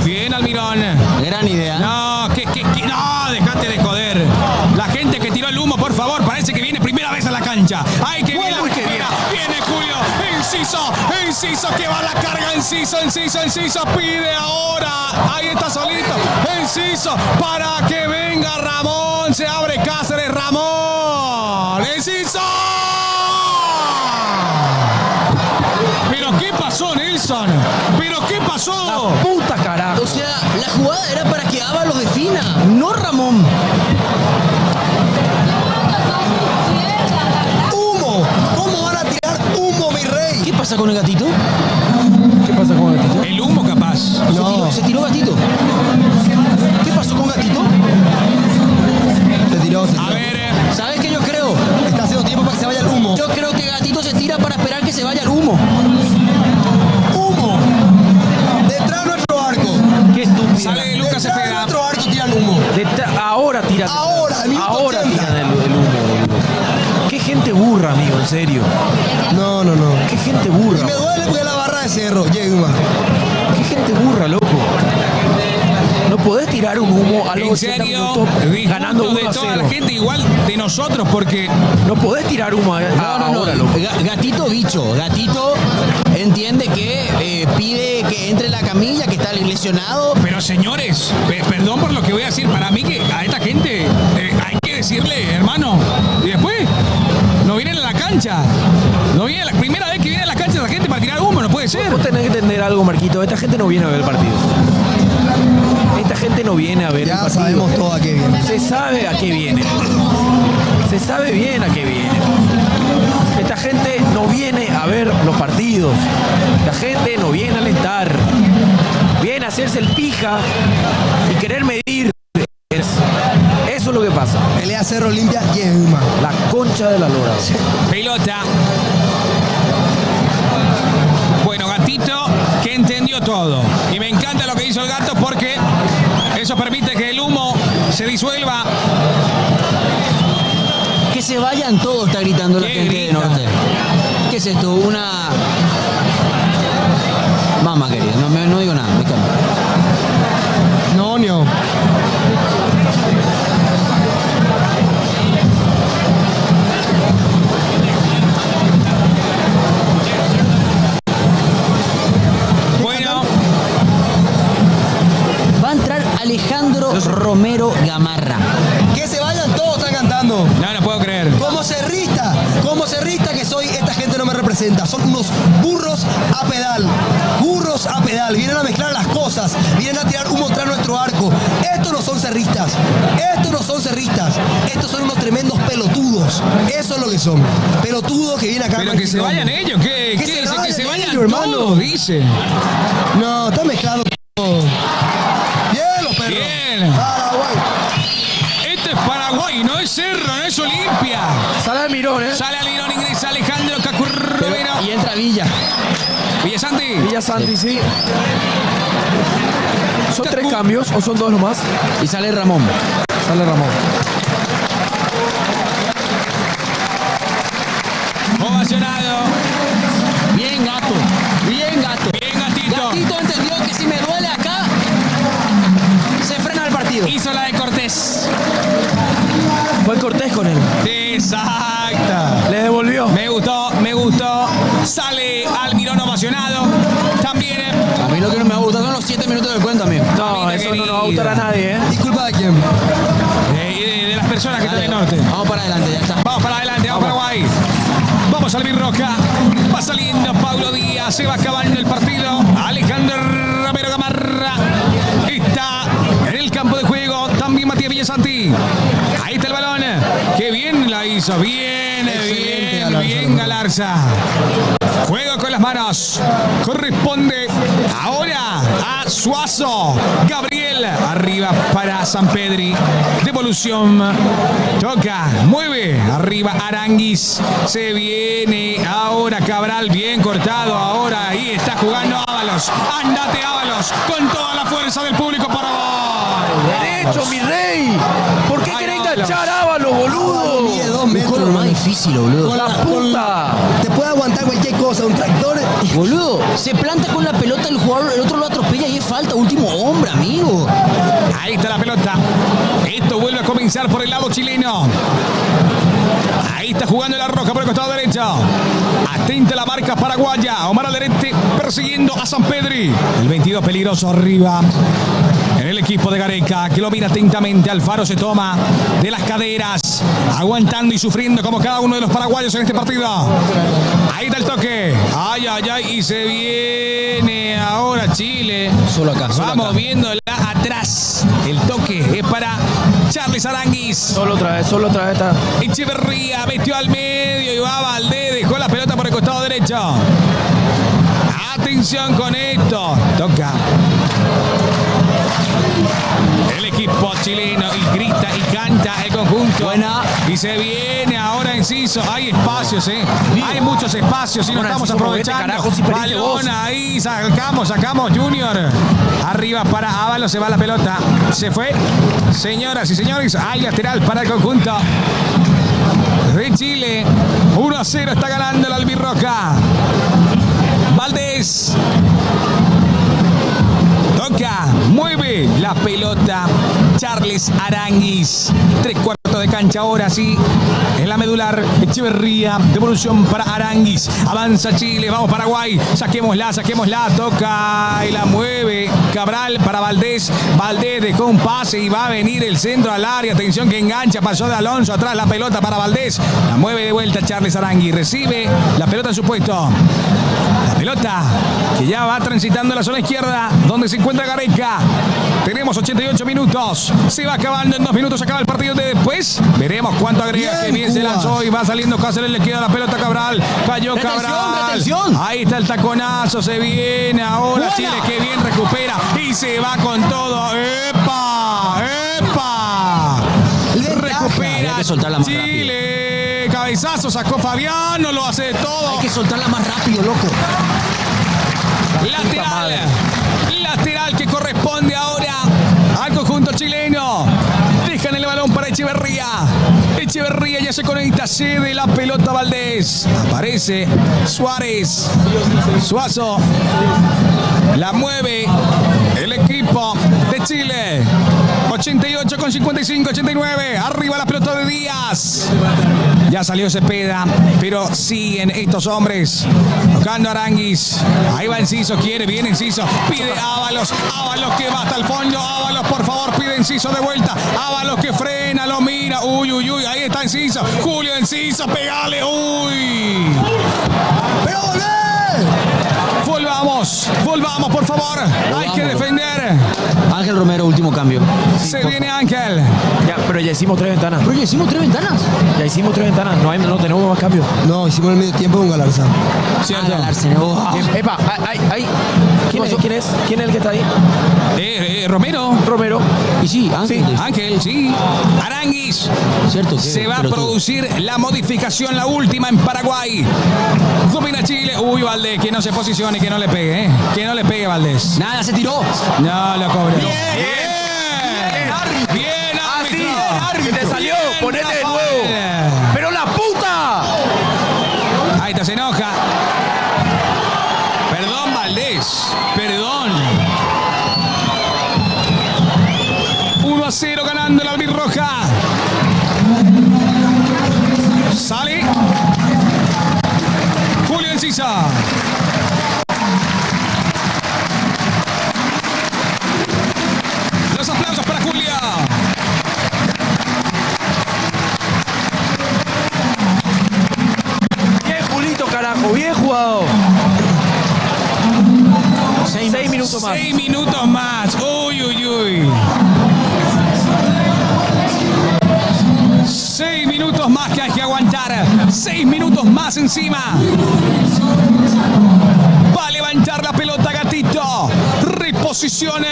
Bien, Almirón. Gran idea. No, no, dejate de joder. La gente que tiró el humo, por favor, parece que viene primera vez a la cancha. Ay, que viene la primera. Viene Julio. Enciso, que va a la carga. Enciso. Pide ahora. Ahí está solito. Enciso, para que venga Ramón. Se abre Cáceres. Ramón. Enciso. ¿Pero qué pasó, Nelson? ¿Pero qué pasó? ¡Puta carajo! O sea, la jugada era para que Ábalos defina, no Ramón. ¡Humo! ¿Cómo van a tirar humo, mi rey? ¿Qué pasa con el gatito? ¿Qué pasa con el Tito? El humo capaz. Se tiró gatito. ¿Qué pasó ya. Ahora, al minuto Ahora 80. tiran el humo, boludo. Qué gente burra, amigo, en serio. No. Qué gente Y burra. me duele porque la barra de cerro, Yegma. Qué gente burra, loco. No podés tirar un humo a los En 80 serio, minutos ganando disgusto 1 a de toda 0. la gente, igual de nosotros, porque No podés tirar humo ahora, loco. Gatito bicho. Gatito entiende que pide que entre en la camilla, que está lesionado. pero señores, perdón por lo que voy a decir, para mí que a esta gente hay que decirle, hermano, y después no vienen a la cancha. No viene la primera vez que viene a la cancha la gente para tirar humo, no puede ser. Vos tenés que entender algo, Marquito. Esta gente no viene a ver el partido. Esta gente no viene a ver el Ya partido. sabemos todo a qué viene. Se sabe a qué viene. Se sabe bien a qué viene. Esta gente no viene a ver los partidos. Esta gente no viene a alentar. Viene a hacerse el pija y querer medir. Eso es lo que pasa. Pelea Cerro Limpia, Yegma. La concha de la lora. Pelota. Bueno, Gatito, que entendió todo. Y me encanta lo que hizo el gato porque eso permite que el humo se disuelva. Que se vayan todos, está gritando la ¿Qué gente de grita? Norte. ¿Qué es esto? Una... Mamá querida, no digo nada, me cambio. No. Bueno, Va a entrar Alejandro Romero Gamarra. Que se vayan todos, están cantando. no puedo creer. Como cerrista que soy, esta gente no me representa. Son unos burros a pedal. Burros a pedal. Vienen a mezclar las cosas. Vienen a tirar humo tras nuestro arco. Estos no son cerristas. Estos son unos tremendos pelotudos. Eso es lo que son. Pelotudos que vienen acá. Pero con que se quilombo. vayan ellos. ¿Qué Que dice? se Que se vayan vayan ellos, hermano. todos, dice. No, está mezclado todo. Bien, los perros. Bien. Paraguay. Este es Paraguay, no es Cerro, no es Olimpia. Sala de Mirón, Sale al Lirón, ingresa Alejandro Cacurrovero. Y entra Villa. Villasanti. Villa Santi, sí. ¿Son 3 cambios o son 2 nomás? Y sale Ramón. Sale Ramón. Ovacionado. Bien, gato. Bien, gato. Bien, Gatito. Gatito entendió que si me duele acá, se frena el partido. Hizo la de Cortés. Fue Cortés con él. Exacta. Le devolvió. Me gustó. Sale Almirón ovacionado. También. A mí lo que no me gusta son los 7 minutos del cuento, amigo. No, Mamita eso no nos va a querida. gustar a nadie, ¿eh? Disculpa de quién. De las personas que están Dale, del norte. vamos para adelante, ya está. Vamos para adelante, vamos Paraguay. Vamos al Birroca. Va saliendo Paulo Díaz. Se va acabando el partido. Alejandro Romero Gamarra está en el campo de juego. También Matías Villasanti. Ahí está el balón. Qué bien la hizo. Bien, Excelente, Galarza, bien hermano. Galarza. Juego con las manos. Corresponde ahora a Suazo. Gabriel arriba para San Pedri. Devolución. Toca. Mueve. Arriba Aranguis. Se viene ahora Cabral. Bien cortado. Ahora ahí está jugando Ábalos. Andate Ábalos. Con toda la fuerza del público para Derecho, mi rey. ¿Por qué Ay, querés Ábalos. enganchar Ábalos, boludo? Mide 2 Buscó metros. lo más difícil, boludo. Con La la puta. Te puede aguantar cualquier cosa, un tractor. Boludo, se planta con la pelota el jugador, el otro lo atropella y es falta. Último hombre, amigo. Ahí está la pelota. Esto vuelve a comenzar por el lado chileno. Ahí está jugando la roja por el costado derecho. Atenta la marca paraguaya. Omar Alderete persiguiendo a San Pedri. El 22 peligroso arriba. En el equipo de Gareca, que lo mira atentamente. Alfaro se toma de las caderas, aguantando y sufriendo como cada uno de los paraguayos en este partido. Ahí está el toque. Ay, ay, ay. Y se viene ahora Chile. Solo acá, solo Vamos acá. viéndola atrás. El toque es para Charles Aranguis. Solo otra vez está. Echeverría metió al medio y va Valdés. Dejó la pelota por el costado derecho. Atención con esto. Toca. El equipo chileno y grita y canta el conjunto. Buena. Y se viene ahora en Enciso, hay espacios, hay muchos espacios y no Bueno, estamos Enciso, movete, aprovechando. carajo, si perdiste vos. Balón ahí, sacamos, Junior. Arriba para Ábalos, se va la pelota. Se fue. Señoras y señores, hay lateral para el conjunto de Chile. 1-0 está ganando el albirroja. Valdés. Toca, mueve la pelota Charles Aranguis. 3/4 de cancha ahora sí. En la medular, Echeverría. Devolución para Aranguis. Avanza Chile, vamos Paraguay. Saquémosla. Toca y la mueve Cabral para Valdés. Valdés dejó un pase y va a venir el centro al área. Atención que engancha, pasó de Alonso. Atrás la pelota para Valdés. La mueve de vuelta Charles Aranguis. Recibe la pelota en su puesto. La pelota que ya va transitando la zona izquierda donde se encuentra Gareca. Tenemos 88 minutos. Se va acabando en 2 minutos. Acaba el partido de después. Veremos cuánto agrega. Bien, Que bien se Cubas. lanzó y va saliendo Cáceres. Le queda la pelota a Cabral. Cayó Cabral. Retención. Ahí está el taconazo. Se viene ahora Buena. Chile. Que bien recupera y se va con todo. ¡Epa! Recupera Había que soltarla más Chile. Cabezazo sacó Fabiano. Lo hace de todo. Hay que soltarla más rápido, loco. Lateral que corresponde ahora al conjunto chileno. Dejan el balón para Echeverría. Echeverría ya se conecta, cede la pelota a Valdés. Aparece Suárez. Suazo. La mueve el equipo de Chile. 88 con 55, 89. Arriba la pelota de Díaz. Ya salió Cepeda, pero siguen estos hombres. Tocando Aranguis. Ahí va Enciso, viene Enciso. Pide Ábalos. Ábalos que va hasta el fondo. Ábalos, por favor, pide Enciso de vuelta. Ábalos que frena, lo mira. Uy. Ahí está Enciso. Julio Enciso, pegale. Uy. ¡Pero volvé! Volvamos, por favor. Hay que defender. Ángel Romero, último cambio. Se viene Ángel. Ya, pero ya hicimos 3 ventanas. Pero ya hicimos 3 ventanas. Ya hicimos 3 ventanas. No tenemos más cambios. No, hicimos el medio tiempo con Galarza. ¿Cierto? Epa, ¿Quién es el que está ahí? Romero. Romero. Y sí, Ángel. Ángel, sí. Aranguis. Cierto. Se va a producir la modificación, la última en Paraguay. Domina Chile. Uy, Valdés, que no se posicione, que no le pegue, Que no le pegue, Valdés. Nada, se tiró. No, lo cobró. Bien, Se te salió. Bien, Ponete de Rafael. nuevo. ¡Pero la puta! Ahí está, se enoja. Perdón, Valdés. Perdón. 1-0 ganando la albirroja. Sale Julio Encisa. Los aplausos para Julio. Bien, Julito, carajo. Bien jugado. 6 minutos más. 6 minutos más. Uy. 6 minutos más que hay que aguantar. 6 minutos más encima. Va a levantar la pelota Gatito. Reposición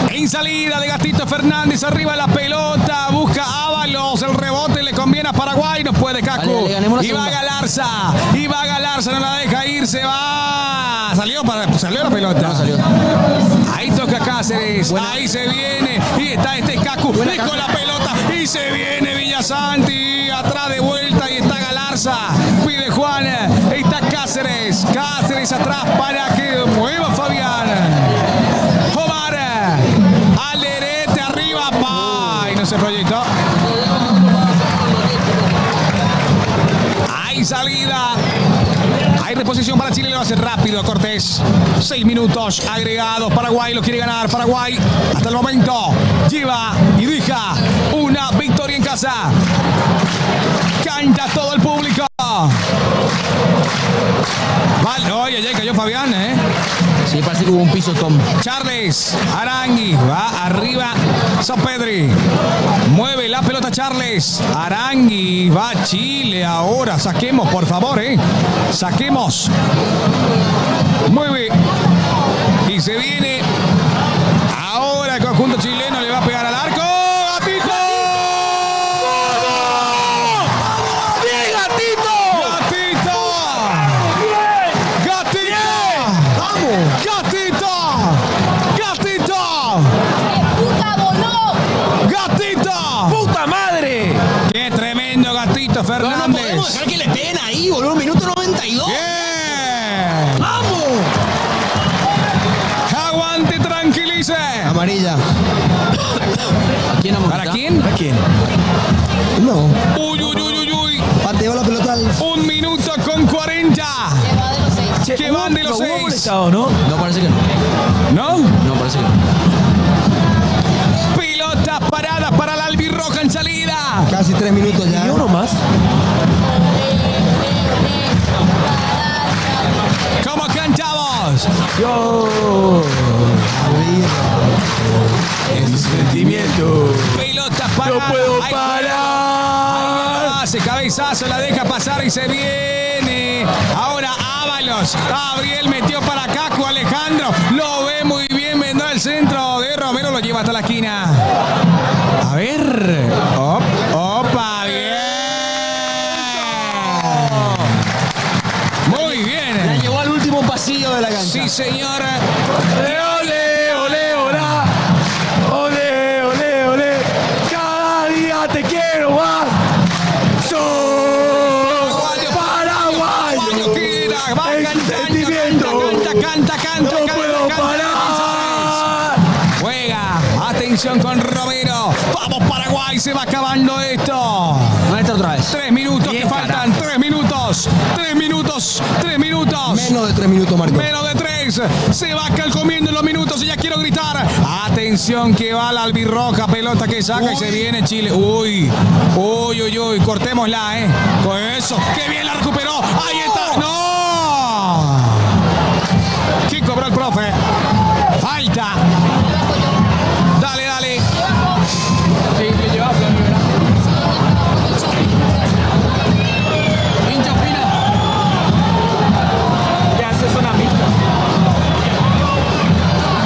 en salida de Gatito Fernández. Arriba la pelota. Busca Ábalos. El rebote le conviene a Paraguay. No puede Cacu. Vale, ganemos la Y va segunda. Galarza. No la deja ir. Se va. Salió la pelota. No salió. Ahí toca Cáceres. Ahí se viene. Y está Cacu. Dejó la pelota. Y se viene Villasanti. Atrás de vuelta. Y está Galarza. Pide Juan. Está Cáceres. Cáceres atrás para que mueva Fabián. Omar. Alderete arriba. Y no se proyectó. Hay salida. Hay reposición para Chile, lo hace rápido Cortés. 6 minutos agregados. Paraguay lo quiere ganar. Paraguay hasta el momento lleva y deja una victoria en casa. Canta todo el público. Vale, oye, ya cayó Fabián, Sí, parece que hubo un piso Tom. Charles Aranguis va arriba. Sopedri mueve la pelota Charles Aranguis va a Chile ahora. Saquemos, por favor, saquemos. Mueve y se viene. Ahora el conjunto chileno le va a pegar al arco. ¡Gatito! ¡Gatito! ¡Gatito! ¡Puta voló! ¡Gatito! ¡Puta madre! ¡Qué tremendo Gatito No Fernández! podemos dejar que le peguen ahí, boludo. Minuto 92. ¡Bien! ¡Vamos! ¡Aguante, tranquilice! Amarilla. ¿A quién amonesta? ¿Para quién? ¿A quién? No. ¡Uy, uy, uy, uy, uy! Pateó la pelota al... 1 minuto con 40. Que va de los 6. Che, Que van de los hubo 6. molestado, ¿no? No, parece que no. ¿No? No, parece que no. Pelota parada para la albirroja en salida. Casi 3 minutos ya. ¿Y uno más? ¿Cómo cantamos? Yo. El Sentimiento. Pelota parada. No puedo Ahí parar. hace cabezazo, la deja pasar y se viene. Ahora Ábalos. Gabriel metió para Caco Alejandro. Lo ve muy bien. Vendrá el centro de Romero. Lo lleva hasta la esquina. A ver. Opa, bien. Muy La bien. llevó al último pasillo de la cancha. Sí, señor. Ole, ole, hola. Ole, ole, ole. Cada día te quiero más. Soy paraguayo. Va Es un sentimiento. canta. No puedo parar. Juega, atención con Romero. Vamos Paraguay, se va acabando esto. Maestra otra vez. 3 minutos Bien, que faltan, 3 minutos. 3 minutos, 3 minutos. Menos de 3 minutos, Marco. Menos de 3. Se va calcomiendo en los minutos y ya quiero gritar. Atención que va la albirroja, pelota que saca y se viene Chile. Uy, cortémosla, Con eso, qué bien la recuperó. Ahí está. ¡No! ¿Qué cobró el profe? Falta. Dale. ¿Qué haces una mixta?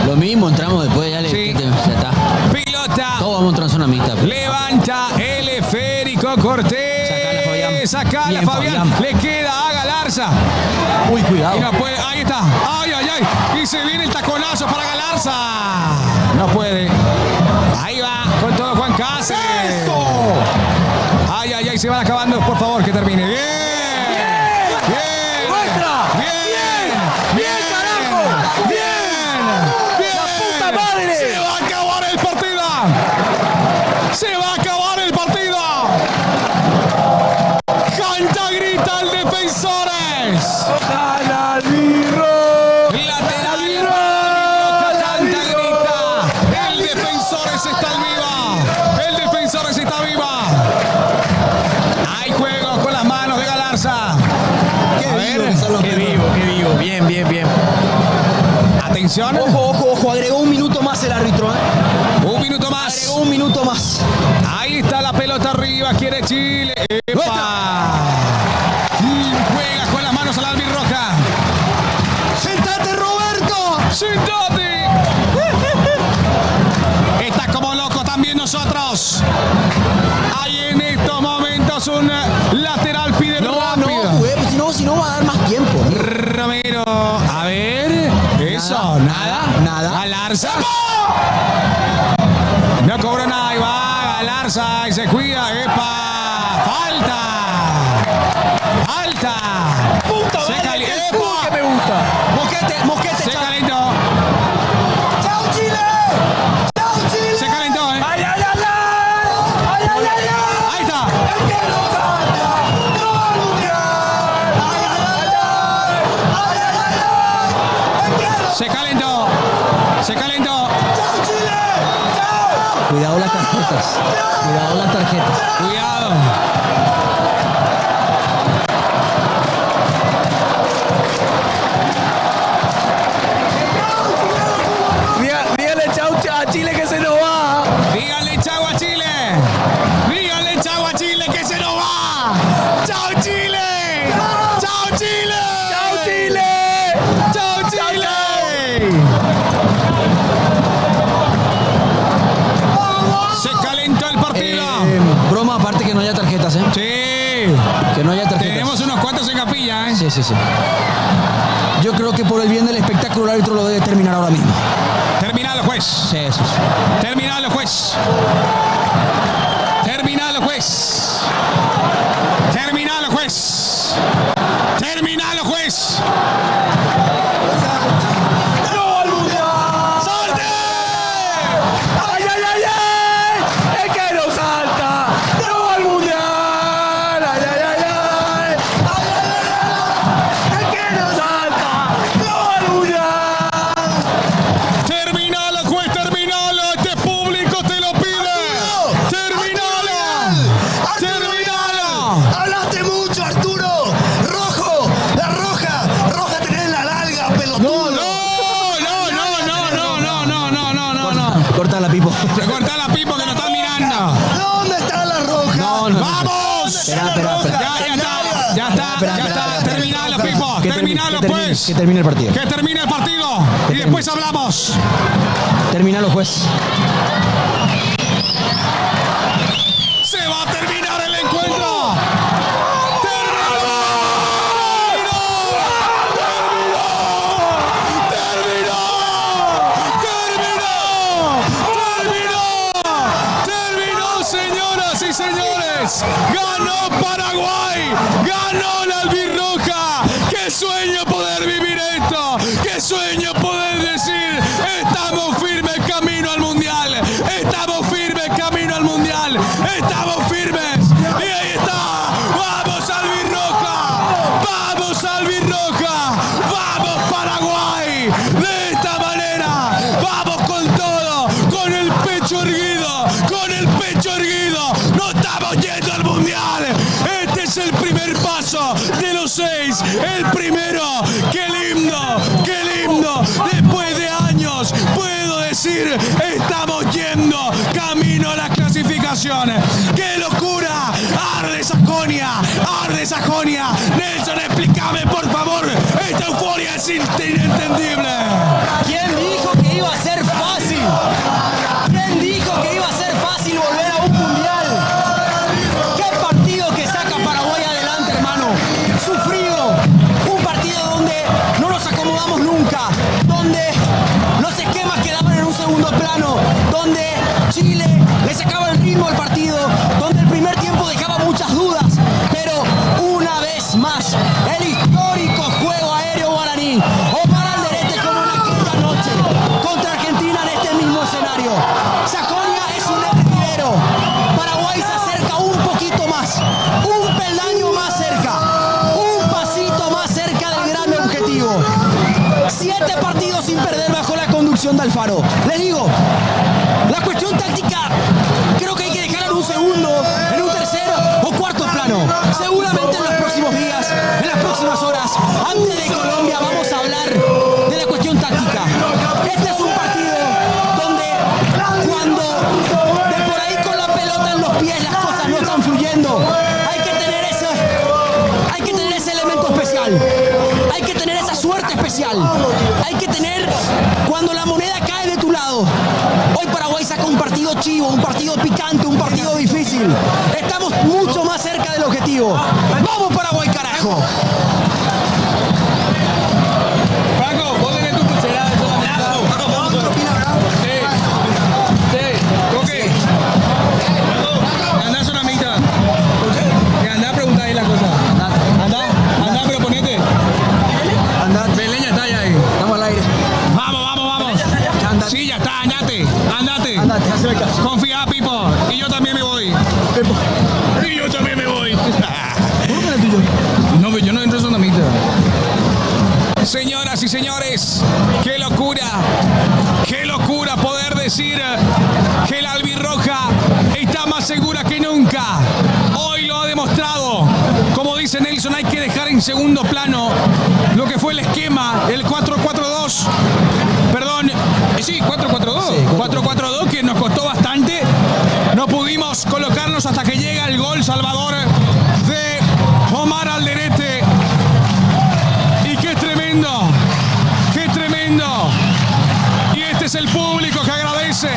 Lo mismo, entramos después, ya, Sí. ya está. Pilota. Todos vamos a entrar en zona mixta. Levanta el esférico Cortés. Sacala, Fabián. Sacala, Bien, Fabián. Fabián. Le queda a Galarza. Uy, cuidado. Y no puede. Ahí está. Ay. Y se viene el taconazo para Galarza. No puede. Ahí va con todo Juan Cáceres. Ay. Se van acabando. Por favor, que termine. Bien. ¡Muestra! Bien, carajo! Bien. ¡La puta madre! Se va a acabar el partido. Canta, grita el Defensores. ¡Ojalá, Albirro! Lateral. Albirro, Canta, Albirro. grita. El Defensores está viva. Hay juego con las manos de Galarza. Qué A vivo ver, que son los ¡Qué perros. vivo, qué vivo! Bien. Atención. Ojo, agregó un minuto más el árbitro, Un minuto más. Agregó un minuto más. Ahí está la pelota arriba. Quiere Chile. ¡Epa! Juega con las manos a la albirroja. ¡Sentate, Roberto! ¡Sentate! Está como loco también nosotros. Hay en estos momentos un lateral pide rápido. Si no va a dar más tiempo. Romero. A ver. Eso. Nada. Galarza. No cobró nada. Y va Galarza y se cuida. ¡Epa! ¡Falta! ¡Puta Se madre! calienta. ¡Qué fútbol que me gusta! Mosquete, Se calentó. ¡Chao, Chile! ¡Chao, Chile! Se calentó, ¡Ay, ay, ay, ay! ¡Ay, ay, ay, ay! Ahí está. ¡El que no canta no va al mundial! ¡Ay, ay, ay, ay! ¡Ay, ay, ay, ay! ¡El que no- Se calentó. ¡Chao, Chile! ¡Chao! Cuidado las tarjetas. Cuidado. Dígale chau a Chile que se nos va. Díganle chau a Chile. Díganle chau a Chile que se nos va. ¡Chao, Chile! ¡Chao, Chile! ¡Chau, Chile! ¡Chao, Chile! Se calentó el partido. Broma aparte que no haya tarjetas, Sí. Que no haya tarjetas. Tenemos unos cuantos en capilla, Sí. Yo creo que por el bien del espectáculo el árbitro lo debe terminar ahora mismo. Terminalo, juez. Sí, sí, sí. Terminalo, juez. Terminalo, juez. Terminalo, juez. Terminalo, juez. ¡No al mundial! ¡Salte! ¡Ay, ay, ay, ay! ¡Es que no salta! ¡No al mundial! ¡Ay, ay, ay, ay! ¡Ay, ay, ay, ay! ¡Es que no salta! ¡No al mundial! Terminalo, juez, terminalo. Este público te lo pide. Terminalo. Terminalo. ¡Hablaste mucho, Arturo! ¡Rojo! ¡La roja! ¡Roja tenés en la larga, pelotudo! No. Corta la pipo. Corta la pipo que nos están mirando. ¿Dónde está la roja? No, no. ¡Vamos! Espera. Ya está. Terminalo, pipo. Terminalo, pues. Que termine el partido. Que termine el partido. Y después hablamos. Terminalo, juez. Se va a terminar el encuentro. Terminó, señoras y señores. Ganó Paraguay. Ganó la albirroja. Qué sueño poder vivir esto. Qué sueño poder decir, estamos firmes camino al mundial. Estamos firmes camino al mundial. Estamos firmes. Y ahí está. Vamos albirroja. Vamos albirroja. Vamos Paraguay. De esta manera. Vamos con todo. Con el pecho erguido. Con el pecho erguido. No estamos yendo al mundial. Este es el primer paso de los 6. El primero. Qué lindo. Qué lindo. Después de años puedo decir, estamos yendo camino a las clasificaciones. ¡Qué locura! ¡Arde Sajonia! ¡Arde Sajonia! Nelson, explícame por favor. Esta euforia es inentendible. ¿Quién dijo que iba a ser fácil? ¿Quién dijo que iba a ser fácil volver a un mundial? ¿Qué partido que saca Paraguay adelante, hermano? Sufrido. Un partido donde no nos acomodamos nunca. Donde los esquemas quedaban en un segundo plano. Donde Chile le sacaba el ritmo al partido. Donde el primer tiempo dejaba muchas dudas. Pero una vez más, el histórico juego aéreo guaraní. Omar Alderete como en aquella noche contra Argentina en este mismo escenario. Sajonia es un hervidero. Paraguay se acerca un poquito más. Un peldaño más cerca. Un pasito más cerca del gran objetivo. 7 partidos sin perder bajo la conducción de Alfaro. Les digo, la cuestión táctica creo que hay que dejarla en un segundo, en un tercer o cuarto plano. Seguramente en los próximos días, en las próximas horas, antes de Colombia, vamos a hablar de la cuestión táctica. Este es un partido donde cuando de por ahí con la pelota en los pies las cosas no están fluyendo, hay que tener ese elemento especial. Hay que tener esa suerte especial. Hay que tener cuando la moneda cae de tu lado. Hoy Paraguay saca un partido chivo, un partido picante, un partido difícil. Estamos mucho más cerca del objetivo. ¡Vamos Paraguay, carajo! Franco, vos tenés tu pulserada. Ok. Andá una mitad. Andá a preguntar ahí la cosa. Andá, pero ponete. Beleña está ahí. Estamos al aire. Vamos. Sí, ya está, andate. Andate, hazme caso. Confía, Pipo. Y yo también me voy. Y yo también me voy. No, yo no entro en zona mitad. Señoras y señores, qué locura poder decir que la albirroja está más segura que nunca. Hoy lo ha demostrado. Como dice Nelson, hay que dejar en segundo plano lo que fue el esquema, el 4-4-2. Perdón, sí, 4-4-2. Sí, 4-4-2 que nos costó bastante. No pudimos colocarnos hasta que llega el gol salvador de Omar Alderete. Y qué tremendo. Y este es el público que agradece.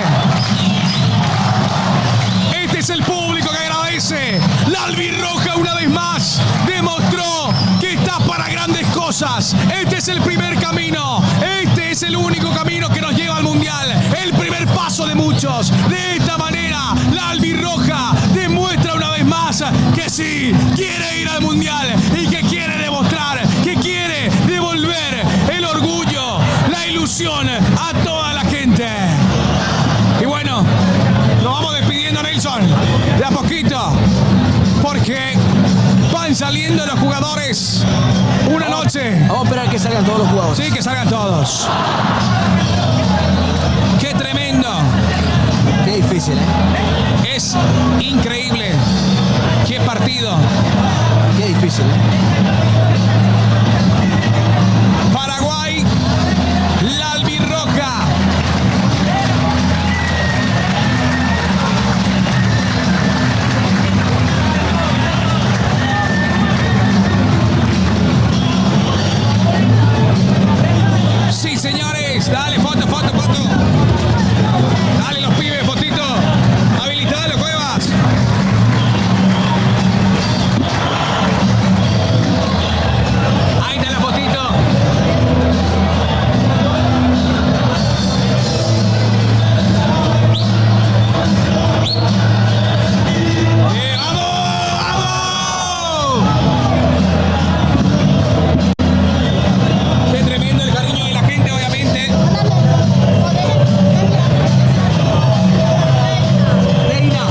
La albirroja una vez más demostró que está para grandes cosas. Este es el primer camino. Este es el único camino que nos lleva al Mundial. El primer paso de muchos. De esta manera, la albirroja demuestra una vez más que sí, quiere ir al Mundial y que quiere demostrar, que quiere devolver el orgullo, la ilusión a toda la gente. Y bueno, nos vamos despidiendo, Nelson, de a poquito, porque van saliendo los jugadores. Una noche. Vamos a esperar que salgan todos los jugadores. Sí, que salgan todos. ¡Qué tremendo! Qué difícil, ¿eh? Es increíble. ¡Qué partido! Qué difícil, Paraguay, la albirroja. Sí, señores, dale, foto. Dale los pibes, fotito. Habilitalo, Cuevas. Ahí está la fotito. ¡Vamos! Qué tremendo el cariño de la gente, obviamente. Reina.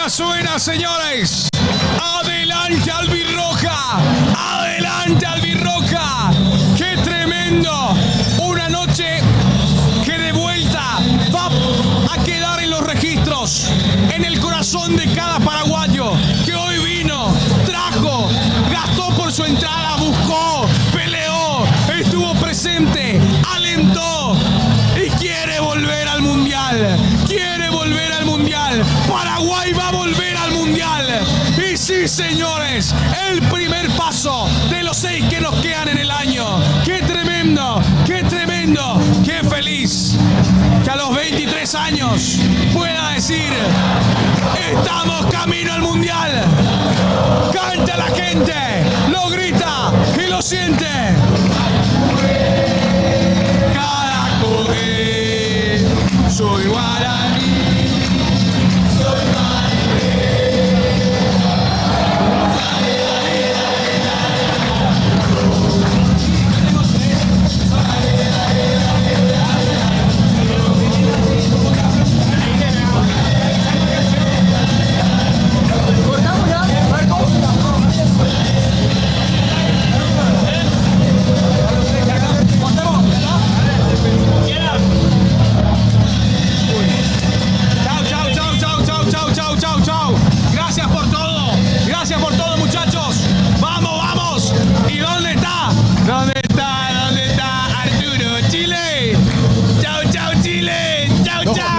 Suena, señores. Adelante, albirroja. Adelante, albirroja. Qué tremendo. Una noche que de vuelta va a quedar en los registros, en el corazón de cada paraguayo que hoy vino, trajo, gastó por su entrada, buscó, peleó, estuvo presente, alentó y quiere volver al Mundial. Quiere volver al Mundial. Paraguay va a volver al Mundial. Y sí, señores, el primer paso de los 6 que nos quedan en el año. ¡Qué tremendo! ¡Qué tremendo! ¡Qué feliz! Que a los 23 años pueda decir: estamos camino al Mundial. Canta la gente, lo grita y lo siente. Cada correr, soy guaraní. Chau. Gracias por todo. Gracias por todo, muchachos. Vamos. ¿Y dónde está? ¿Dónde está Arturo? Chile. Chau, Chile. Chau.